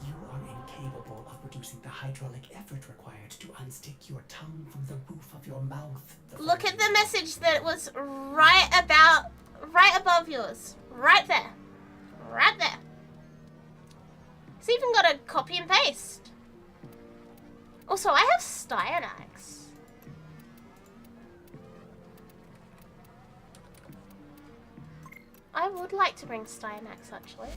You are incapable of producing the hydraulic effort required to unstick your tongue from the roof of your mouth. Look at the message that was right above yours. Right there. Right there. It's even got a copy and paste. Also, I have Styanax. I would like to bring Styanax, actually.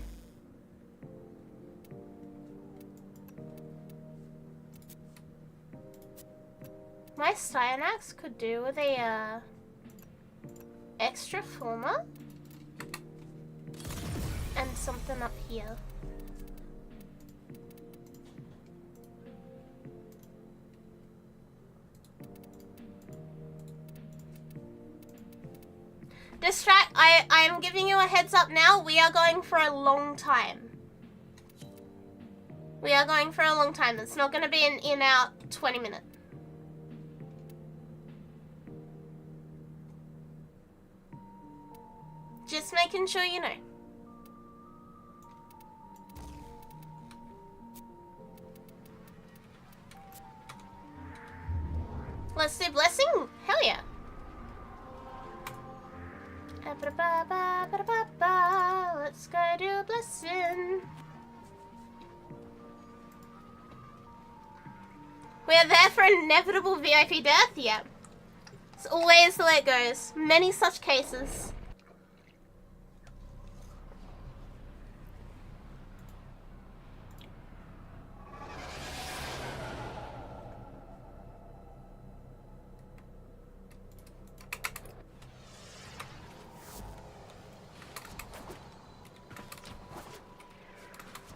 My Styanax could do with a, extra former. And something up here. Distract, I'm giving you a heads up now. We are going for a long time. We are going for a long time. It's not going to be an in-out 20-minute. Just making sure you know. Let's do blessing? Hell yeah. Let's go do a blessing. We're there for inevitable VIP death? Yep. It's always the way it goes. Many such cases.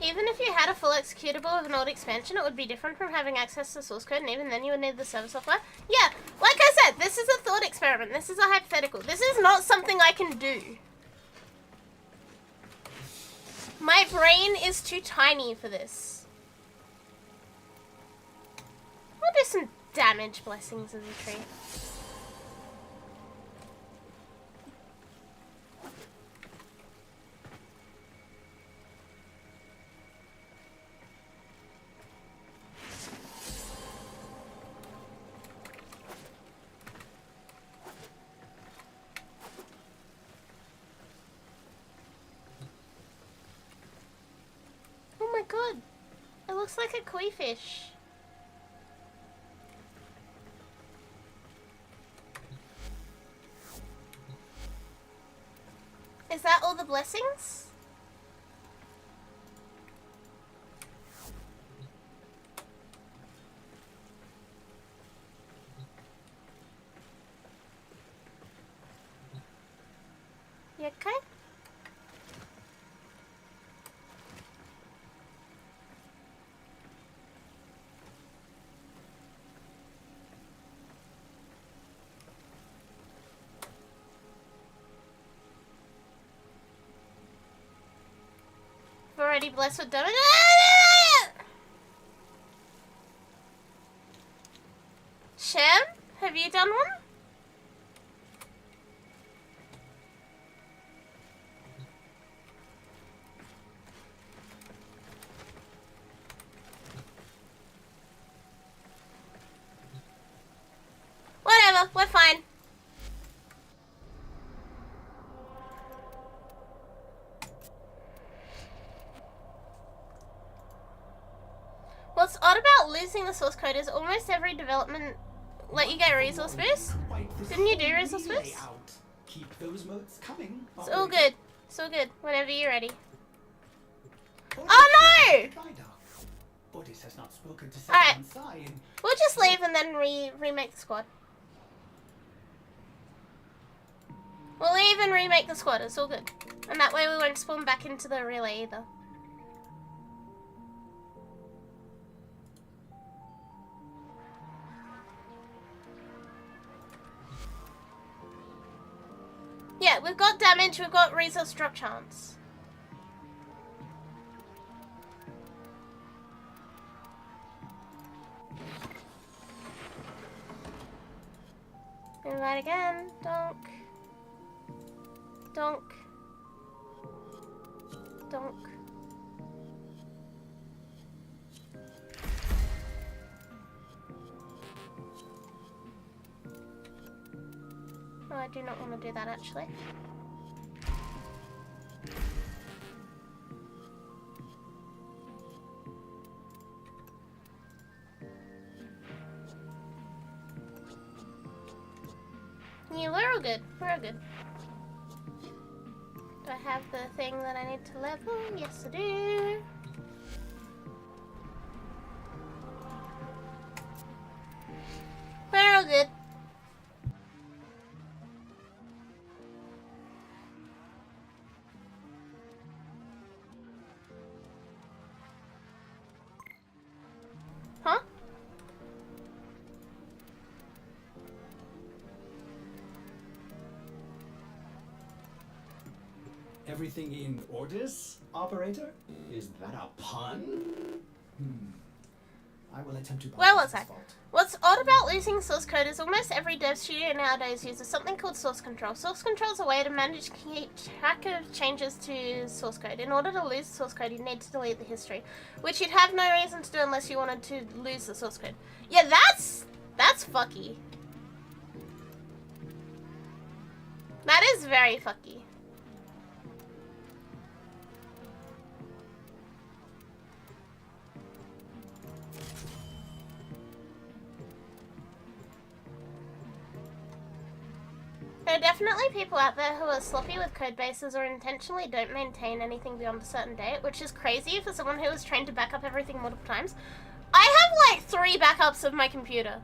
Even if you had a full executable with an old expansion, it would be different from having access to source code, and even then you would need the server software. Yeah, like I said, this is a thought experiment. This is a hypothetical. This is not something I can do. My brain is too tiny for this. I'll do some damage blessings as a tree. Oh my god, it looks like a koi fish. Is that all the blessings? You okay? already blessed with damage. Shem, have you done one? Whatever, we're fine. What's odd about losing the source code is almost every development let you get resource boost. Didn't you do resource boost? Keep those modes coming. It's all good. It's all good. Whenever you're ready. Oh no! Otis has not spoken to Alright. Sai in... We'll just leave and then remake the squad. We'll leave and remake the squad. It's all good. And that way we won't spawn back into the relay either. Yeah, we've got damage, we've got resource drop chance. Invite again. Donk. Donk. Donk. Oh, I do not want to do that actually. Yeah, we're all good. We're all good. Do I have the thing that I need to level? Yes, I do. We're all good. Huh? Everything in orders, operator? Is that a pun? I will attempt to... Where was I? What's odd about losing source code is almost every dev studio nowadays uses something called source control. Source control is a way to manage keep track of changes to source code. In order to lose source code, you need to delete the history, which you'd have no reason to do unless you wanted to lose the source code. Yeah, that's fucky. That is very fucky. There are definitely people out there who are sloppy with code bases or intentionally don't maintain anything beyond a certain date, which is crazy for someone who was trained to back up everything multiple times. I have like 3 backups of my computer.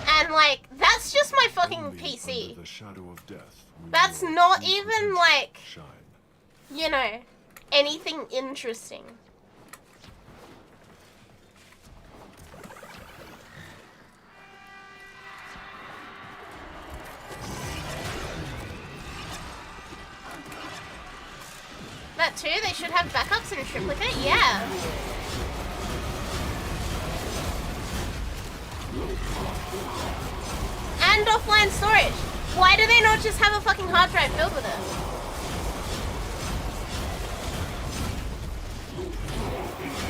And like, that's just my fucking PC. The shadow of death, That's not even like, you know, anything interesting. That too, they should have backups in triplicate, yeah. And offline storage. Why do they not just have a fucking hard drive filled with it?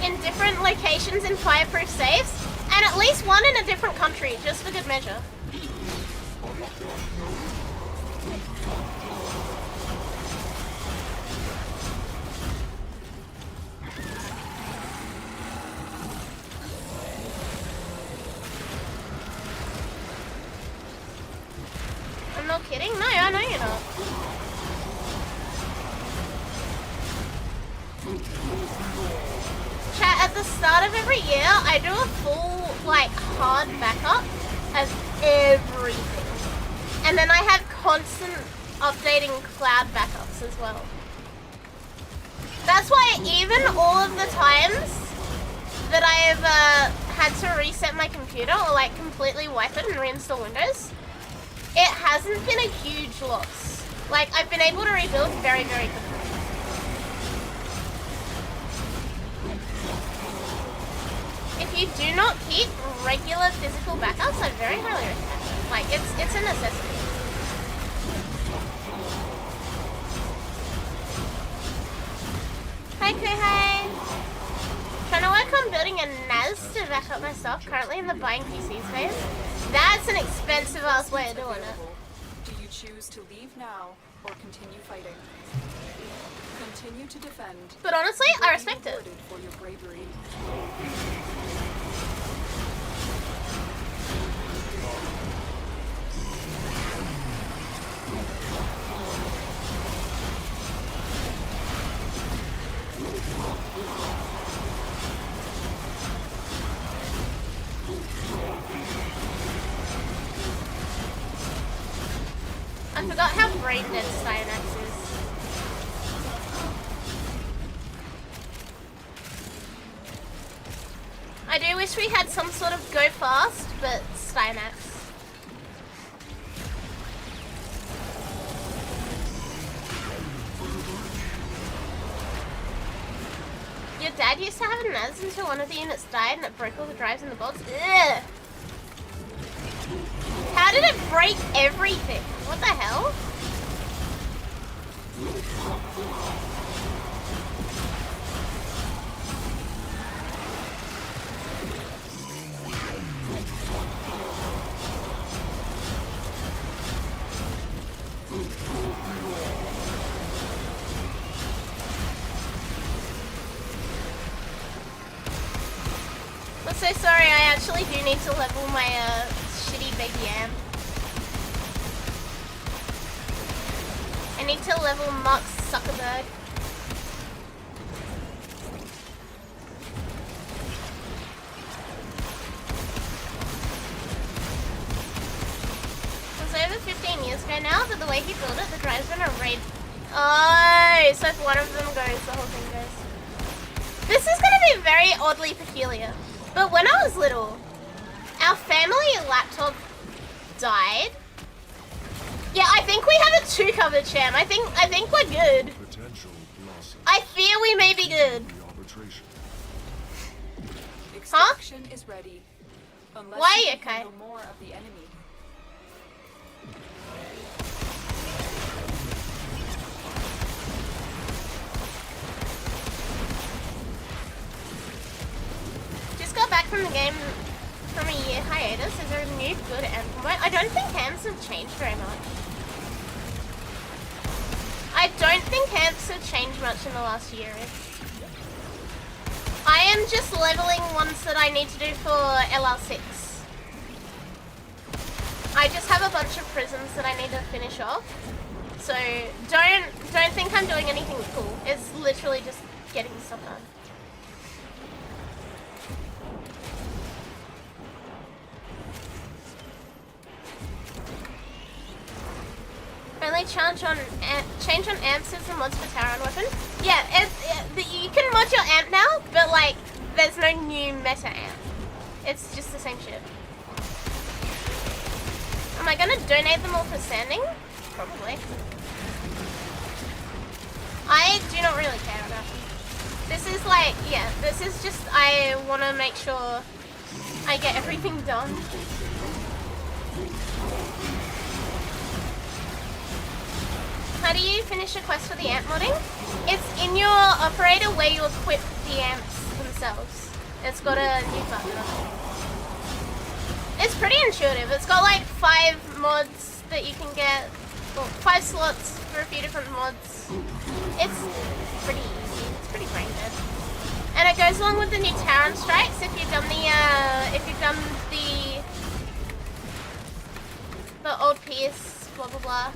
In different locations in fireproof safes, and at least one in a different country, just for good measure. I'm not kidding. No, I know you're not. Chat, at the start of every year, I do a full, like, hard backup of everything. And then I have constant updating cloud backups as well. That's why even all of the times that I've had to reset my computer or, like, completely wipe it and reinstall Windows, it hasn't been a huge loss. Like, I've been able to rebuild very, very quickly. you do not keep regular physical backups, I very highly recommend it. Like, it's a necessity. Hi, Kuhei! Trying to work on building a NAS to back up my stuff, currently in the buying PCs phase. That's an expensive ass way of doing it. Do you choose to leave now or continue fighting? Continue to defend. But honestly, I respect it. For your bravery. I forgot how brain dead Cyanax is. I do wish we had some sort of go fast, but Cyanax. Your dad used to have a NAS until one of the units died and it broke all the drives in the box. Ugh. How did it break everything? What the hell? I'm so sorry, I actually do need to level my shitty baby amp. I need to level Mark Zuckerberg. It was over 15 years ago now, but the way he built it, the drives were in a raid. Oh, so if one of them goes, the whole thing goes. This is going to be very oddly peculiar. But when I was little, our family laptop died. Yeah, I think we have a 2 covered sham. I think we're good. I fear we may be good. Huh? Extraction is ready. Unless Why are you you okay? handle more of the enemy. Just got back from the game from a year hiatus. Is there a new good anthem? I don't think camps have changed very much. I don't think camps have changed much in the last year. I am just leveling ones that I need to do for LR6. I just have a bunch of prisons that I need to finish off. So don't think I'm doing anything cool. It's literally just getting stuff done. Only change on amps is the mods for Tower and Weapon. Yeah, you can mod your amp now, but like, there's no new meta amp. It's just the same shit. Am I gonna donate them all for sanding? Probably. I do not really care about them. This is like, yeah, this is just, I want to make sure I get everything done. How do you finish a quest for the amp modding? It's in your operator where you equip the amps themselves. It's got a new button on it. It's pretty intuitive. It's got like 5 mods that you can get, well, 5 slots for a few different mods. It's pretty easy. It's pretty brain dead. And it goes along with the new Terran strikes if you've done the old piece, blah blah blah.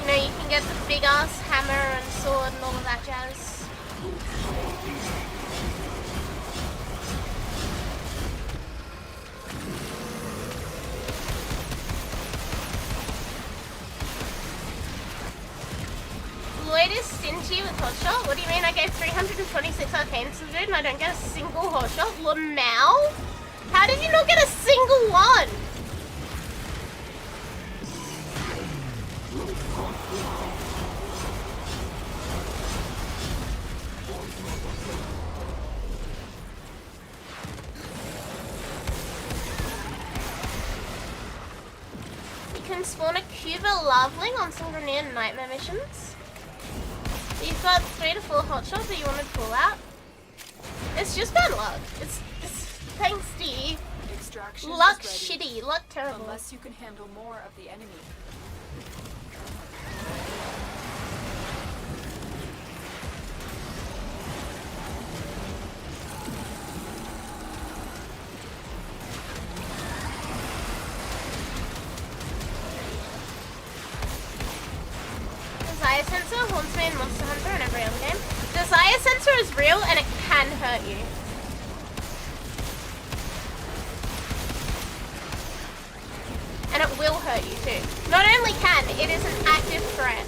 You know, you can get the big ass hammer and sword and all of that jazz. Lloyd is stingy with hotshot? What do you mean? I gave 326 arcanes to the dude and I don't get a single hotshot? Lamau? How did you not get a single one? can spawn a Cuba Loveling on some Grenade Nightmare missions. You've got 3 to 4 hotshots that you want to pull out. It's just bad luck. It's thanks to you. Extraction Luck is ready, shitty, luck terrible. unless you can handle more of the enemy. Desire Sensor haunts me in Monster Hunter and every other game. Desire Sensor is real and it can hurt you. And it will hurt you too. Not only can, it is an active threat.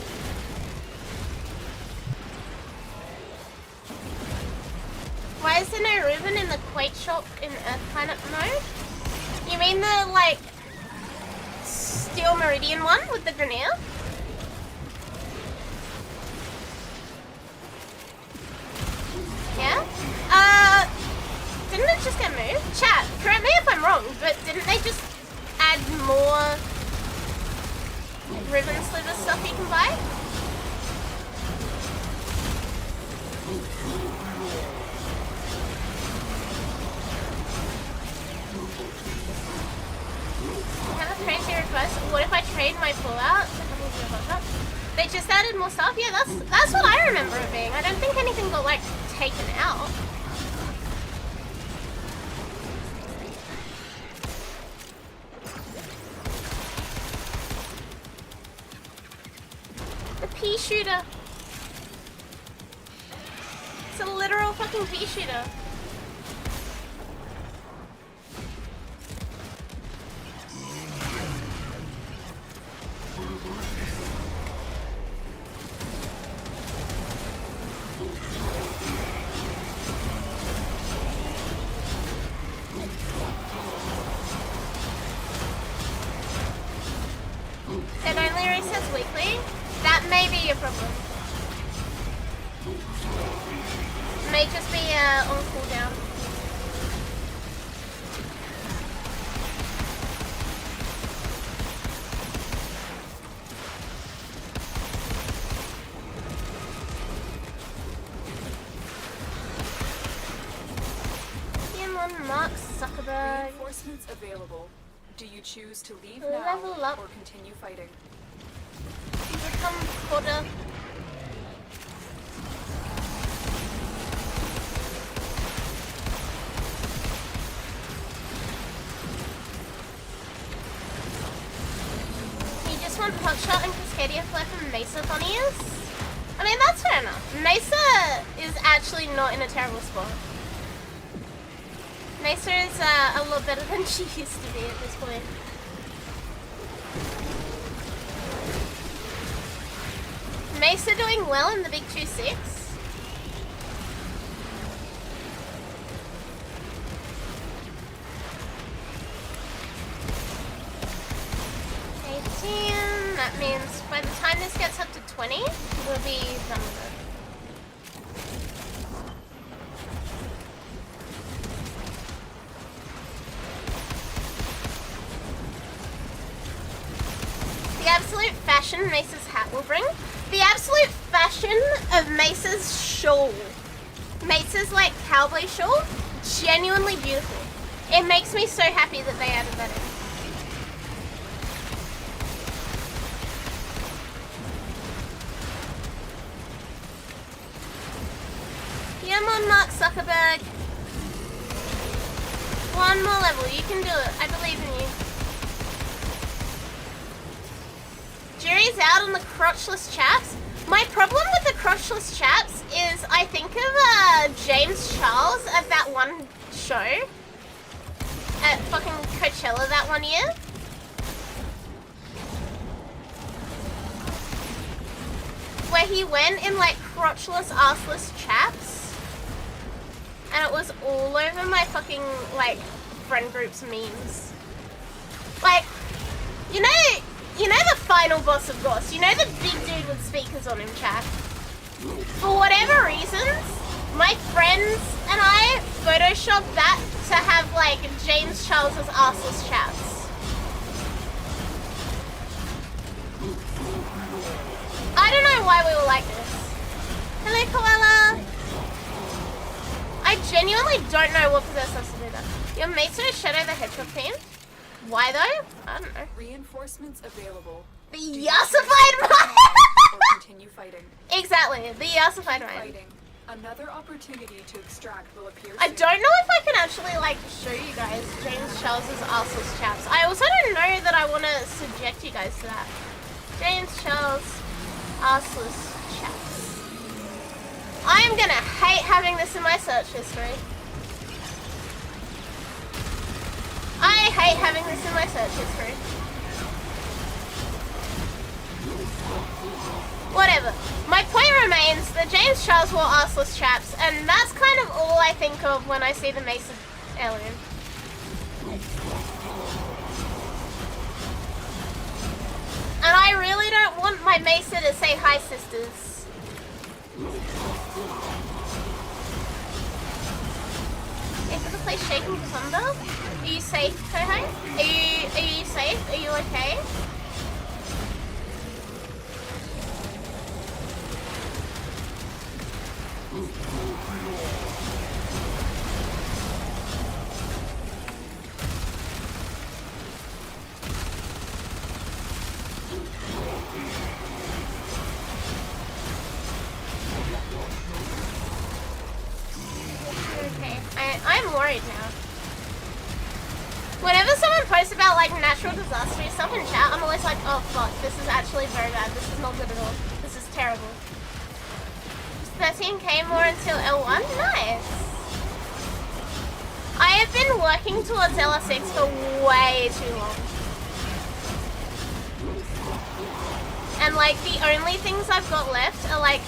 Why is there no Reuben in the Quake shop in Earth Planet mode? You mean the, like, Steel Meridian one with the Grineer? Yeah? Didn't it just get moved? Chat, correct me if I'm wrong, but didn't they just add more ribbon sliver stuff you can buy? I have a crazy request. What if I trade my pullout to come into your hookup? They just added more stuff? Yeah, that's what I remember it being. I don't think anything got, like, taken out. The pea shooter. It's a literal fucking pea shooter. It only resets weekly? That may be your problem. May just be on cooldown. Elon Mark Zuckerberg. Reinforcements available. Do you choose to leave Level now up. or continue fighting? Become quarter. You just want Hotshot and Cascadia Flare from Mesa Funniers? I mean, that's fair enough. Mesa is actually not in a terrible spot. Mesa is a lot better than she used to be at this point. Mesa doing well in the big 2-6. That means by the time this gets up to 20, we'll be done with it. The absolute fashion Mesa's hat will bring. The absolute fashion of Mesa's shawl. Mesa's like cowboy shawl. Genuinely beautiful. It makes me so happy that they added that in. Come on, Mark Zuckerberg. One more level. You can do it. I believe in you. Jury's out on the crotchless chaps. My problem with the crotchless chaps is I think of James Charles at that one show at fucking Coachella that one year. Where he went in like crotchless, arseless chaps. And it was all over my fucking like friend group's memes. Like, you know the final boss of Goss, you know the big dude with speakers on him, chat? For whatever reasons, my friends and I photoshopped that to have like James Charles's arseless chaps. why we were like this. Hello, Koala. I genuinely don't know what possessed us to do that. Your mates are Shadow the Hedgehog team? Why though? I don't know. Reinforcements available. The Do you Yassified or mind! continue fighting. Exactly, the Yassified mind. Fighting. Another opportunity to extract will appear I soon. don't know if I can actually like show you guys James Charles's arseless chaps. I also don't know that I want to subject you guys to that. James Charles arseless chaps. I am gonna hate having this in my search history. I hate having this in my search history. Whatever. My point remains that James Charles wore arseless chaps, and that's kind of all I think of when I see the Mesa alien. And I really don't want my Mesa to say hi, sisters. Into the place shaking thunder? Are you safe, Kohai? Are you safe? Are you okay? Okay, I'm worried now. Whenever someone posts about like natural disaster stuff in chat, I'm always like, oh fuck, this is actually very bad. This is not good at all. This is terrible. 13k more until L1? Nice. I have been working towards LR6 for way too long. And like the only things I've got left are like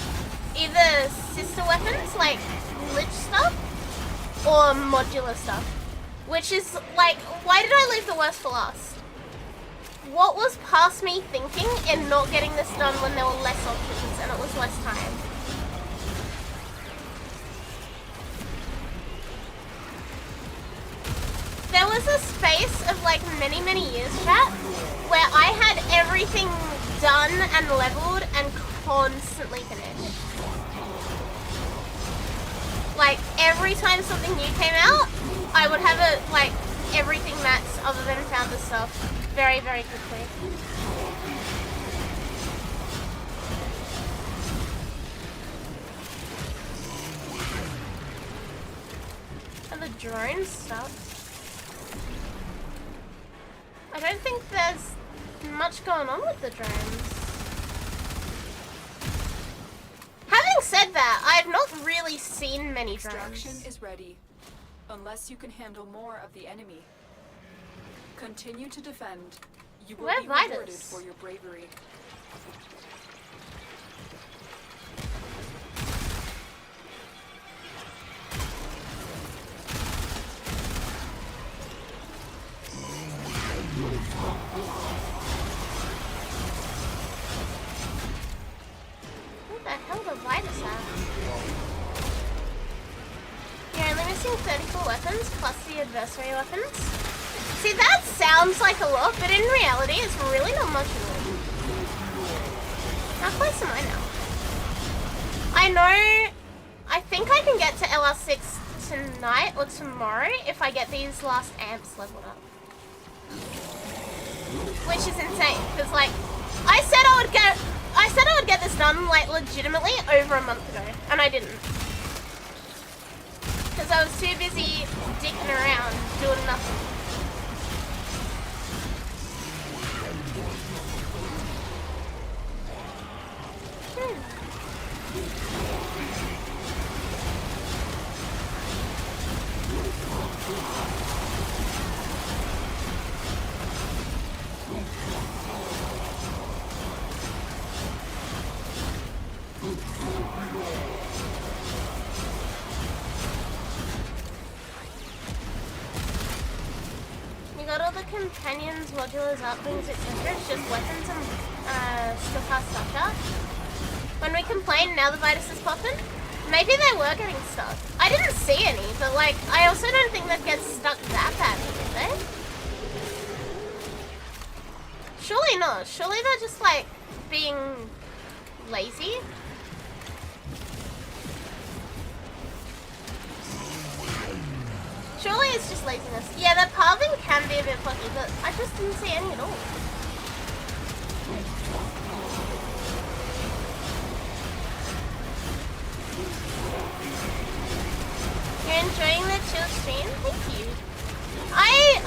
either sister weapons, like lich stuff, or modular stuff. Which is like, why did I leave the worst for last? What was past me thinking in not getting this done when there were less options and it was less time? There was a space of like many years, chat, where I had everything done and leveled and constantly finished. Like every time something new came out, I would have a like everything max other than founder stuff very quickly. And the drone stuff. I don't think there's much going on with the drones. Having said that, I've not really seen many Extraction drones. is ready, unless you can handle more of the enemy. Continue to defend. You will Where be rewarded Vitus? for your bravery. What the hell did Vitus have? You're only missing 34 weapons plus the adversary weapons. See, that sounds like a lot, but in reality, it's really not much at all. How close am I now? I know, I think I can get to LR6 tonight or tomorrow if I get these last amps leveled up. Which is insane, because like, I said I would get this done like legitimately over a month ago, and I didn't. Because I was too busy dicking around doing nothing. You got all the companions, modulars, upwings, etc. It's just weapons and still past structure. When we complain, now the Vitus is popping. Maybe they were getting stuck. I didn't see any, but like, I also don't think they'd get stuck that badly, did they? Surely not. Surely they're just like being lazy. Surely it's just laziness. Yeah, the pathing can be a bit funky, but I just didn't see any at all. You're enjoying the chill stream? Thank you.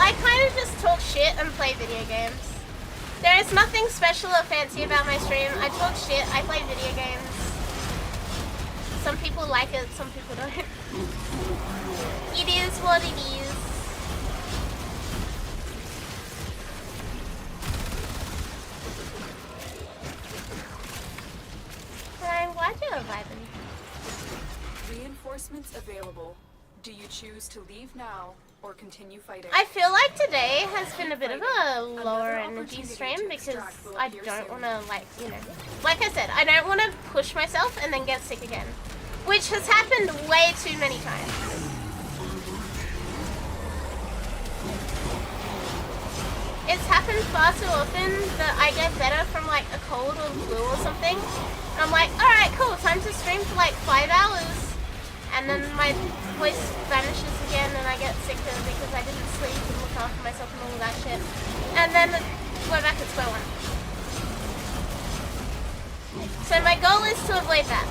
I kind of just talk shit and play video games. There is nothing special or fancy about my stream. I talk shit, I play video games. Some people like it, some people don't. It is what it is. I'm glad you're vibing. Reinforcements available. Do you choose to leave now or continue fighting? I feel like today has been a bit of a lower energy stream because I don't want to, like, you know, like I said, I don't want to push myself and then get sick again, which has happened way too many times. It's happened far too often that I get better from like a cold or flu or something. And I'm like, alright, cool, time to stream for like 5 hours. And then my voice vanishes again and I get sicker because I didn't sleep and look after myself and all of that shit. And then we're back at square one. So my goal is to avoid that.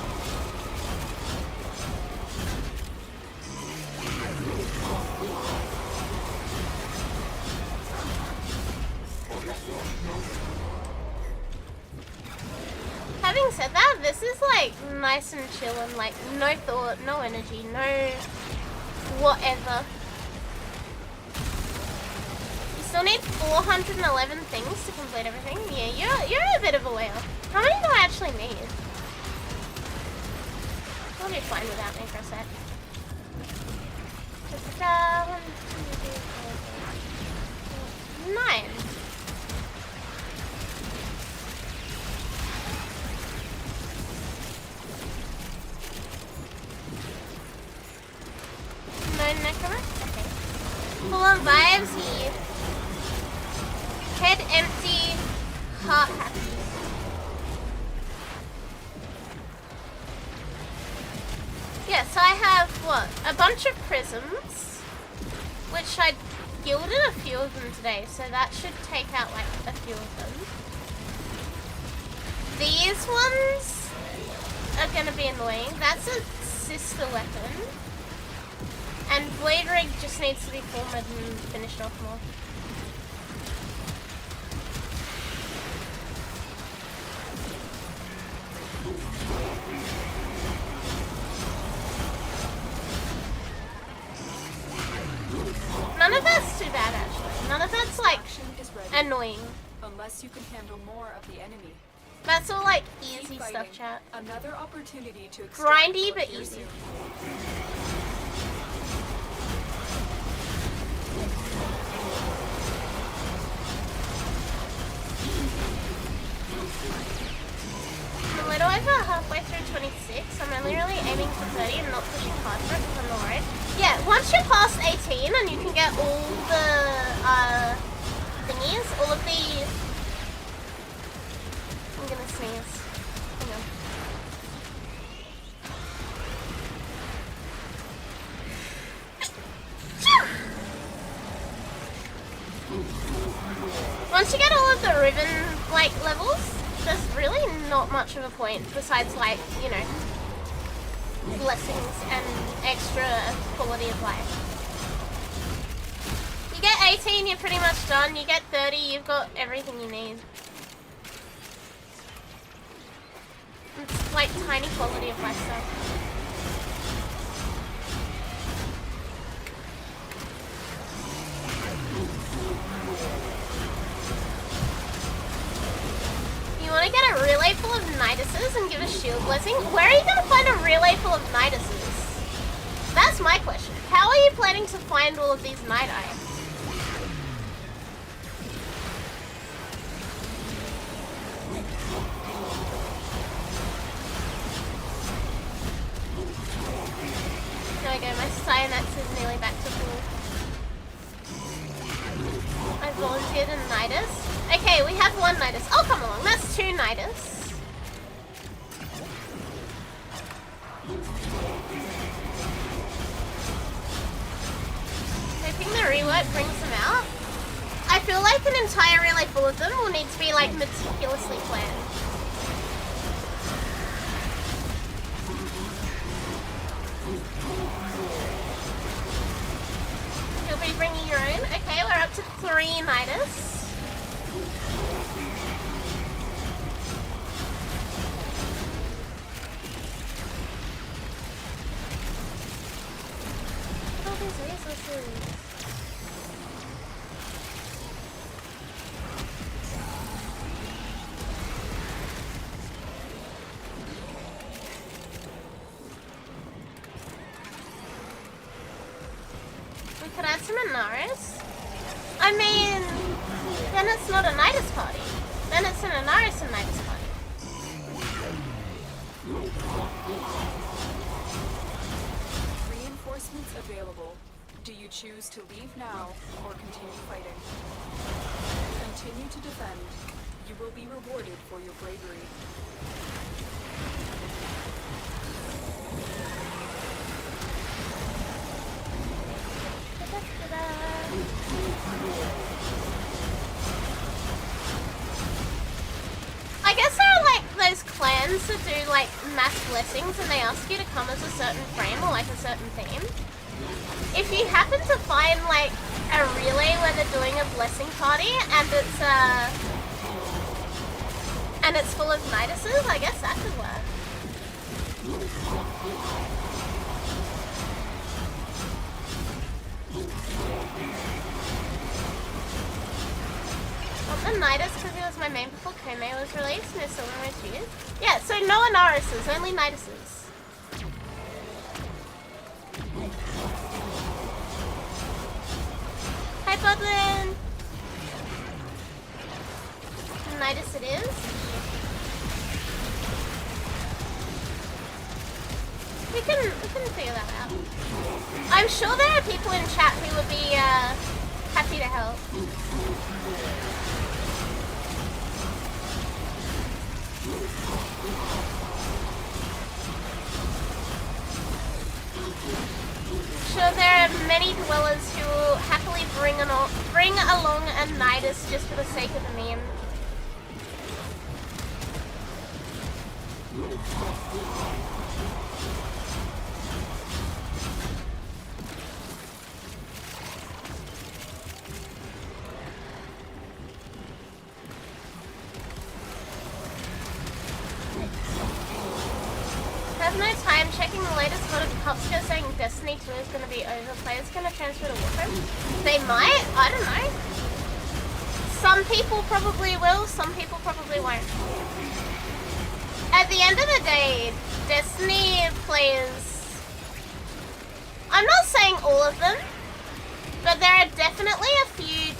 Having said that, this is like nice and chill and like no thought, no energy, no whatever. You still need 411 things to complete everything. Yeah, you're a bit of a way off. How many do I actually need? I'll be fine without me for a sec. 1, 2, 3, 4, 5, 9. No necromancer? Okay. Full on vibes here. Head empty, heart happy. Yeah, so I have, what, a bunch of prisms, which I gilded a few of them today, so that should take out, like, a few of them. These ones are gonna be annoying. That's a sister weapon. And Blade Rig just needs to be formed and finished off more. None of that's too bad actually. None of that's like annoying. Unless you can handle more of the enemy. That's all like easy stuff, chat. Another opportunity to grindy but easy. I'm a little over halfway through 26. I'm only really aiming for 30 and not pushing hard for it because I'm not worried. Yeah, once you're past 18 and you can get all the thingies, all of the... I'm gonna sneeze. Hang on. Once you get all of the ribbon like levels, there's really not much of a point besides like, you know, blessings and extra quality of life. You get 18, you're pretty much done. You get 30, you've got everything you need. It's like tiny quality of life stuff. You want to get a relay full of Niduses and give a shield blessing? Where are you going to find a relay full of Niduses? That's my question. How are you planning to find all of these Nidai? There we go, my Cyanax is nearly back to full. I volunteered a Nidus. Okay, we have one Nidus. Oh, come along, that's two Nidus. think the rework brings them out? I feel like an entire relay full of them will need to be like meticulously planned. You'll be bringing your own? Okay, we're up to 3 Nidus. Oh, these resources. We could add some Anaris. I mean, then it's not a Nidus party. Then it's an Anaris and Nidus party. Reinforcements available. Do you choose to leave now or continue fighting? Continue to defend. You will be rewarded for your bravery. I guess there are like those clans that do like mass blessings and they ask you to come as a certain frame or like a certain theme. If you happen to find like a relay where they're doing a blessing party and it's full of Niduses, I guess that could work. The Nidus because it was my main before Kome was released and it's still in most years. Yeah, so no Anarises, only Niduses. Hi Budlin! Nidus it is. We can figure that out. I'm sure there are people in chat who would be happy to help. Sure, there are many dwellers who will happily bring along a Nidus just for the sake of the meme. I have no time checking the latest mod of Copsco saying Destiny 2 is going to be over. Players going to transfer to Warframe? They might? I don't know. Some people probably will, some people probably won't. At the end of the day, Destiny players... I'm not saying all of them, but there are definitely a few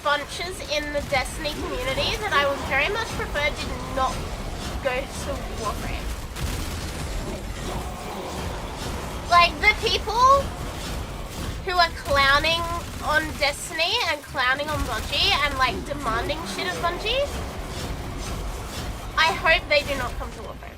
bunches in the Destiny community that I would very much prefer did not go to Warframe. Like, the people who are clowning on Destiny and clowning on Bungie and, like, demanding shit of Bungie, I hope they do not come to Warframe.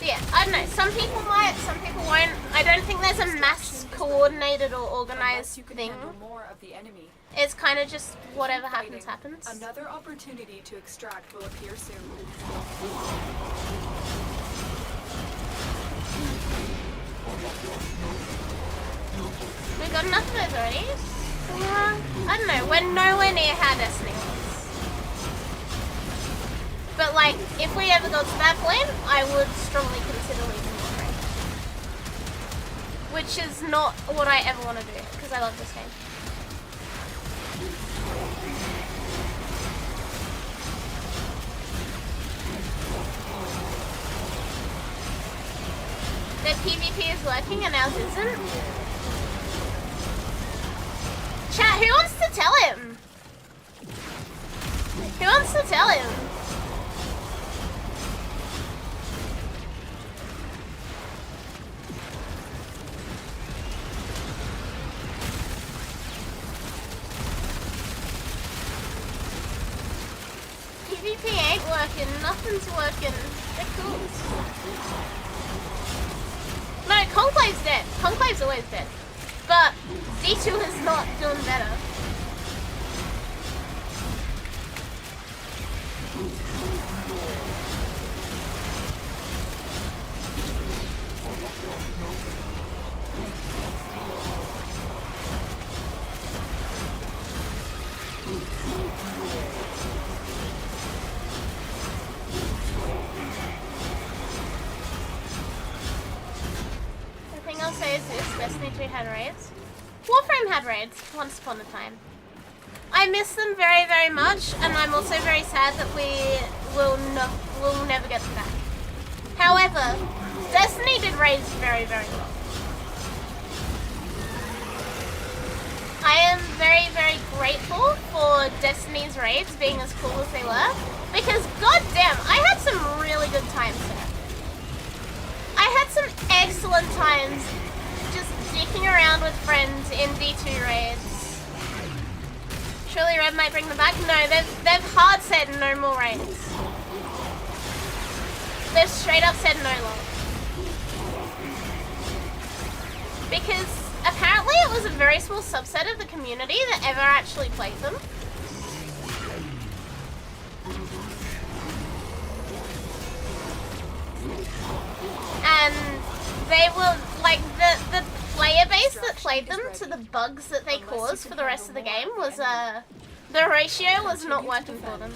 Yeah, I don't know. Some people might, some people won't. I don't think there's a mass coordinated or organized thing. More of the enemy. It's kind of just whatever happens, happens. Another opportunity to extract will appear soon. We got enough of those already? I don't know, we're nowhere near how Destiny was. But like, if we ever got to that point, I would strongly consider leaving Warframe. Which is not what I ever want to do, because I love this game. Their PvP is working and ours isn't. Chat, who wants to tell him? Who wants to tell him? PvP ain't working. working. Nothing's working. They're cool. No, Conclave's dead. Conclave's always dead. But D2 is not doing better. The thing I'll say is this, Destiny 2 had raids. Warframe had raids, once upon a time. I miss them very, very much, and I'm also very sad that we will never get them back. However, Destiny did raids very, very well. I am very, very grateful for Destiny's raids being as cool as they were, because goddamn, I had some really good times there. I had some excellent times just dicking around with friends in D2 raids. Surely Red might bring them back? No, they've hard said no more raids. They've straight up said no long. Because apparently it was a very small subset of the community that ever actually played them. And they were like the player base that played them to the bugs that they caused for the rest of the game was the ratio was not working for them.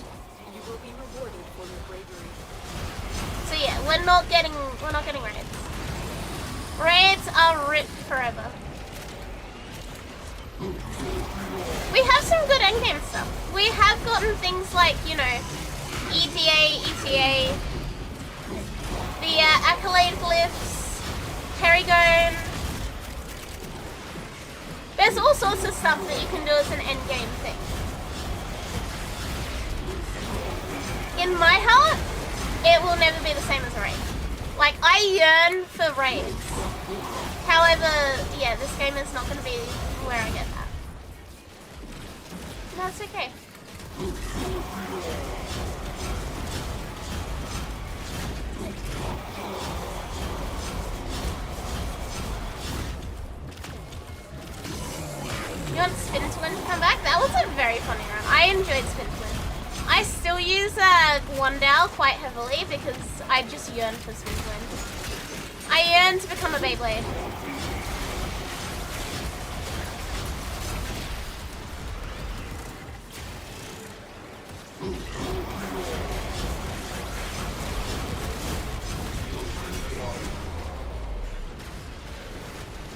You will be rewarded for your bravery. So yeah, we're not getting raids. Raids are ripped forever. We have some good endgame stuff. We have gotten things like, you know, ETA, the accolade glyphs, Perigone. There's all sorts of stuff that you can do as an endgame thing. In my heart, it will never be the same as a raid. Like, I yearn for raids. However, yeah, this game is not going to be where I get that. That's okay. You want Spin to Win to come back? That was a very funny run. I enjoyed Spin to Win. I still use Wandale quite heavily because I just yearn for Spin to Win. I yearn to become a Beyblade.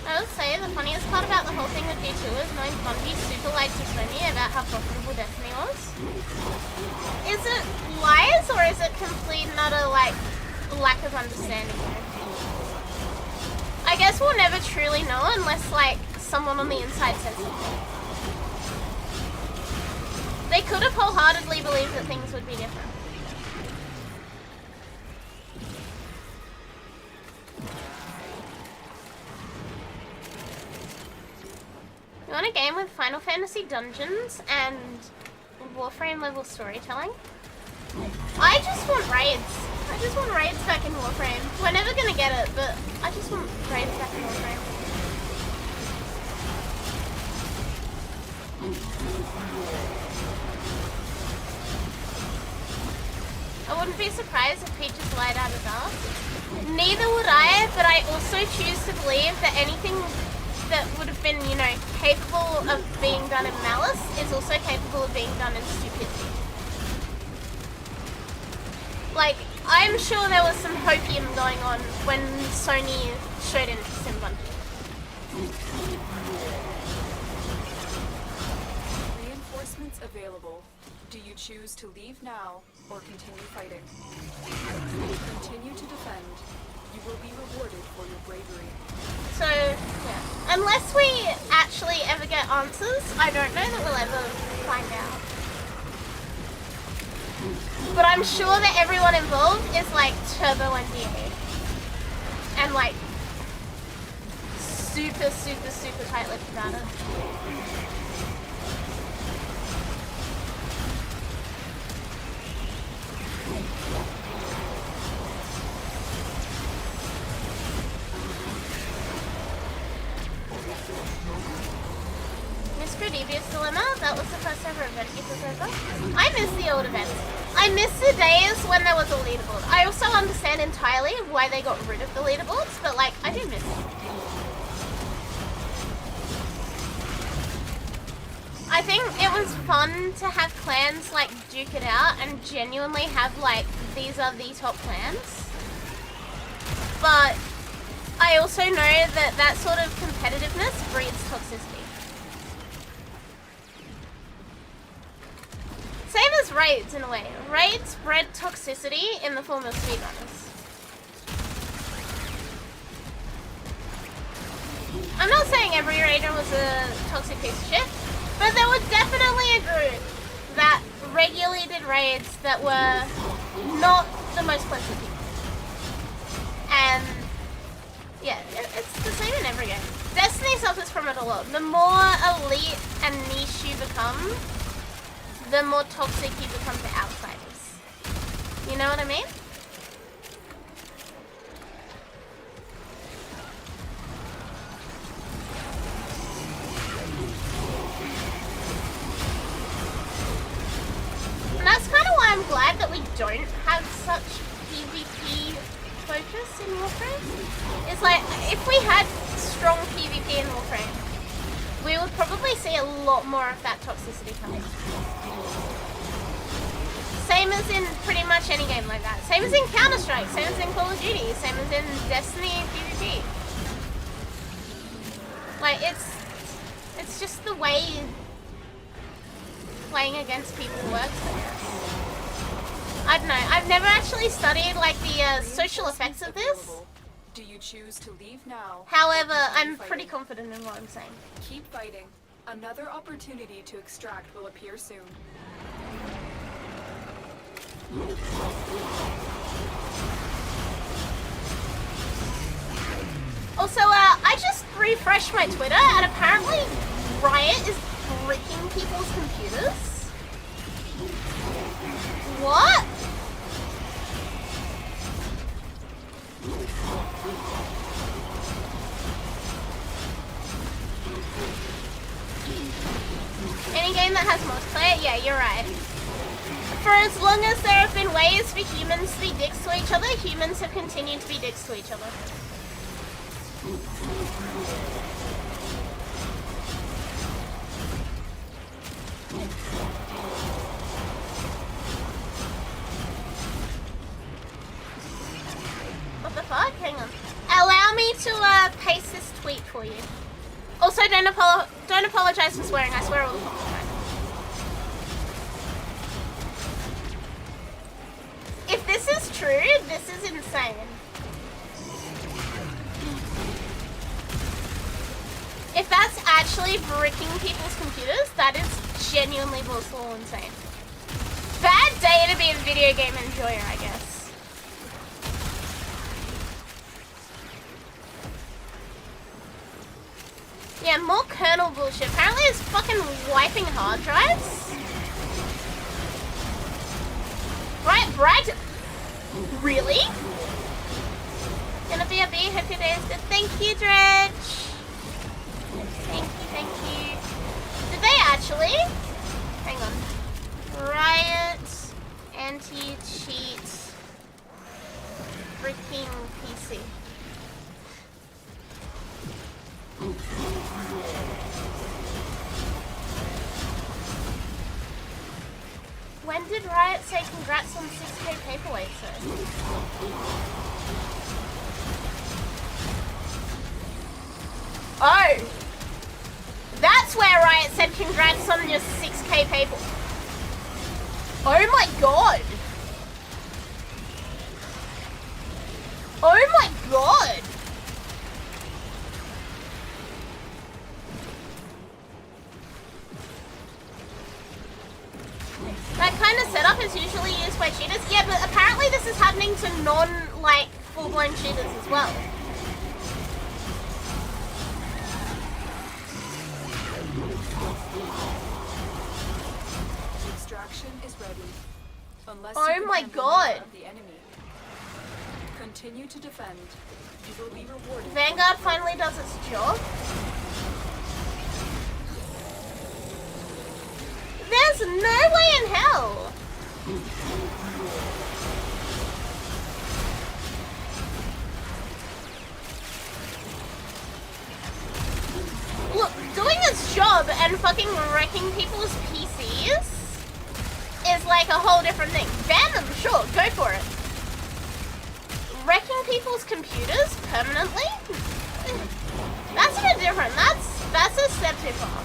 I would say the funniest part about the whole thing with D2 is knowing Bungie super liked to show me about how profitable Destiny was. Is it lies or is it complete and utter like lack of understanding? I guess we'll never truly know unless like someone on the inside says something. They could have wholeheartedly believed that things would be different. You want a game with Final Fantasy dungeons and Warframe level storytelling? I just want raids. I just want raids back in Warframe. We're never gonna get it, but I just want raids back in Warframe. I wouldn't be surprised if Peaches lied out of dark. Neither would I, but I also choose to believe that anything that would have been, you know, capable of being done in malice is also capable of being done in stupidity. Like, I'm sure there was some hopium going on when Sony showed interest in Bungie. Reinforcements available. Do you choose to leave now or continue fighting? Continue to defend. You will be rewarded for your bravery. So, yeah. Unless we actually ever get answers, I don't know that we'll ever find out. But I'm sure that everyone involved is like turbo NDA. And like super, super, super tight-lipped about it. miss Devious Dilemma. That was the first ever event you took over. I miss the old events. I miss the days when there was a leaderboard. I also understand entirely why they got rid of the leaderboards, but like, I do miss them. I think it was fun to have clans like duke it out and genuinely have like, these are the top clans. But I also know that that sort of competitiveness breeds toxicity. Same as raids in a way. Raids bred toxicity in the form of speedrunners. I'm not saying every raider was a toxic piece of shit, but there was definitely a group that regularly did raids that were not the most pleasant people. And yeah, it's the same in every game. Destiny suffers from it a lot. The more elite and niche you become, the more toxic you become to outsiders. You know what I mean? And that's kind of why I'm glad that we don't have such PvP focus in Warframe. It's like, if we had strong PvP in Warframe, we would probably see a lot more of that toxicity coming. Same as in pretty much any game like that. Same as in Counter-Strike, same as in Call of Duty, same as in Destiny and PvP. Like, it's just the way playing against people works, I guess. I don't know, I've never actually studied like the social effects of this. Do you choose to leave now? However, I'm pretty confident in what I'm saying. Keep fighting. Another opportunity to extract will appear soon. Also, I just refreshed my Twitter and apparently Riot is bricking people's computers. What? Any game that has multiplayer? Yeah, you're right. For as long as there have been ways for humans to be dicks to each other, humans have continued to be dicks to each other. What the fuck? Hang on. Allow me to paste this tweet for you. Also, don't apologize for swearing. I swear all the fucking time. If this is true, this is insane. If that's actually bricking people's computers, that is genuinely blissful insane. Bad day to be a video game enjoyer, I guess. Yeah, more kernel bullshit. Apparently it's fucking wiping hard drives. Right, bragged. Really? Gonna be a bee, hope your day is good. Thank you, Dredge. Thank you. Did they actually? Hang on. Riot, anti-cheat, freaking PC. When did Riot say congrats on 6k paperweight, sir? Oh! That's where Riot said congrats on your 6k paper. Oh my god! Oh my god! That kind of setup is usually used by cheaters. Yeah, but apparently this is happening to non, full-blown cheaters as well. Extraction is ready. Unless Oh you my can god. handle the enemy. Continue to defend. You will be rewarded. Vanguard finally does its job. There's no way in hell. Look, doing its job and fucking wrecking people's PCs is like a whole different thing. Ban them, sure, go for it. Wrecking people's computers permanently? That's a bit different. That's a step too far.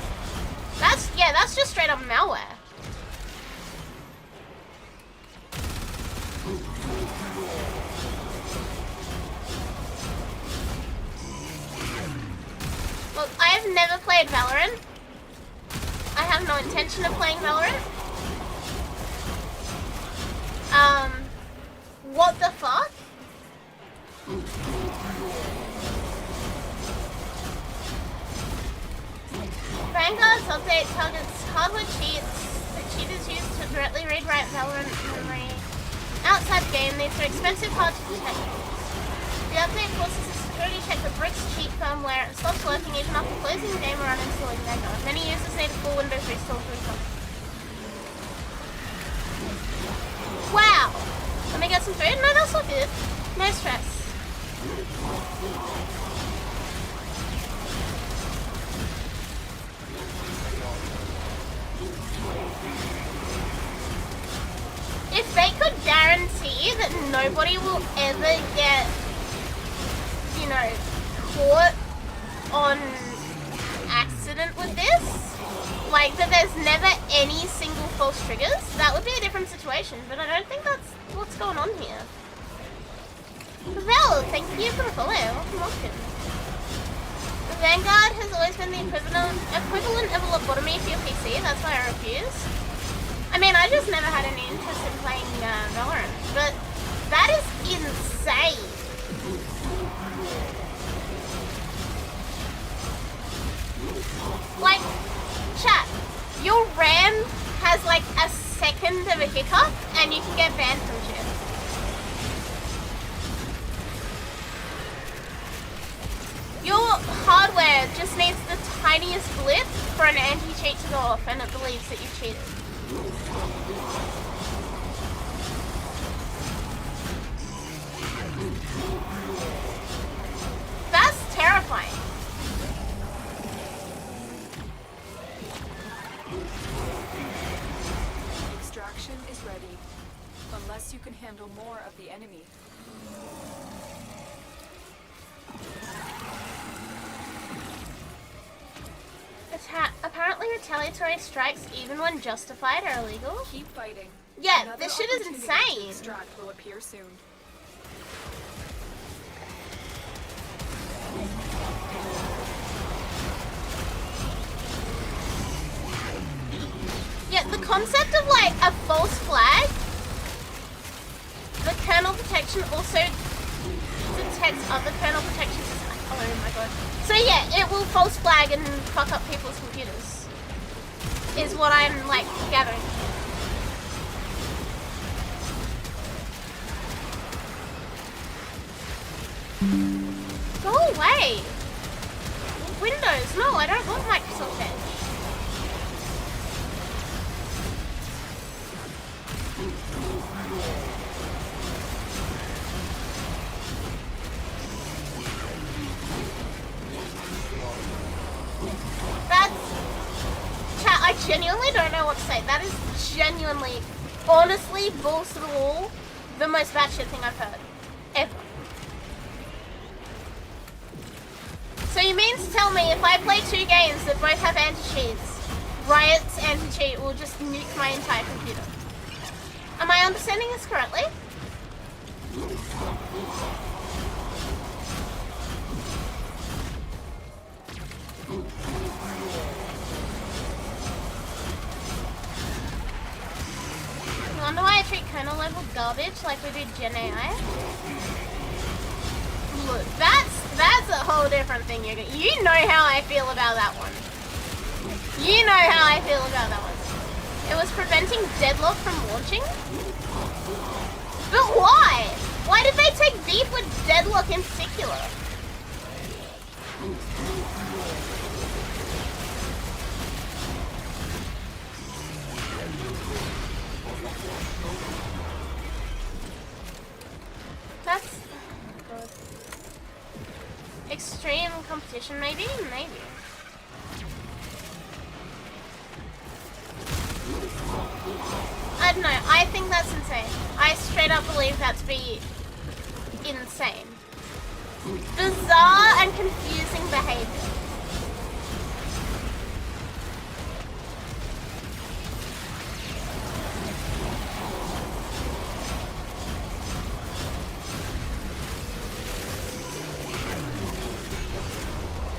That's just straight up malware. Look, I've never played Valorant. I have no intention of playing Valorant. What the fuck? Vanguard's update targets hardware cheats that cheaters use to directly read-write Valorant memory. Outside the game, these are expensive, hard to detect. The update forces a security check for Brick's cheat firmware and stops working even after closing the game or uninstalling Vanguard. Many users need a full Windows restore to recover. Wow! Let me get some food? No, that's not good. No stress. If they could guarantee that nobody will ever get, you know, caught on accident with this, like that there's never any single false triggers, that would be a different situation, but I don't think that's what's going on here. Vel, thank you for the follow. Welcome. Vanguard has always been the equivalent of a lobotomy for your PC, that's why I refuse. I mean, I just never had any interest in playing Valorant, but that is insane. Like, chat, your RAM has like a second of a hiccup and you can get banned from shit. Your hardware just needs the tiniest blip for an anti-cheat to go off and it believes that you've cheated. That's terrifying. Extraction is ready, unless you can handle more of the enemy. Apparently retaliatory strikes, even when justified, are illegal. Keep fighting. Yeah, Another this shit is opportunity to insane. extract will appear soon. Yeah, the concept of like a false flag, the kernel protection also detects other kernel protections. Oh my god. So yeah, it will false flag and fuck up people's computers, is what I'm like gathering. Go away! Windows, no, I don't want Microsoft Edge. Chat, I genuinely don't know what to say. That is genuinely, honestly, balls to the wall, the most batshit thing I've heard. Ever. So you mean to tell me if I play two games that both have anti-cheats, Riot's anti-cheat will just nuke my entire computer? Am I understanding this correctly? I wonder why I treat kernel level garbage like we do Gen AI. Look, that's a whole different thing. You know how I feel about that one. You know how I feel about that one. It was preventing deadlock from launching? But why? Why did they take beef with deadlock in particular? stream competition, maybe? Maybe. I don't know, I think that's insane. I straight up believe that to be insane. Bizarre and confusing behavior.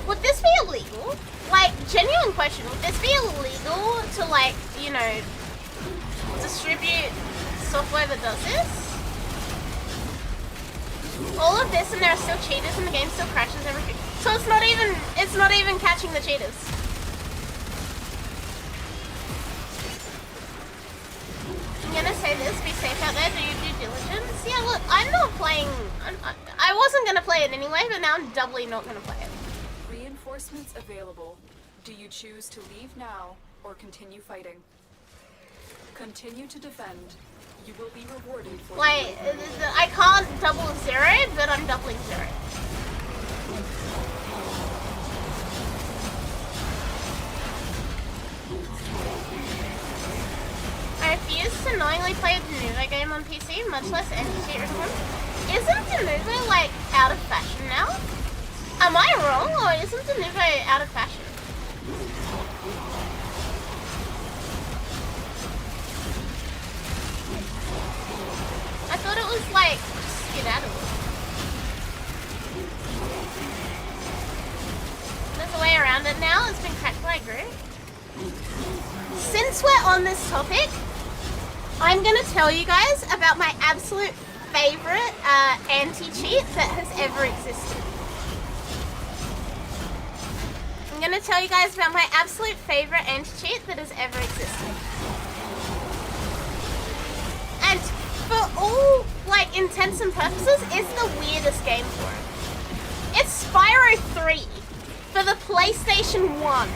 Would this be illegal? Like, genuine question, would this be illegal to, like, you know, distribute software that does this? All of this and there are still cheaters and the game still crashes every few. So it's not even catching the cheaters. I'm gonna say this, be safe out there, do your due diligence. Yeah, look, I'm not playing, I wasn't gonna play it anyway, but now I'm doubly not gonna play it. Reinforcements available. Do you choose to leave now or continue fighting? Continue to defend. You will be rewarded for like, I can't double zero, but I'm doubling zero. I refuse to knowingly play a Denuvo game on PC, much less anti-cheat reform. Isn't Denuvo, like, out of fashion now? Am I wrong, or isn't Denuvo out of fashion? I thought it was like skedaddle. There's a way around it now. It's been cracked by a group. Since we're on this topic, I'm gonna tell you guys about my absolute favorite anti-cheat that has ever existed. I'm gonna tell you guys about my absolute favorite anti-cheat that has ever existed. And for all, like, intents and purposes, it's the weirdest game for it. It's Spyro 3 for the PlayStation 1.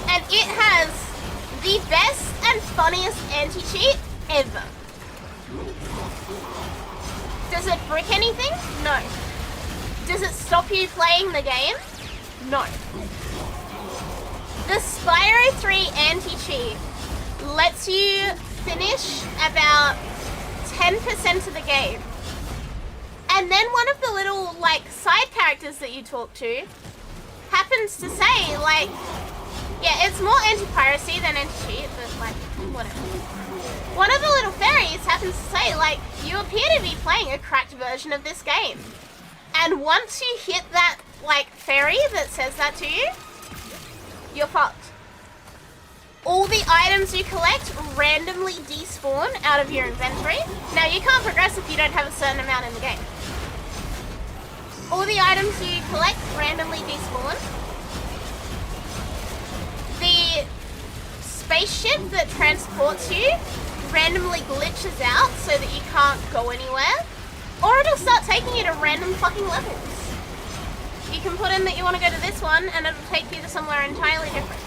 And it has the best and funniest anti-cheat ever. Does it brick anything? No. Does it stop you playing the game? No. The Spyro 3 anti-cheat lets you finish about 10% of the game. And then one of the little, like, side characters that you talk to happens to say, like, yeah, it's more anti-piracy than anti-cheat, but, like, whatever. One of the little fairies happens to say, like, you appear to be playing a cracked version of this game. And once you hit that, like, fairy that says that to you, you're fucked. All the items you collect randomly despawn out of your inventory. Now, you can't progress if you don't have a certain amount in the game. All the items you collect randomly despawn. The spaceship that transports you randomly glitches out so that you can't go anywhere. Or it'll start taking you to random fucking levels. You can put in that you want to go to this one and it'll take you to somewhere entirely different.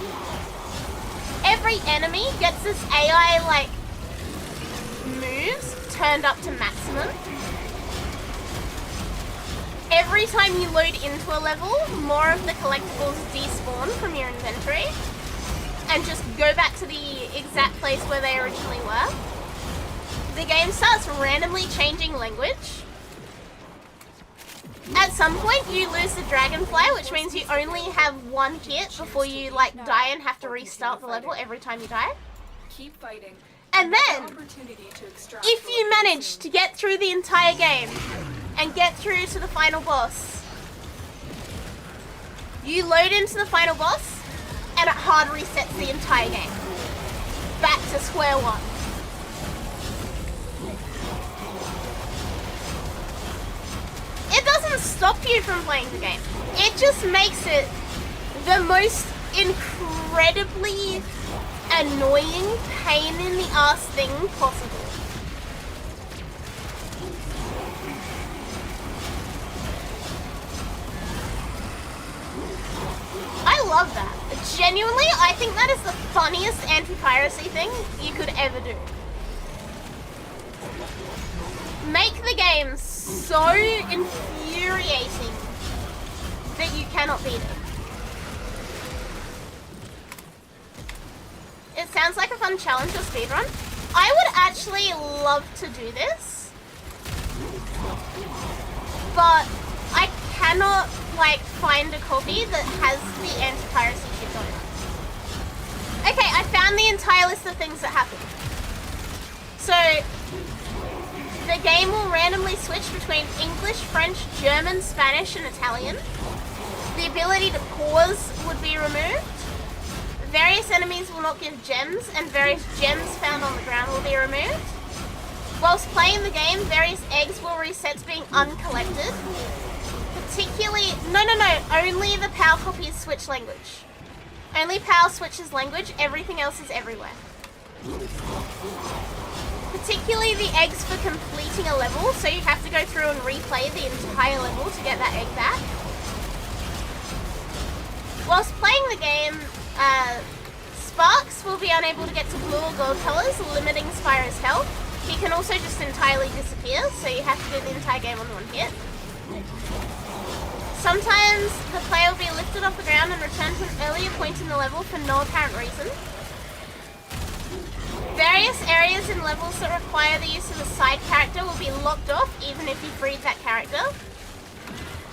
Every enemy gets this AI, like, moves turned up to maximum. Every time you load into a level, more of the collectibles despawn from your inventory and just go back to the exact place where they originally were. The game starts randomly changing language. At some point, you lose the dragonfly, which means you only have one hit before you, like, die and have to restart the level every time you die. Keep fighting. And then, if you manage to get through the entire game and get through to the final boss, you load into the final boss and it hard resets the entire game. Back to square one. It doesn't stop you from playing the game. It just makes it the most incredibly annoying, pain in the ass thing possible. I love that. Genuinely, I think that is the funniest anti-piracy thing you could ever do. make the game so infuriating that you cannot beat it. It sounds like a fun challenge or speedrun. I would actually love to do this, but I cannot like find a copy that has the anti-piracy shit on it. Okay, I found the entire list of things that happen. So the game will randomly switch between English, French, German, Spanish, and Italian. The ability to pause would be removed. Various enemies will not give gems, and various gems found on the ground will be removed. Whilst playing the game, various eggs will reset to being uncollected. Particularly, no, only the PAL copies switch language. Only PAL switches language, everything else is everywhere. Particularly the eggs for completing a level, so you have to go through and replay the entire level to get that egg back. Whilst playing the game, Sparks will be unable to get to blue or gold colors, limiting Spyro's health. He can also just entirely disappear, so you have to do the entire game on one hit. Sometimes the player will be lifted off the ground and returned to an earlier point in the level for no apparent reason. Various areas in levels that require the use of a side character will be locked off even if you freed that character.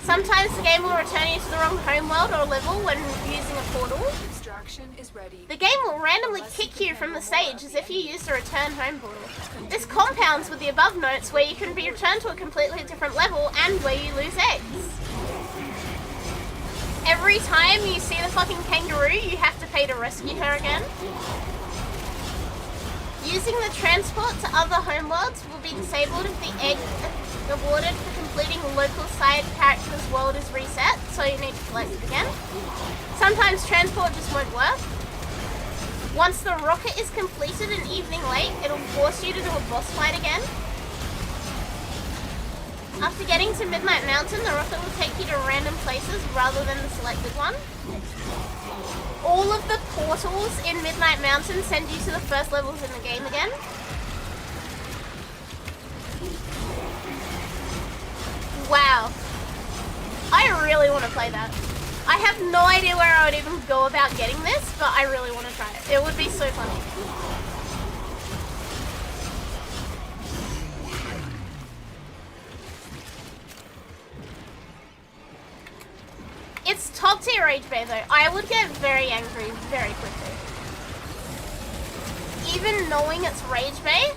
Sometimes the game will return you to the wrong homeworld or level when using a portal. Extraction is ready. The game will randomly kick you from the stage as if you used a return home portal. This compounds with the above notes where you can be returned to a completely different level and where you lose eggs. Every time you see the fucking kangaroo, you have to pay to rescue her again. Using the transport to other homeworlds will be disabled if the egg awarded for completing local side character's world is reset, so you need to collect it again. Sometimes transport just won't work. Once the rocket is completed in Evening Lake, it'll force you to do a boss fight again. After getting to Midnight Mountain, the rocket will take you to random places rather than the selected one. All of the portals in Midnight Mountain send you to the first levels in the game again. Wow. I really want to play that. I have no idea where I would even go about getting this, but I really want to try it. It would be so funny. It's top tier rage bait though. I would get very angry very quickly. Even knowing it's rage bait,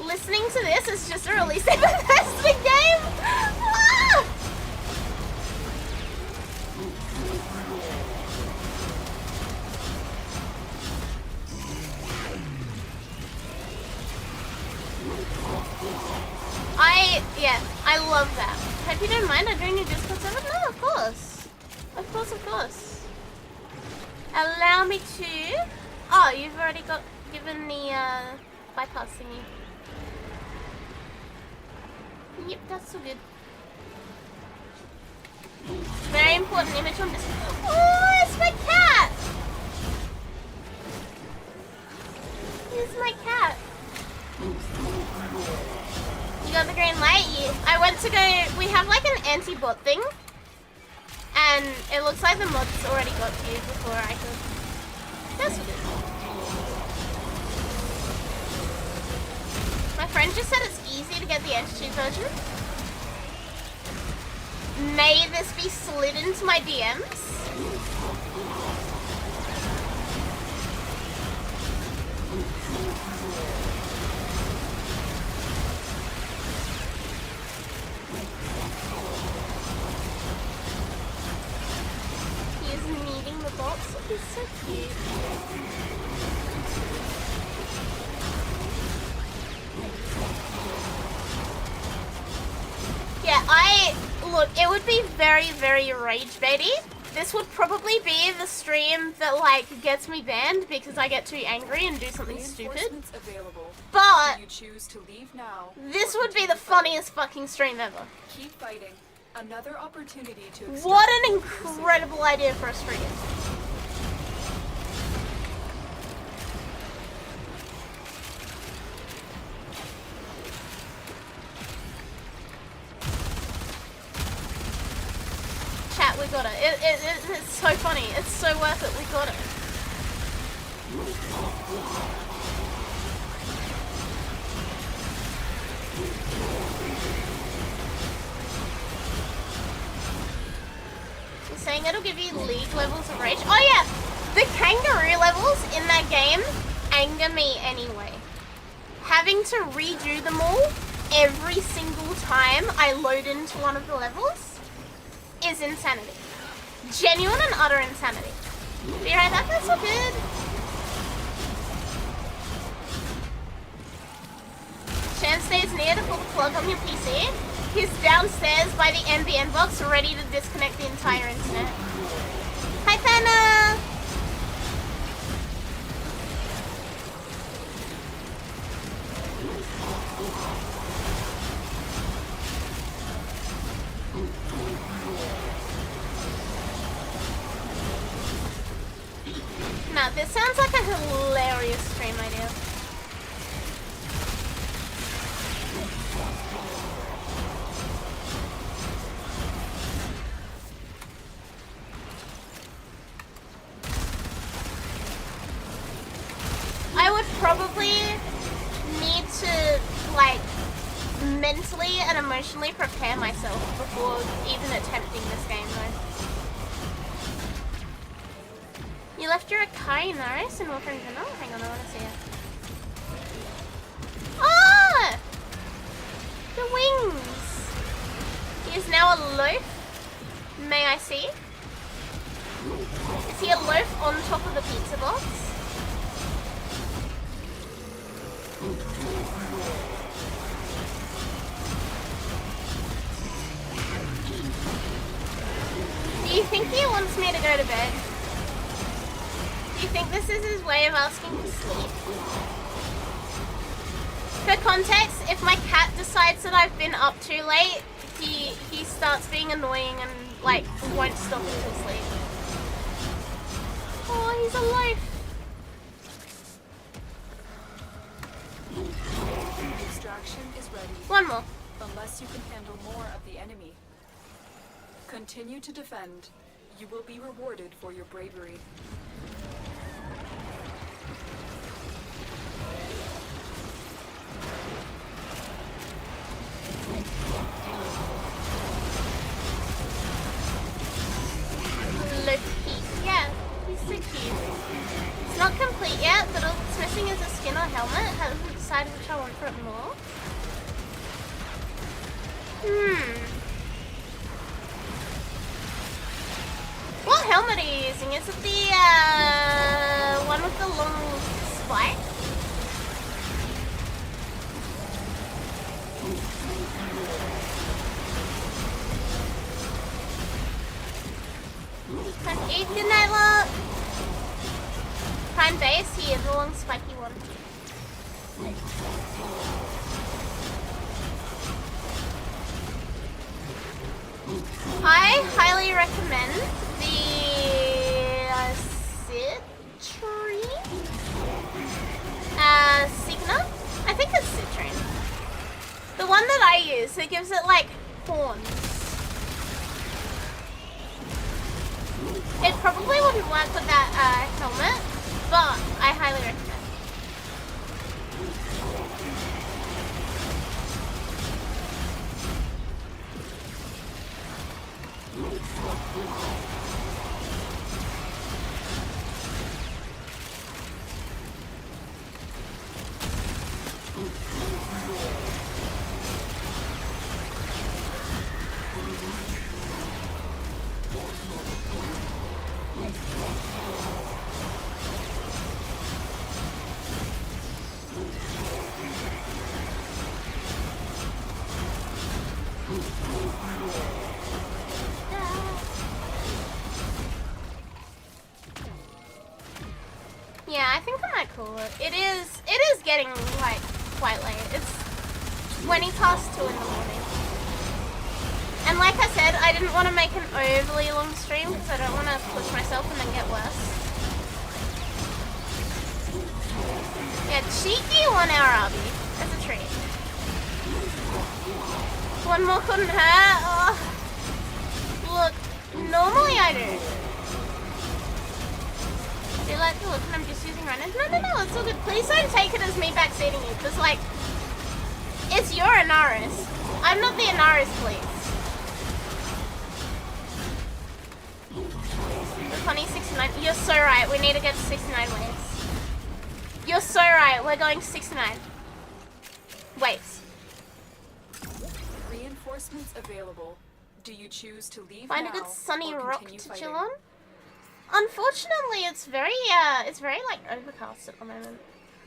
listening to this is just a release of a Bethesda game. Ah! I love that. Hope you don't mind I join your Discord server? No, of course. Of course. Allow me to... Oh, you've already got given the bypass thingy. Yep, that's so good. Very important image on this. Oh, it's my cat! Here's my cat. You got the green light? Yeah. I went to go... We have like an anti-bot thing. And it looks like the mods already got to you before I could. That's good. My friend just said it's easy to get the anti-cheat version. May this be slid into my DMs? He is kneading the box. He's so cute. Yeah, look, it would be very, very rage baity. This would probably be the stream that like gets me banned because I get too angry and do something stupid. But you choose to leave now. This would be the funniest fucking stream ever. Keep fighting. Another opportunity to What an incredible idea for a stream. got it. It's so funny. It's so worth it. We got it. You're saying it'll give you league levels of rage? Oh yeah! The kangaroo levels in that game anger me anyway. Having to redo them all every single time I load into one of the levels is insanity. Genuine and utter insanity. Be right back, that's so good. Shan stays near to pull the plug on your PC. He's downstairs by the NBN box ready to disconnect the entire internet. Hi Thana! Now, this sounds like a hilarious stream idea. I would probably need to, like, mentally and emotionally prepare myself before even attempting this game, though. You left your Akari Naris in Warframe General? Hang on, I want to see it. Ah! The wings! He is now a loaf. May I see? Is he a loaf on top of the pizza box? Do you think he wants me to go to bed? Do you think this is his way of asking to sleep? For context, if my cat decides that I've been up too late, he starts being annoying and like won't stop until sleep. Oh, he's a loaf. Extraction is ready. One more. Unless you can handle more of the enemy. Continue to defend. You will be rewarded for your bravery. Yeah, he's so cute. It's not complete yet, but all it's missing is a skin or helmet. Haven't decided which I want for it more. What helmet are you using? Is it the one with the long spike? Time to eat. Good night, look. Prime base here, the long spiky one. I highly recommend the citrine? Signa? I think it's citrine. The one that I use, it gives it like horns. It probably wouldn't work with that helmet, but I highly recommend. Yeah, I think I might call it. It is getting like quite late. It's 20 past 2 in the morning. And like I said, I didn't want to make an overly long stream because I don't want to push myself and then get worse. Yeah, cheeky 1 hour RB. That's a treat. One more couldn't hurt. Oh. Look, Normally I do. I do like the look and I'm just using runners. No, it's all good. Please don't take it as me backseating you, because like, it's your Anaris. I'm not the Anaris, please. The funny 69. You're so right. We need to get to 69 waves. You're so right. We're going 69 waves. Reinforcements available. Do you choose to leave Find now a good sunny or rock continue to fighting? chill on. Unfortunately, it's very like overcast at the moment.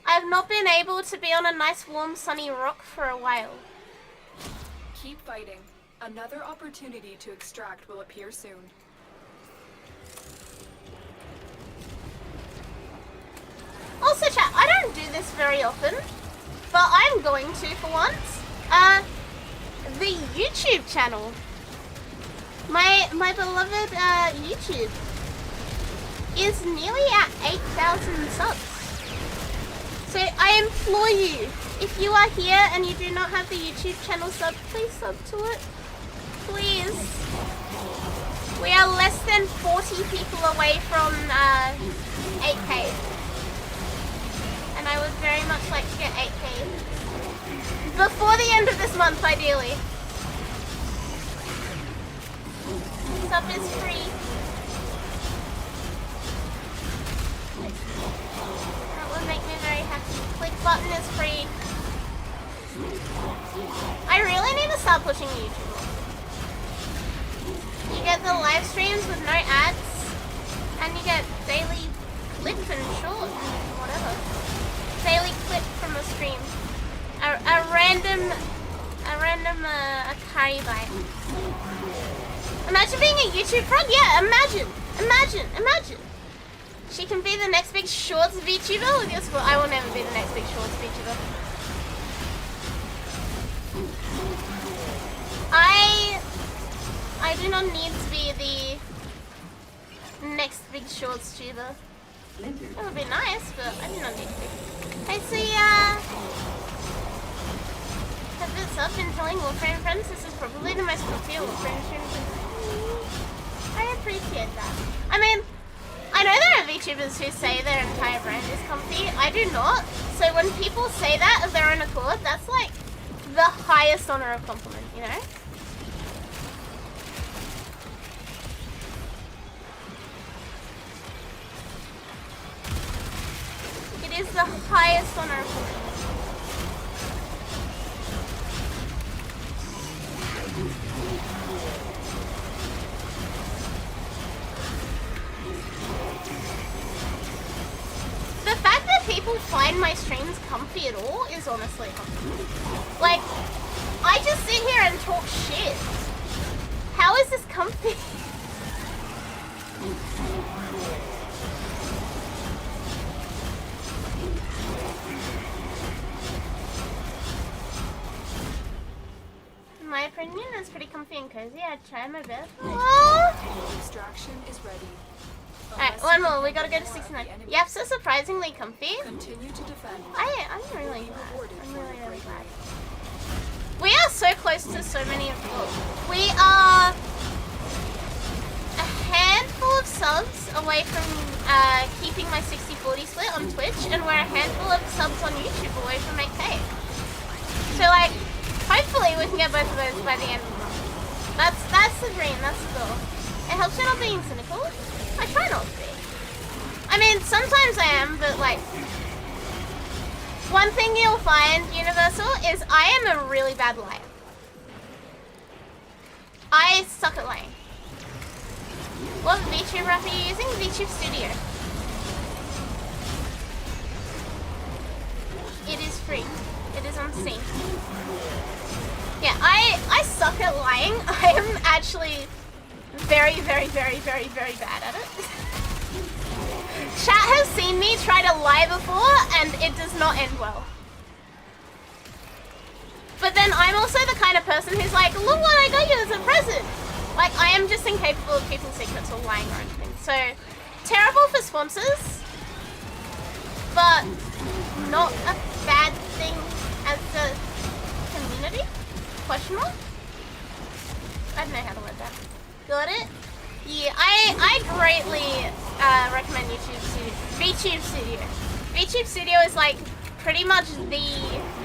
I have not been able to be on a nice warm sunny rock for a while. Keep fighting. Another opportunity to extract will appear soon. Also, chat, I don't do this very often, but I'm going to for once. The YouTube channel. My beloved YouTube is nearly at 8,000 subs. So I implore you, if you are here and you do not have the YouTube channel sub, please sub to it. Please. We are less than 40 people away from 8K. And I would very much like to get 8K. Before the end of this month, ideally. Sub is free. That would make me very happy. Click button is free. I really need to start pushing YouTube. You get the live streams with no ads, and you get daily clip and short and whatever. Daily clip from a stream. A random Akari bite. Imagine being a YouTube frog? Yeah, imagine. She can be the next big shorts VTuber with your school. I will never be the next big shorts VTuber. I do not need to be the next big shorts tuber. It would be nice, but I do not need to be. Hey, so have this up been telling Warframe friends this is probably the most popular Warframe stream. I appreciate that. I mean, I know there are VTubers who say their entire brand is comfy. I do not. So when people say that of their own accord, that's like the highest honor of compliment, you know? It is the highest honor of compliment. The fact that people find my streams comfy at all is honestly comfy. Like, I just sit here and talk shit. How is this comfy? In my opinion, it's pretty comfy and cozy. I'd try my best. Aww. Extraction is ready. Alright, one more. We gotta go to 69. Yep, so surprisingly comfy. Continue to defend. I'm really glad. I'm really, really glad. We are so close to so many of you. We are a handful of subs away from keeping my 60-40 split on Twitch, and we're a handful of subs on YouTube away from 8K. So like, hopefully we can get both of those by the end of the month. That's the dream, that's the goal. It helps me not being cynical. I try not to be. I mean, sometimes I am, but like, one thing you'll find, Universal, is I am a really bad liar. I suck at lying. What VTuber app are you using? VTube Studio. It is free. It is on Steam. Yeah, I suck at lying. I am actually very, very, very, very, very bad at it. Chat has seen me try to lie before, and it does not end well. But then I'm also the kind of person who's like, look what I got you as a present. Like, I am just incapable of keeping secrets or lying or anything. So, terrible for sponsors, but not a bad thing as a community? Question mark? I don't know how to word that. Got it? Yeah, I greatly recommend VTube Studio. VTube Studio is like pretty much the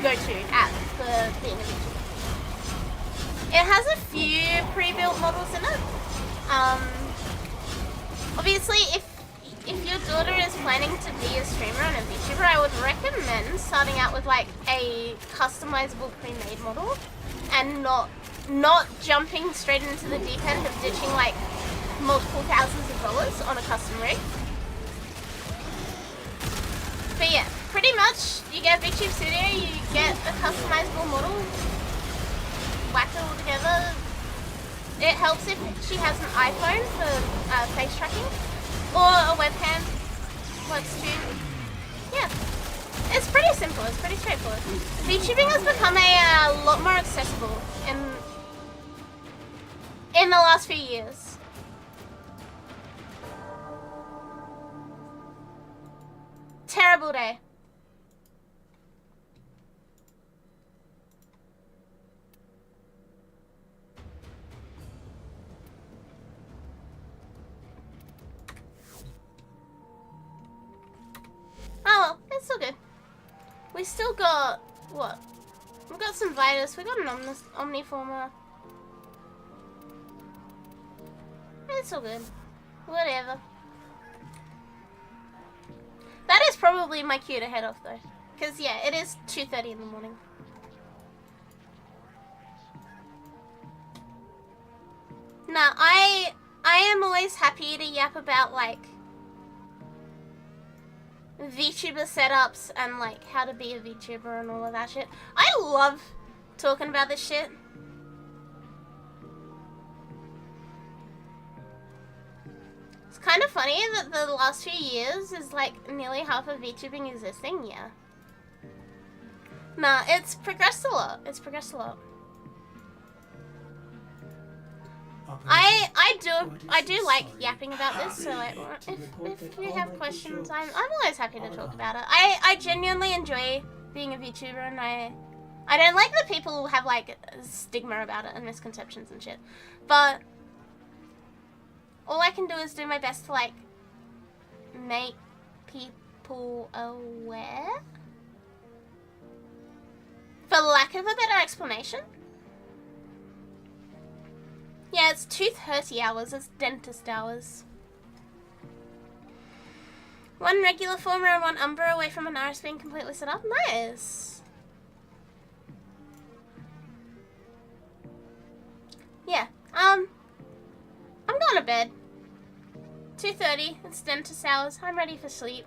go-to app for being a VTuber. It has a few pre-built models in it. Obviously, if your daughter is planning to be a streamer and a VTuber, I would recommend starting out with like a customizable pre-made model and not jumping straight into the deep end of ditching like multiple thousands of dollars on a custom rig. But yeah, pretty much you get VTube Studio, you get a customizable model, whack it all together. It helps if she has an iPhone for face tracking, or a webcam works too. Yeah, it's pretty simple, it's pretty straightforward. VTubing has become a lot more accessible in the last few years. Terrible day. Oh well, it's still good. We still got, what? We got some Vitus, we got an Omniformer. It's all good. Whatever. That is probably my cue to head off though. Because yeah, it is 2:30 in the morning. Nah, I am always happy to yap about like VTuber setups and like how to be a VTuber and all of that shit. I love talking about this shit. It's kind of funny that the last few years is like nearly half of VTubing existing, yeah. Nah, it's progressed a lot. It's progressed a lot. I do like yapping about this, so like, if you have questions, I'm always happy to talk about it. I genuinely enjoy being a VTuber, and I don't like that people have like a stigma about it and misconceptions and shit. But all I can do is do my best to like make people aware, for lack of a better explanation. Yeah, it's 2:30 hours, it's dentist hours. One regular former and one Umbra away from an RS being completely set up. Nice. Yeah, I'm going to bed. 2:30, it's dentist hours, I'm ready for sleep.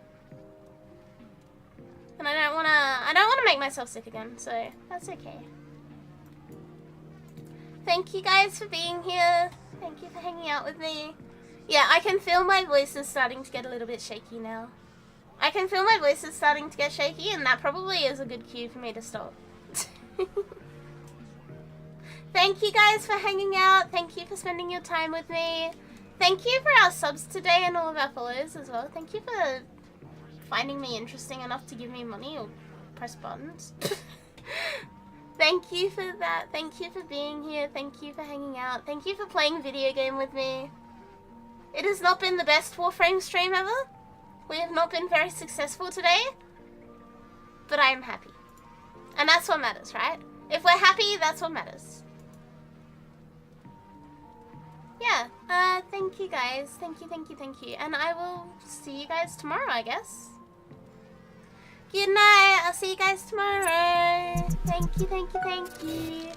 And I don't wanna make myself sick again, so that's okay. Thank you guys for being here. Thank you for hanging out with me. Yeah, I can feel my voice is starting to get a little bit shaky now. I can feel my voice is starting to get shaky, and that probably is a good cue for me to stop. Thank you guys for hanging out. Thank you for spending your time with me. Thank you for our subs today and all of our follows as well. Thank you for finding me interesting enough to give me money or press buttons. Thank you for that. Thank you for being here. Thank you for hanging out. Thank you for playing video game with me. It has not been the best Warframe stream ever. We have not been very successful today. But I am happy. And that's what matters, right? If we're happy, that's what matters. Yeah. Thank you guys. Thank you, thank you, thank you. And I will see you guys tomorrow, I guess. Good night. I'll see you guys tomorrow. Thank you, thank you, thank you.